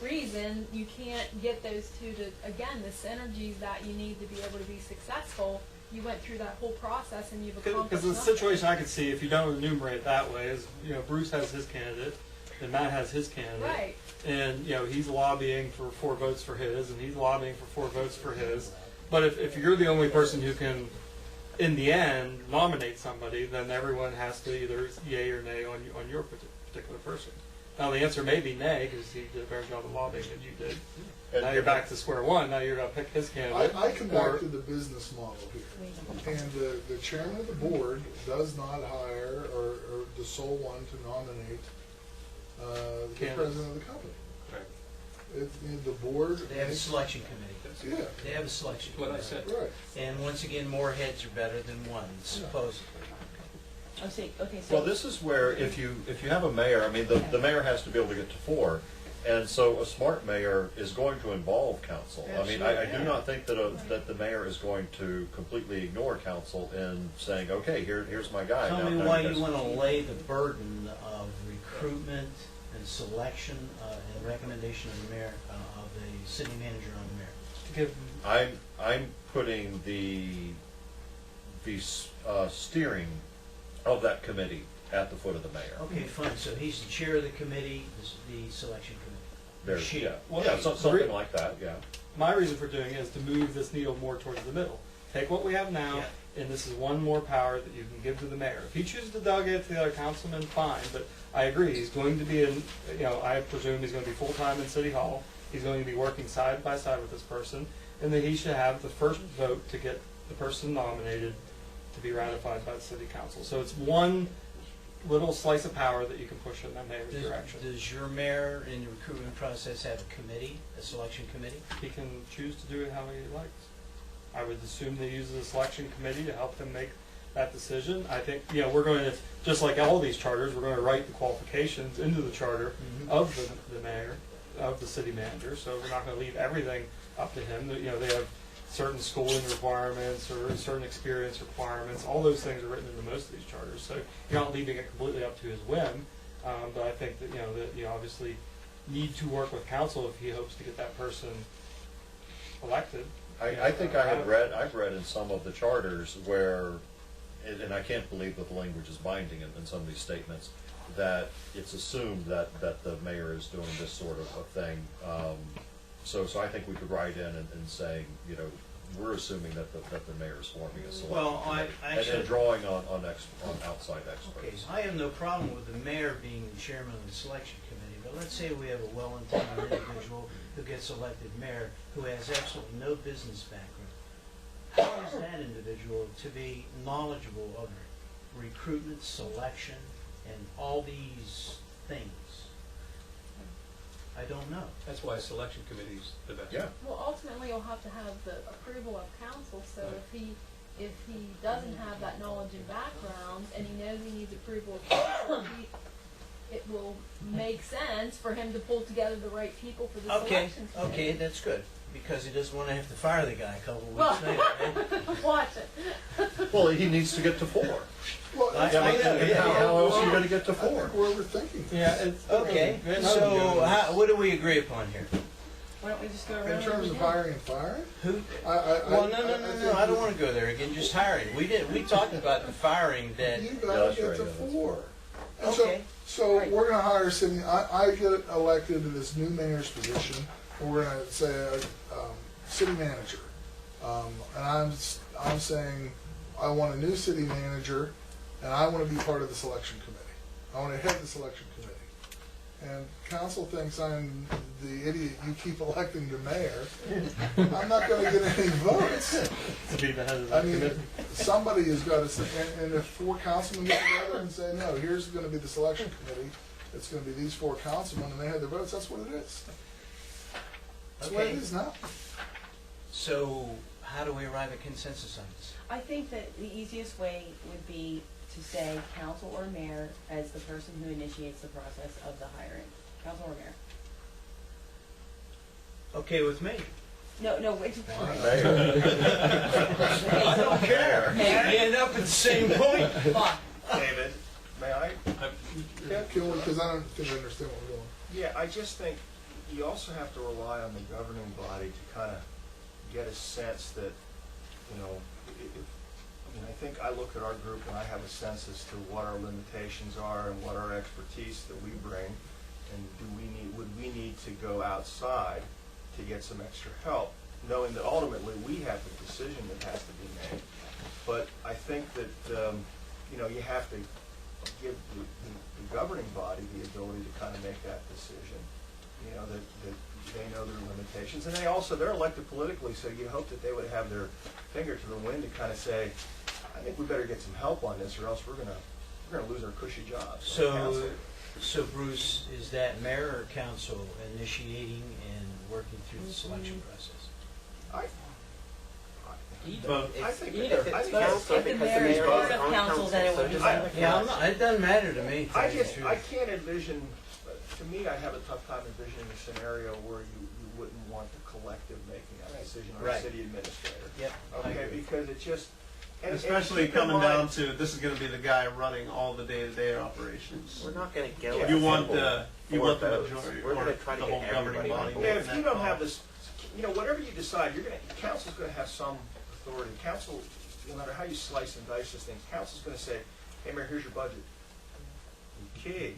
Speaker 8: reason, you can't get those two to, again, the synergies that you need to be able to be successful, you went through that whole process and you've accomplished
Speaker 4: Because the
Speaker 8: nothing.
Speaker 4: situation I could see, if you don't enumerate it that way, is, you know, Bruce has his candidate, and Matt has his candidate.
Speaker 8: Right.
Speaker 4: And, you know, he's lobbying for 4 votes for his, and he's lobbying for 4 votes for his. But if you're the only person who can, in the end, nominate somebody, then everyone has to either yay or nay on your particular person. Now, the answer may be nay, because he did a better job of lobbying than you did.
Speaker 2: And-
Speaker 4: Now you're back to square one, now you're going to pick his candidate.
Speaker 3: I come
Speaker 4: or-
Speaker 3: back to the business model here. And the chairman of the board does not hire or the sole one to nominate the
Speaker 4: Candidate.
Speaker 3: president of the company.
Speaker 1: right.
Speaker 3: The board.
Speaker 7: They have a
Speaker 3: makes-
Speaker 7: selection committee.
Speaker 3: Yeah,
Speaker 7: They have a selection
Speaker 1: What I
Speaker 7: committee.
Speaker 1: said.
Speaker 3: right.
Speaker 7: And once again, more heads are better than one, supposedly.
Speaker 6: I'm saying, okay, so.
Speaker 2: Well, this is where if you have a mayor, I mean, the mayor has to be able to get to 4. And so a smart mayor is going to involve council. I mean, I do not think that the mayor is going to completely ignore council in saying, okay, here's my guy.
Speaker 7: Tell
Speaker 2: Now-
Speaker 7: me
Speaker 2: now
Speaker 7: why
Speaker 2: guys-
Speaker 7: you want to lay the burden of recruitment and selection and recommendation of the mayor, of the city manager on the mayor.
Speaker 4: To give
Speaker 2: I'm putting the steering of that committee at the foot of the mayor.
Speaker 7: Okay, fine, so he's the chair of the committee, the selection committee.
Speaker 2: There's,
Speaker 7: She.
Speaker 2: yeah,
Speaker 4: Well,
Speaker 2: yeah,
Speaker 4: the
Speaker 2: something
Speaker 4: re-
Speaker 2: like that, yeah.
Speaker 4: My reason for doing it is to move this needle more towards the middle. Take what we have now,
Speaker 7: Yeah.
Speaker 4: and this is one more power that you can give to the mayor. If he chooses to delegate it to the other councilmen, fine, but I agree, he's going to be in, you know, I presume he's going to be full-time in City Hall. He's going to be working side by side with this person, and that he should have the first vote to get the person nominated to be ratified by the city council. So it's one little slice of power that you can push in that mayor's
Speaker 7: Does,
Speaker 4: direction.
Speaker 7: does your mayor in the recruitment process have a committee, a selection committee?
Speaker 4: He can choose to do it how he likes. I would assume they use the selection committee to help them make that decision. I think, we're going to, just like all these charters, we're going to write the qualifications into the charter of the mayor, of the city manager, so we're not going to leave everything up to him. They have certain schooling requirements or certain experience requirements. All those things are written into most of these charters, so you're not leaving it completely up to his whim. But I think that, that you obviously need to work with council if he hopes to get that person elected.
Speaker 2: I think I've read in some of the charters where, and I can't believe that the language is binding in some of these statements, that it's assumed that the mayor is doing this sort of thing. So I think we could write in and saying, we're assuming that the mayor is forming a selection
Speaker 7: Well,
Speaker 2: committee,
Speaker 7: actually-
Speaker 2: and drawing on outside experts.
Speaker 7: Okay, so I have no problem with the mayor being the chairman of the selection committee, but let's say we have a well-intended individual who gets elected mayor who has absolutely no business background. How is that individual to be knowledgeable of recruitment, selection, and all these things? I don't know.
Speaker 1: That's why a selection committee's the best.
Speaker 2: Yeah.
Speaker 8: Well, ultimately, you'll have to have the approval of council, so if he doesn't have that knowledge and background, and he knows he needs approval of council, it will make sense for him to pull together the right people for the
Speaker 7: Okay,
Speaker 8: selection committee.
Speaker 7: okay, that's good, because he doesn't want to have to fire the guy a couple of
Speaker 8: Well,
Speaker 7: weeks later, right?
Speaker 8: watch it.
Speaker 2: Well, he needs to get to 4.
Speaker 3: Well,
Speaker 7: I-
Speaker 2: Yeah,
Speaker 7: I
Speaker 2: but
Speaker 7: know, yeah.
Speaker 2: how else are you going to get to
Speaker 3: I
Speaker 2: 4?
Speaker 3: think we're overthinking.
Speaker 4: Yeah, it's
Speaker 7: Okay, so what do we agree upon here?
Speaker 6: Why don't we just go around?
Speaker 3: In
Speaker 6: and
Speaker 3: terms
Speaker 6: we
Speaker 3: of
Speaker 6: do?
Speaker 3: hiring and firing?
Speaker 7: Who?
Speaker 3: I
Speaker 7: Well, no,
Speaker 3: think
Speaker 7: I don't want to go there again, just hiring. We talked about the firing that,
Speaker 3: You
Speaker 2: Yeah,
Speaker 3: gotta
Speaker 2: that's
Speaker 3: get
Speaker 2: right,
Speaker 3: to
Speaker 2: yeah, that's
Speaker 3: 4. And
Speaker 7: Okay.
Speaker 3: So
Speaker 6: Right.
Speaker 3: we're gonna hire city, I get elected to this new mayor's position, and we're gonna say, city manager. And I'm saying, I want a new city manager, and I wanna be part of the selection committee. I wanna head the selection committee. And council thinks I'm the idiot you keep electing to mayor. I'm not gonna get any votes.
Speaker 4: to be the head of
Speaker 3: I
Speaker 4: that
Speaker 3: mean,
Speaker 4: committee.
Speaker 3: somebody has got to say, and if 4 councilmen get together and say, no, here's gonna be the selection committee, it's gonna be these 4 councilmen, and they have their votes, that's what it is. That's the way it
Speaker 7: Okay.
Speaker 3: is now.
Speaker 7: so how do we arrive at consensus on this?
Speaker 6: I think that the easiest way would be to say council or mayor as the person who initiates the process of the hiring. Council or mayor.
Speaker 7: Okay with me?
Speaker 6: No, wait.
Speaker 2: Mayor.
Speaker 7: I don't care.
Speaker 6: Mayor?
Speaker 7: You end up at the same point.
Speaker 6: Fine.
Speaker 9: David, may I?
Speaker 3: Can we, because I don't think I understand what we're doing.
Speaker 9: Yeah, I just think you also have to rely on the governing body to kind of get a sense that, I think I look at our group and I have a sense as to what our limitations are and what our expertise that we bring, and would we need to go outside to get some extra help, knowing that ultimately we have the decision that has to be made. But I think that, you have to give the governing body the ability to kind of make that decision, that they know their limitations. And they're elected politically, so you hope that they would have their finger to the wind to kind of say, I think we better get some help on this, or else we're gonna lose our cushy jobs. on the council.
Speaker 7: So Bruce, is that mayor or council initiating and working through the selection process?
Speaker 9: I
Speaker 11: It's
Speaker 9: think
Speaker 11: either.
Speaker 9: I
Speaker 11: It's
Speaker 9: think
Speaker 11: council
Speaker 6: If the
Speaker 11: because the
Speaker 6: mayor is
Speaker 11: mayor
Speaker 6: part
Speaker 11: is
Speaker 6: of
Speaker 11: on
Speaker 6: council, then it
Speaker 11: so
Speaker 6: would be
Speaker 11: does
Speaker 6: part of
Speaker 11: the
Speaker 6: the
Speaker 7: Yeah,
Speaker 6: council.
Speaker 7: it doesn't matter to me. to
Speaker 9: I
Speaker 7: tell you the
Speaker 9: just,
Speaker 7: truth.
Speaker 9: I can't envision, to me, I have a tough time envisioning a scenario where you wouldn't want the collective making that decision or a
Speaker 7: Right.
Speaker 9: city administrator.
Speaker 7: Yep, I
Speaker 9: Okay,
Speaker 7: agree.
Speaker 9: because it just. and
Speaker 5: Especially
Speaker 9: keep in
Speaker 5: coming
Speaker 9: mind-
Speaker 5: down to, this is gonna be the guy running all the day-to-day operations.
Speaker 11: We're not going to go.
Speaker 9: Yeah.
Speaker 11: with
Speaker 5: You
Speaker 11: a
Speaker 5: want
Speaker 11: simple
Speaker 5: the
Speaker 11: 4 votes.
Speaker 5: majority,
Speaker 11: We're
Speaker 5: or
Speaker 11: going to try to
Speaker 5: the
Speaker 11: get
Speaker 5: whole governing
Speaker 11: everybody
Speaker 5: body.
Speaker 11: on board.
Speaker 9: Yeah, if you don't have this, whatever you decide, council's gonna have some authority. Council, no matter how you slice and dice this thing, council's gonna say, hey, Mayor, here's your budget. Okay,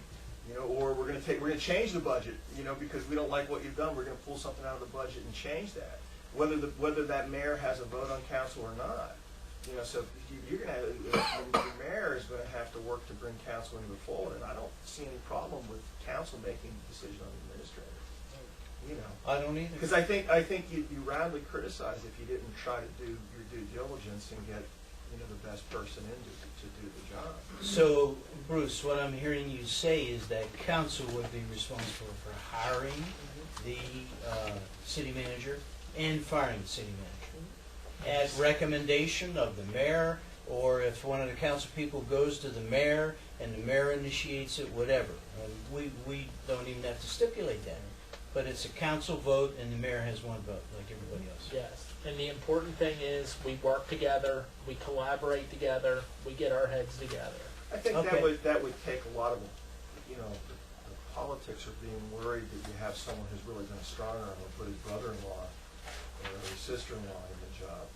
Speaker 9: or we're gonna change the budget, because we don't like what you've done, we're gonna pull something out of the budget and change that. Whether that mayor has a vote on council or not. So you're gonna, the mayor is gonna have to work to bring council into the fold, and I don't see any problem with council making the decision on the administrator.
Speaker 7: I don't either.
Speaker 9: Because I think you roundly criticize if you didn't try to do your due diligence and get the best person in to do the job.
Speaker 7: So, Bruce, what I'm hearing you say is that council would be responsible for hiring the city manager and firing the city manager at recommendation of the mayor, or if one of the council people goes to the mayor and the mayor initiates it, whatever. We don't even have to stipulate that, but it's a council vote and the mayor has one vote, like everybody else.
Speaker 10: Yes, and the important thing is we work together, we collaborate together, we get our heads together.
Speaker 9: I think
Speaker 7: Okay.
Speaker 9: that would take a lot of, the politics of being worried that you have someone who's really going to strong arm and put his brother-in-law or his sister-in-law in the job,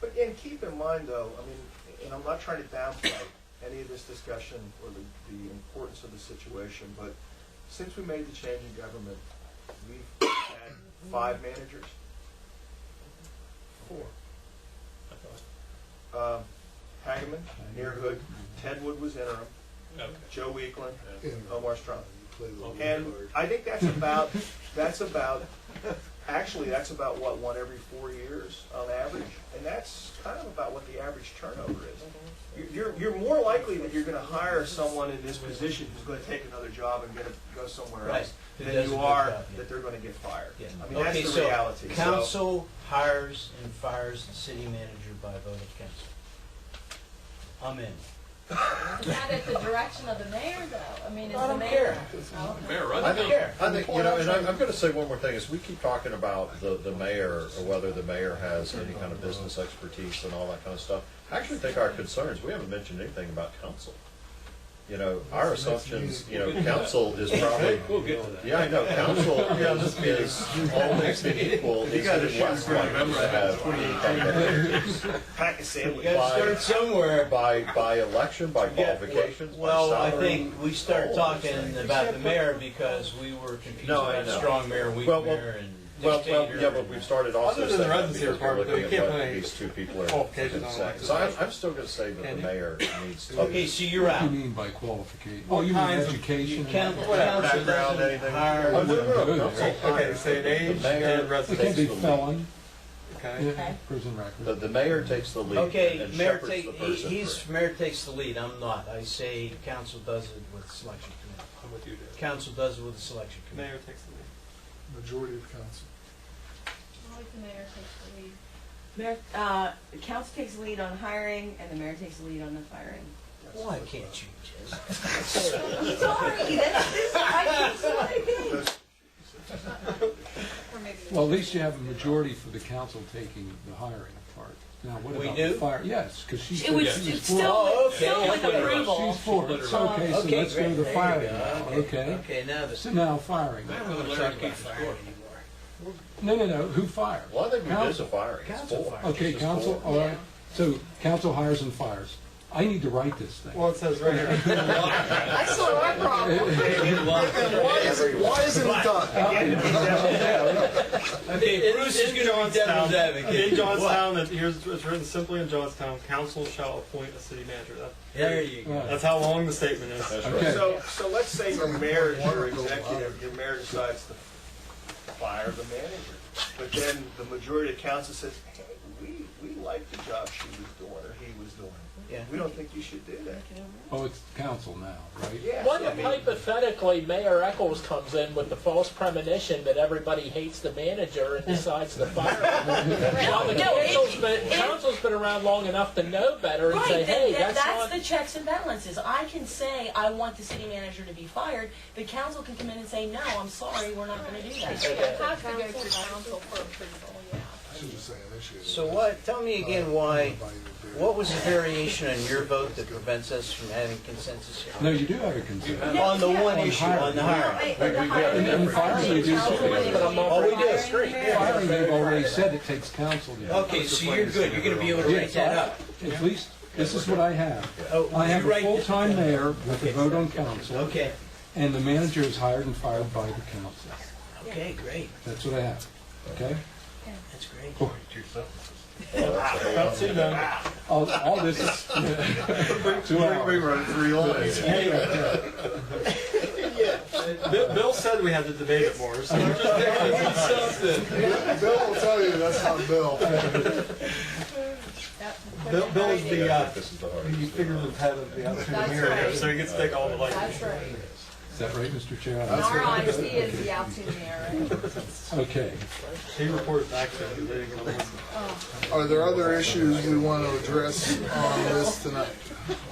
Speaker 9: But, and keep in mind though, I mean, and I'm not trying to downplay any of this discussion or the importance of the situation, but since we made the change in government, we've had 5 managers.
Speaker 7: 4.
Speaker 9: Hageman, Nearhood, Ted Wood was interim,
Speaker 1: Okay.
Speaker 9: Joe Weekland,
Speaker 3: And
Speaker 9: Omar Strong.
Speaker 3: play the little
Speaker 9: And
Speaker 3: card.
Speaker 9: I think that's about what, one every 4 years on average, and that's kind of about what the average turnover is. You're more likely that you're going to hire someone in this position who's going to take another job and go somewhere
Speaker 7: Right.
Speaker 9: else
Speaker 7: Who
Speaker 9: than
Speaker 7: does a
Speaker 9: you
Speaker 7: good
Speaker 9: are
Speaker 7: job, yeah.
Speaker 9: that they're going to get fired.
Speaker 7: Yeah.
Speaker 9: I mean, that's the reality. So-
Speaker 7: Council hires and fires the city manager by vote of council. Amen.
Speaker 8: Is that at the direction of the mayor, though? I mean, is
Speaker 7: I
Speaker 8: the
Speaker 7: don't
Speaker 8: mayor?
Speaker 7: care.
Speaker 8: Oh.
Speaker 1: Mayor,
Speaker 7: I
Speaker 1: run
Speaker 7: don't
Speaker 1: it.
Speaker 7: care.
Speaker 2: I think, and I'm going to say one more thing, is we keep talking about the mayor, or whether the mayor has any kind of business expertise and all that kind of stuff. I actually think our concerns, we haven't mentioned anything about council. Our assumptions, council is probably,
Speaker 1: We'll get to that.
Speaker 2: yeah, I know, council is almost equal, is less likely to have
Speaker 9: Pack a
Speaker 7: You
Speaker 9: sandwich.
Speaker 7: gotta start somewhere.
Speaker 2: by election, by
Speaker 7: Yeah,
Speaker 2: qualifications, by
Speaker 7: well, I
Speaker 2: salary.
Speaker 7: think we start
Speaker 2: all
Speaker 7: talking
Speaker 2: those things.
Speaker 7: about the mayor because we were confused
Speaker 2: No, I
Speaker 7: about
Speaker 2: know.
Speaker 7: strong mayor, weak
Speaker 2: Well,
Speaker 7: mayor, and
Speaker 2: Well,
Speaker 7: dictator.
Speaker 2: yeah, but we've started also
Speaker 4: Other than the
Speaker 2: saying that
Speaker 4: residency
Speaker 2: because we're
Speaker 4: requirement, though,
Speaker 2: looking
Speaker 4: you
Speaker 2: at
Speaker 4: can't
Speaker 2: what
Speaker 4: put any
Speaker 2: these two people are
Speaker 4: qualifications
Speaker 2: gonna
Speaker 4: on
Speaker 2: say.
Speaker 4: elected
Speaker 2: So
Speaker 4: officials.
Speaker 2: I'm still gonna say that
Speaker 4: Can
Speaker 2: the
Speaker 4: you?
Speaker 2: mayor needs to.
Speaker 7: Okay, so you're out.
Speaker 5: What do you mean by qualification?
Speaker 4: What
Speaker 5: Oh, you mean
Speaker 4: kinds of-
Speaker 5: education?
Speaker 7: Council
Speaker 2: Background,
Speaker 7: doesn't
Speaker 2: anything.
Speaker 7: hire.
Speaker 5: Oh, no, no,
Speaker 2: Good.
Speaker 5: no.
Speaker 4: Okay, say an age
Speaker 2: The mayor-
Speaker 4: and
Speaker 5: It
Speaker 4: residency.
Speaker 5: can be
Speaker 2: Takes the lead.
Speaker 5: felon,
Speaker 4: Okay.
Speaker 5: yeah, prison record.
Speaker 2: The mayor takes the lead
Speaker 7: Okay,
Speaker 2: and
Speaker 7: mayor
Speaker 2: shepherds
Speaker 7: take,
Speaker 2: the person
Speaker 7: he's,
Speaker 2: through.
Speaker 7: mayor takes the lead, I'm not. I say council does it with selection committee.
Speaker 1: I'm with you, Dave.
Speaker 7: Council does it with the selection committee.
Speaker 4: Mayor takes the lead.
Speaker 3: Majority of council.
Speaker 8: I like the mayor takes the lead.
Speaker 6: Mayor, the council takes the lead on hiring, and the mayor takes the lead on the firing.
Speaker 7: Why can't you just?
Speaker 6: Sorry, I think so, I think.
Speaker 8: Or maybe
Speaker 5: Well, at least you have a majority for the council taking the hiring part. Now, what
Speaker 7: We
Speaker 5: about
Speaker 7: do?
Speaker 5: the fire? Yes, because she's
Speaker 6: It was
Speaker 5: she's
Speaker 6: it's
Speaker 5: for.
Speaker 6: still,
Speaker 7: Oh, okay.
Speaker 6: still with approval.
Speaker 5: She's for it. So, okay, so
Speaker 7: Okay,
Speaker 5: let's go
Speaker 7: great.
Speaker 5: to
Speaker 7: There you
Speaker 5: firing
Speaker 7: go.
Speaker 5: now, okay?
Speaker 7: Okay, now the.
Speaker 5: So now firing.
Speaker 7: I don't want to talk about firing anymore.
Speaker 5: No, who fires?
Speaker 2: Well, I think we did the
Speaker 5: Council.
Speaker 2: firing. It's
Speaker 7: Council
Speaker 2: four.
Speaker 7: fires.
Speaker 5: Okay,
Speaker 2: It's just
Speaker 5: council,
Speaker 2: four.
Speaker 5: all right. So council hires and fires. I need to write this thing.
Speaker 4: Well, it says right here.
Speaker 6: I saw our problem.
Speaker 3: Why isn't it done?
Speaker 7: Okay, Bruce is going to be devil's advocate.
Speaker 4: In Johnstown, it's written simply in Johnstown, council shall appoint a city manager.
Speaker 7: There you go.
Speaker 5: Right.
Speaker 4: That's how long the statement is.
Speaker 2: That's
Speaker 5: Okay.
Speaker 2: right.
Speaker 9: So let's say your mayor is your executive, your mayor decides to fire the manager. But then the majority of council says, hey, we like the job she was doing or he was doing.
Speaker 7: Yeah.
Speaker 9: We don't think you should do that.
Speaker 5: Oh, it's council now, right?
Speaker 9: Yeah.
Speaker 10: What
Speaker 9: I
Speaker 10: if
Speaker 9: mean,
Speaker 10: hypothetically Mayor Eccles comes in with the false premonition that everybody hates the manager and decides to fire him? Well, the council's been around long enough to know better and say,
Speaker 6: Right,
Speaker 10: hey,
Speaker 6: then
Speaker 10: that's
Speaker 6: that's
Speaker 10: not...
Speaker 6: the checks and balances. I can say, I want the city manager to be fired. The council can come in and say, no, I'm sorry, we're not gonna do that.
Speaker 8: it has to go through council for approval, yeah.
Speaker 3: I should just say initiated.
Speaker 7: So what, tell me again why, what was the variation on your vote that prevents us from having consensus here?
Speaker 5: No, you do have a consent.
Speaker 7: On the one
Speaker 5: On
Speaker 7: issue,
Speaker 5: hiring.
Speaker 7: on the hiring.
Speaker 5: In firing, they do something else.
Speaker 10: But I'm not
Speaker 7: Oh, we
Speaker 10: for
Speaker 7: do.
Speaker 10: hiring.
Speaker 5: Firing, they've already said it takes council to do.
Speaker 7: Okay, so you're good, you're gonna be able to write that up.
Speaker 5: At least, this is what I have.
Speaker 7: Oh,
Speaker 5: I have
Speaker 7: you
Speaker 5: a
Speaker 7: write this
Speaker 5: full-time
Speaker 7: down.
Speaker 5: mayor with a vote on council,
Speaker 7: Okay,
Speaker 5: and the manager is hired and fired by the council.
Speaker 7: okay, great,
Speaker 5: That's what I have, okay?
Speaker 7: that's great.
Speaker 5: All this is 2 hours.
Speaker 2: We wrote 3 lines.
Speaker 4: Bill said we had to debate it more, so we're just
Speaker 3: Bill will tell you that's not Bill.
Speaker 4: Bill is the,
Speaker 2: This is the hardest.
Speaker 4: the figurative head of the Altoona
Speaker 8: That's
Speaker 4: Mirror,
Speaker 8: right.
Speaker 4: so he gets to take all the light.
Speaker 8: That's right.
Speaker 5: Is that right, Mr. Chair?
Speaker 8: In our eyes, he is the Altoona mayor, right?
Speaker 5: Okay.
Speaker 4: He reported back to me. They didn't get a
Speaker 3: Are there other issues we want to address on this tonight?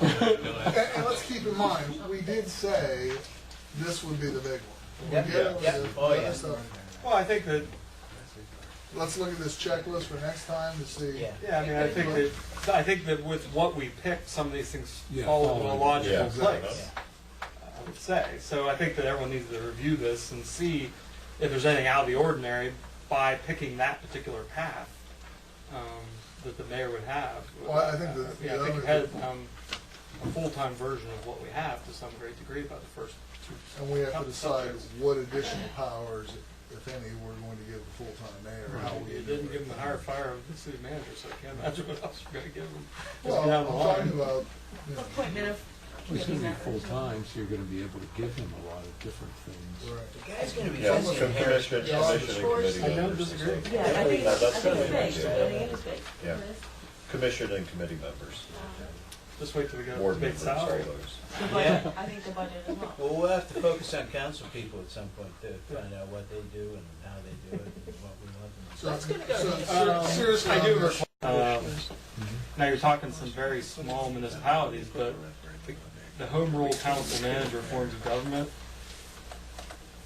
Speaker 3: And let's keep in mind, we did say this would be the big one.
Speaker 7: Yep,
Speaker 3: We did,
Speaker 7: yep.
Speaker 3: the
Speaker 7: Oh,
Speaker 3: other
Speaker 7: yeah.
Speaker 3: stuff.
Speaker 4: Well, I think that,
Speaker 3: Let's look at this checklist for next time to see.
Speaker 7: Yeah.
Speaker 4: yeah, I mean, I think that with what we picked, some of these things
Speaker 5: Yeah,
Speaker 4: fall into a
Speaker 5: follow.
Speaker 4: logical
Speaker 2: Yeah.
Speaker 4: place. I would say. So I think that everyone needs to review this and see if there's anything out of the ordinary by picking that particular path that the mayor would have.
Speaker 3: Well, I think that
Speaker 4: Yeah, I
Speaker 3: the
Speaker 4: think
Speaker 3: other-
Speaker 4: it had a full-time version of what we have to some great degree by the first two.
Speaker 3: And we have to decide
Speaker 4: subjects.
Speaker 3: what additional powers, if any, we're going to give the full-time mayor, how we.
Speaker 4: You didn't give him the higher fire of the city manager, so I can't imagine what else you're gonna give him. Just
Speaker 3: Well,
Speaker 4: down
Speaker 3: I'm
Speaker 4: the line.
Speaker 3: talking about, you know,
Speaker 6: Appointment of
Speaker 5: Well, he's
Speaker 6: committee
Speaker 5: going to be
Speaker 6: members.
Speaker 5: full-time, so you're going to be able to give him a lot of different things.
Speaker 3: right.
Speaker 7: The guy's gonna be
Speaker 2: Yeah,
Speaker 7: busy in Harris.
Speaker 2: commission and
Speaker 6: I
Speaker 2: committee
Speaker 4: don't
Speaker 2: members.
Speaker 4: disagree.
Speaker 6: Yeah, I think
Speaker 2: No,
Speaker 6: it's,
Speaker 2: that's
Speaker 6: I think
Speaker 2: gonna
Speaker 6: it's
Speaker 2: be
Speaker 6: big,
Speaker 2: nice.
Speaker 6: I think it is big.
Speaker 2: Yeah. Commission and committee members,
Speaker 4: Just wait till we get a
Speaker 2: board
Speaker 4: big
Speaker 2: members, all
Speaker 4: salary.
Speaker 2: those.
Speaker 6: The budget, I think the budget as well.
Speaker 7: Well, we'll have to focus on council people at some point to find out what they do and how they do it and what we want them to do.
Speaker 3: So,
Speaker 6: That's gonna go.
Speaker 3: seriously,
Speaker 4: I do
Speaker 3: on this,
Speaker 4: Now, you're talking some very small municipalities, but the home rule council manager forms of government,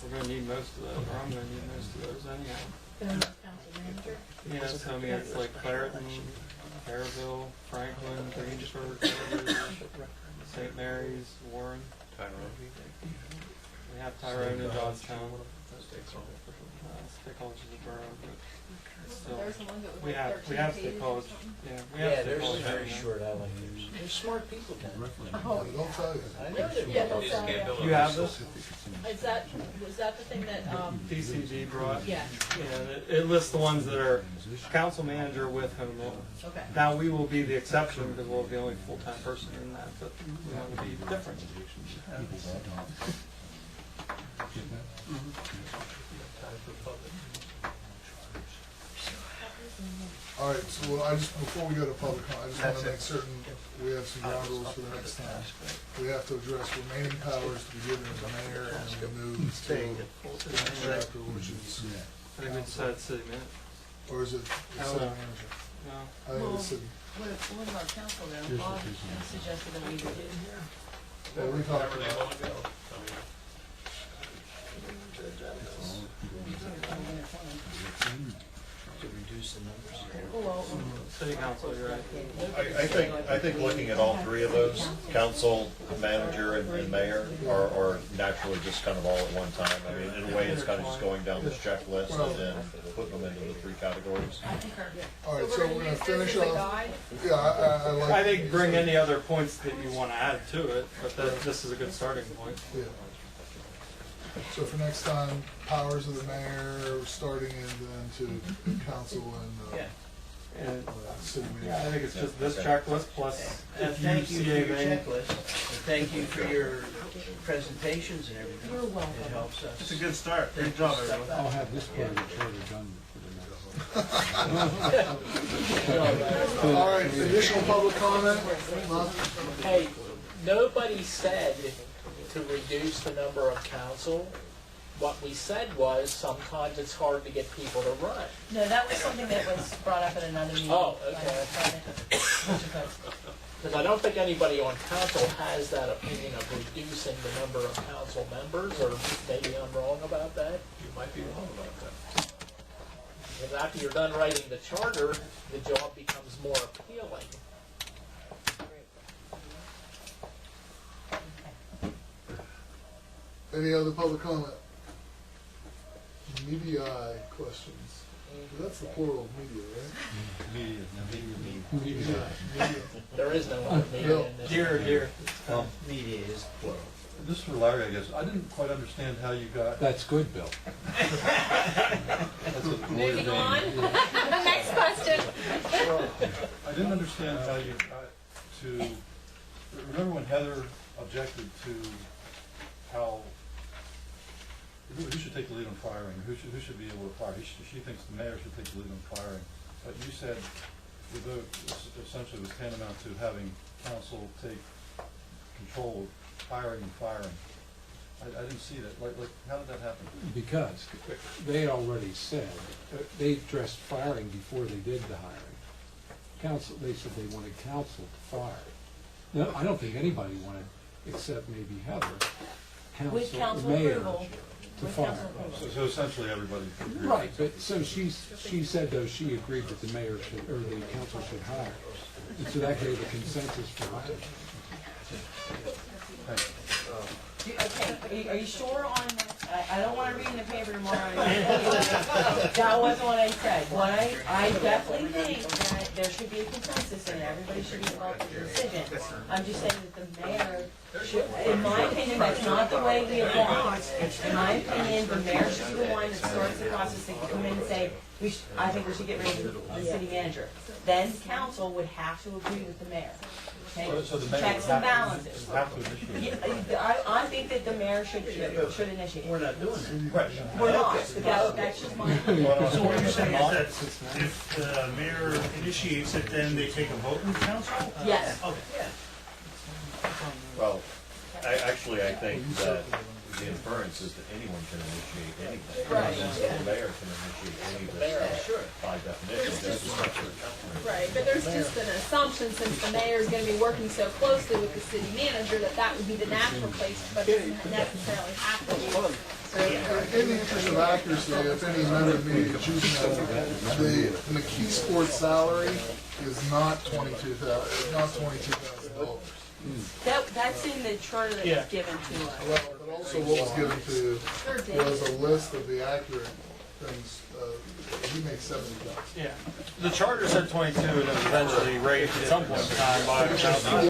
Speaker 4: we're gonna need most of those, or I'm gonna need most of those anyhow. Yeah, so I mean, it's like Clareton, Fairville, Franklin, Greensburg, St. Mary's, Warren.
Speaker 1: Tyrone.
Speaker 4: We have Tyrone and Johnstown. State College is a borough, but still.
Speaker 8: There's the one that was
Speaker 4: We
Speaker 8: like
Speaker 4: have
Speaker 8: 13
Speaker 4: State
Speaker 8: pages or
Speaker 4: College,
Speaker 8: something.
Speaker 4: yeah, we have
Speaker 7: Yeah,
Speaker 4: State
Speaker 7: there's
Speaker 4: College.
Speaker 7: some very
Speaker 4: right now.
Speaker 7: short outliers. There's smart people down there.
Speaker 8: Oh,
Speaker 3: don't tell you.
Speaker 7: I know there
Speaker 8: yeah,
Speaker 7: are.
Speaker 8: they'll tell you.
Speaker 4: You have this?
Speaker 6: Is that, was that the thing that,
Speaker 4: DCG brought?
Speaker 6: yeah,
Speaker 4: Yeah, it lists the ones that are council manager with home rule.
Speaker 6: okay.
Speaker 4: Now, we will be the exception because we'll be the only full-time person in that, but we want to be different.
Speaker 3: All right, so before we go to public comment, I just want to make certain we have some ground rules for the next time. We have to address remaining powers to be given to the mayor, and we move to the next chapter, which is,
Speaker 4: I think we decided city manager.
Speaker 3: or is it the
Speaker 4: I don't
Speaker 3: city
Speaker 4: know.
Speaker 3: manager?
Speaker 4: No.
Speaker 3: I think it's city.
Speaker 6: What about council then? Bob suggested that we do.
Speaker 3: Well, we talked
Speaker 1: Wherever they
Speaker 3: about,
Speaker 1: wanna go. I mean,
Speaker 7: To reduce the numbers.
Speaker 6: Well,
Speaker 4: City council, you're right.
Speaker 2: I think looking at all three of those, council, manager, and mayor, are naturally just kind of all at one time. I mean, in a way, it's kind of just going down this checklist and then putting them into the three categories.
Speaker 6: I think our,
Speaker 3: all right, so
Speaker 8: we're
Speaker 3: we're
Speaker 8: gonna
Speaker 3: gonna
Speaker 8: use this
Speaker 3: finish
Speaker 8: as a
Speaker 3: off.
Speaker 8: guide.
Speaker 3: Yeah, I like.
Speaker 4: I think bring any other points that you want to add to it, but this is a good starting point.
Speaker 3: Yeah. So for next time, powers of the mayor, starting and then to council and,
Speaker 7: Yeah.
Speaker 4: And
Speaker 3: city
Speaker 4: yeah, I
Speaker 3: manager.
Speaker 4: think it's just this checklist plus
Speaker 7: And
Speaker 4: if you
Speaker 7: thank you
Speaker 4: see
Speaker 7: for your
Speaker 4: anything.
Speaker 7: checklist, and thank you for your presentations and everything.
Speaker 6: You're welcome.
Speaker 7: It helps us.
Speaker 4: It's a good start.
Speaker 7: Great job, everyone.
Speaker 5: I'll have this part of the charter done for the next.
Speaker 3: All right, additional public comment? None?
Speaker 10: Hey, nobody said to reduce the number of council. What we said was sometimes it's hard to get people to run.
Speaker 6: no, that was something that was brought up at another meeting.
Speaker 10: Oh, okay. Because I don't think anybody on council has that opinion of reducing the number of council members, or maybe I'm wrong about that.
Speaker 1: You might be wrong about that.
Speaker 10: And after you're done writing the charter, the job becomes more appealing.
Speaker 3: Any other public comment? Media questions. That's the plural of media, right? Media.
Speaker 10: There is no other meeting
Speaker 3: Bill.
Speaker 10: in this.
Speaker 4: Dear.
Speaker 7: Media is plural.
Speaker 12: This is for Larry, I guess. I didn't quite understand how you got.
Speaker 5: That's good, Bill.
Speaker 12: That's a
Speaker 8: Moving on.
Speaker 12: name.
Speaker 8: Next question.
Speaker 12: I didn't understand how you got to. Remember when Heather objected to how who should take the lead on firing? Who should be able to fire? She thinks the mayor should take the lead on firing. But you said essentially was tantamount to having council take control of hiring and firing. I didn't see that. Like, how did that happen?
Speaker 5: Because they already said, they addressed firing before they did the hiring. Council, they said they wanted council to fire. No, I don't think anybody wanted, except maybe Heather,
Speaker 6: With
Speaker 5: council,
Speaker 6: council
Speaker 5: the mayor,
Speaker 6: approval.
Speaker 5: to
Speaker 6: With
Speaker 5: fire.
Speaker 6: council approval.
Speaker 12: So essentially everybody agreed.
Speaker 5: Right, but so she said though, she agreed that the mayor should, or the council should hire. And so that gave a consensus for hiring.
Speaker 6: Okay, are you sure on this? I don't want to read in the paper tomorrow. That wasn't what I said. What I definitely think that there should be a consensus and everybody should be involved in the decision. I'm just saying that the mayor should, in my opinion, that's not the way we have gone. In my opinion, the mayor should be the one that starts the process, they can come in and say, I think we should get rid of the city manager. Then council would have to agree with the mayor. Okay?
Speaker 12: So the mayor
Speaker 6: Checks
Speaker 12: would
Speaker 6: and
Speaker 12: have
Speaker 6: balances.
Speaker 12: to initiate.
Speaker 6: Yeah, I think that the mayor should initiate.
Speaker 7: We're not doing that.
Speaker 12: Right.
Speaker 6: We're not, but that's just my opinion.
Speaker 13: So what you're saying is that if the mayor initiates it, then they take a vote in council?
Speaker 6: Yes.
Speaker 13: Okay.
Speaker 2: Well, I think that the inference is that anyone can initiate anything.
Speaker 6: Right.
Speaker 2: The mayor can initiate any of this stuff by definition, just as much as the council.
Speaker 8: Right, but there's just an assumption, since the mayor is gonna be working so closely with the city manager, that that would be the natural place, but it doesn't necessarily have to be.
Speaker 3: In the interest of accuracy, if any member of the media chooses to know, the McKee Sports salary is not $22,000.
Speaker 6: That's in the charter that was given to us.
Speaker 3: Well, but also what was given to was a list of the accurate things. He makes 70,000.
Speaker 4: Yeah. The charter said 22, and it was eventually raised at some point in time by